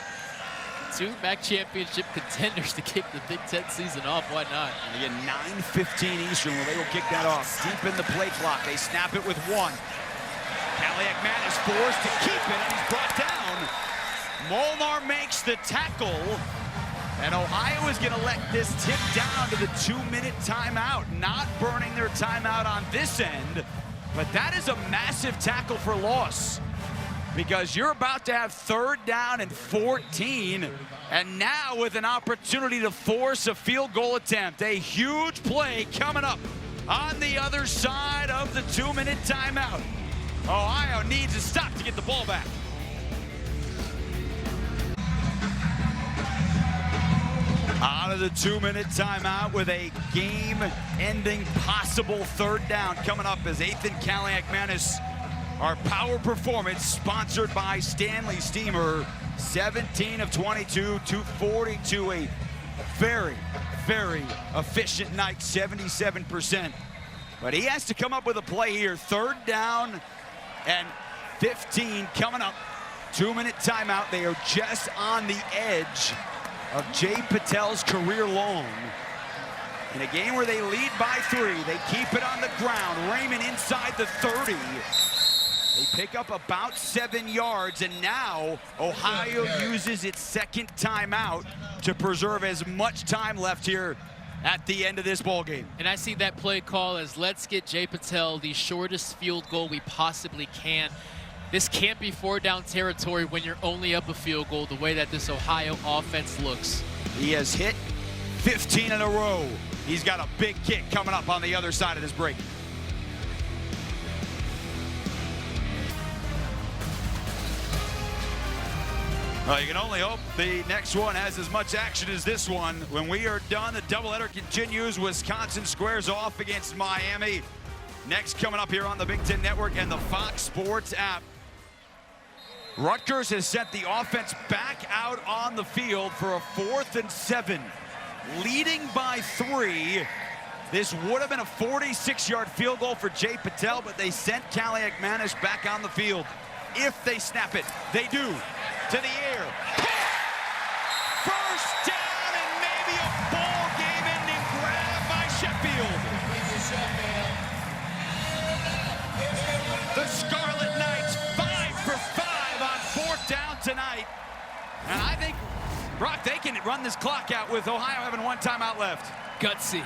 2 MAC championship contenders to kick the Big Ten season off. Why not? And again, 9:15 Eastern, where they will kick that off. Deep in the play clock. They snap it with 1. Kaliakman is forced to keep it, and he's brought down. Molnar makes the tackle, and Ohio is going to let this tip down to the 2-minute timeout. Not burning their timeout on this end, but that is a massive tackle for loss, because you're about to have 3rd down and 14, and now with an opportunity to force a field goal attempt. A huge play coming up on the other side of the 2-minute timeout. Ohio needs a stop to get the ball back. Out of the 2-minute timeout with a game-ending possible 3rd down coming up as Ethan Kaliakmanis. Our power performance sponsored by Stanley Steamer. 17 of 22, 242. A very, very efficient night, 77%. But he has to come up with a play here. 3rd down and 15 coming up. 2-minute timeout. They are just on the edge of Jay Patel's career long. In a game where they lead by 3, they keep it on the ground. Raymond inside the 30. They pick up about 7 yards, and now Ohio uses its 2nd timeout to preserve as much time left here at the end of this ball game. And I see that play call as let's get Jay Patel the shortest field goal we possibly can. This can't be 4-down territory when you're only up a field goal the way that this Ohio offense looks. He has hit 15 in a row. He's got a big kick coming up on the other side of this break. Well, you can only hope the next one has as much action as this one. When we are done, the doubleheader continues. Wisconsin squares off against Miami. Next coming up here on the Big Ten Network and the Fox Sports app. Rutgers has sent the offense back out on the field for a 4th and 7. Leading by 3. This would have been a 46-yard field goal for Jay Patel, but they sent Kaliakmanis back on the field. If they snap it, they do. To the air. First down, and maybe a ball game-ending grab by Sheffield. The Scarlet Knights 5 for 5 on 4th down tonight. And I think, Brock, they can run this clock out with Ohio having 1 timeout left. Gutsy.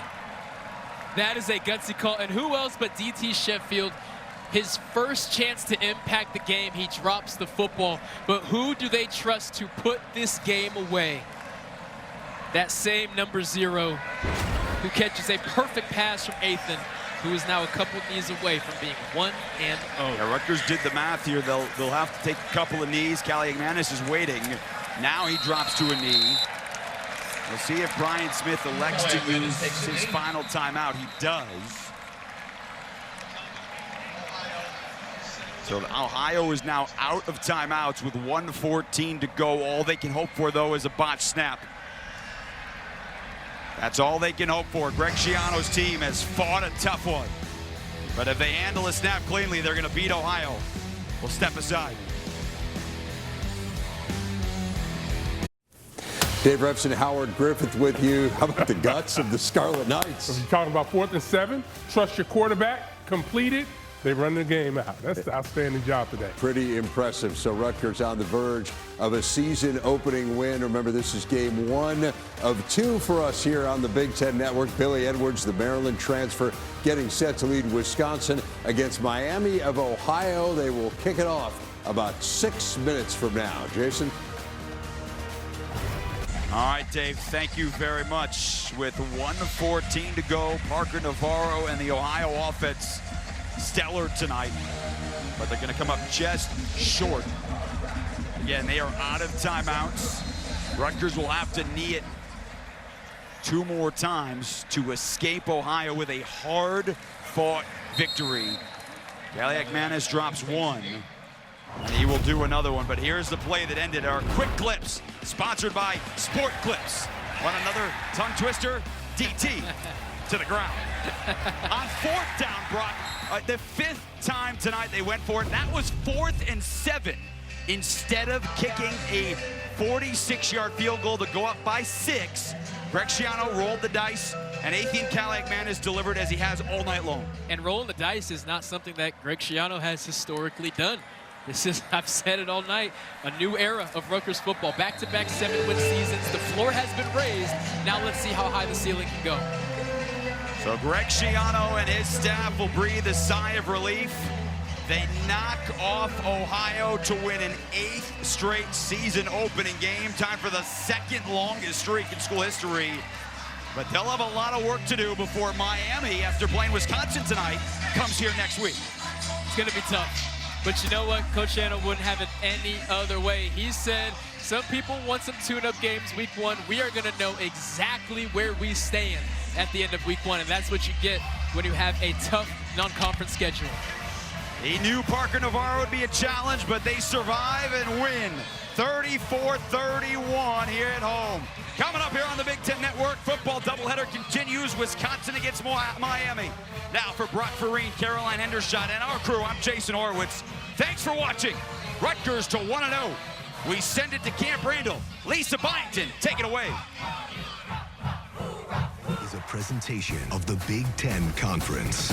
That is a gutsy call. And who else but DT Sheffield? His first chance to impact the game, he drops the football. But who do they trust to put this game away? That same number 0 who catches a perfect pass from Ethan, who is now a couple knees away from being 1-0. Yeah, Rutgers did the math here. They'll have to take a couple of knees. Kaliakmanis is waiting. Now he drops to a knee. We'll see if Brian Smith elects to use his final timeout. He does. So Ohio is now out of timeouts with 1:14 to go. All they can hope for, though, is a botched snap. That's all they can hope for. Greg Schiano's team has fought a tough one. But if they handle a snap cleanly, they're going to beat Ohio. We'll step aside. Dave Repson, Howard Griffith with you. How about the guts of the Scarlet Knights? If you're talking about 4th and 7, trust your quarterback, complete it. They run the game out. That's the outstanding job today. Pretty impressive. So Rutgers on the verge of a season-opening win. Remember, this is game 1 of 2 for us here on the Big Ten Network. Billy Edwards, the Maryland transfer, getting set to lead Wisconsin against Miami of Ohio. They will kick it off about 6 minutes from now. Jason? All right, Dave, thank you very much. With 1:14 to go, Parker Navarro and the Ohio offense stellar tonight, but they're going to come up just short. Again, they are out of timeouts. Rutgers will have to knee it 2 more times to escape Ohio with a hard-fought victory. Kaliakmanis drops 1, and he will do another one. But here's the play that ended our Quick Clips, sponsored by Sport Clips. Want another tongue twister? DT. to the ground. On 4th down, Brock, the 5th time tonight they went for it. That was 4th and 7. Instead of kicking a 46-yard field goal to go up by 6, Greg Schiano rolled the dice, and Athene Kalagman has delivered as he has all night long. And rolling the dice is not something that Greg Schiano has historically done. This is, I've said it all night, a new era of Rutgers football. Back-to-back 7-win seasons. The floor has been raised. Now let's see how high the ceiling can go. So Greg Schiano and his staff will breathe a sigh of relief. They knock off Ohio to win an 8th straight season opening game. Time for the 2nd longest streak in school history. But they'll have a lot of work to do before Miami, after playing Wisconsin tonight, comes here next week. It's going to be tough. But you know what? Coach Schiano wouldn't have it any other way. He said some people want some tune-up games week 1. We are going to know exactly where we stand at the end of week 1. And that's what you get when you have a tough non-conference schedule. He knew Parker Navarro would be a challenge, but they survive and win 34-31 here at home. Coming up here on the Big Ten Network, football doubleheader continues. Wisconsin against Miami. Now for Brock Farine, Caroline Hendershot, and our crew, I'm Jason Horowitz. Thanks for watching. Rutgers to 1-0. We send it to Camp Randall. Lisa Byington, take it away. Is a presentation of the Big Ten Conference.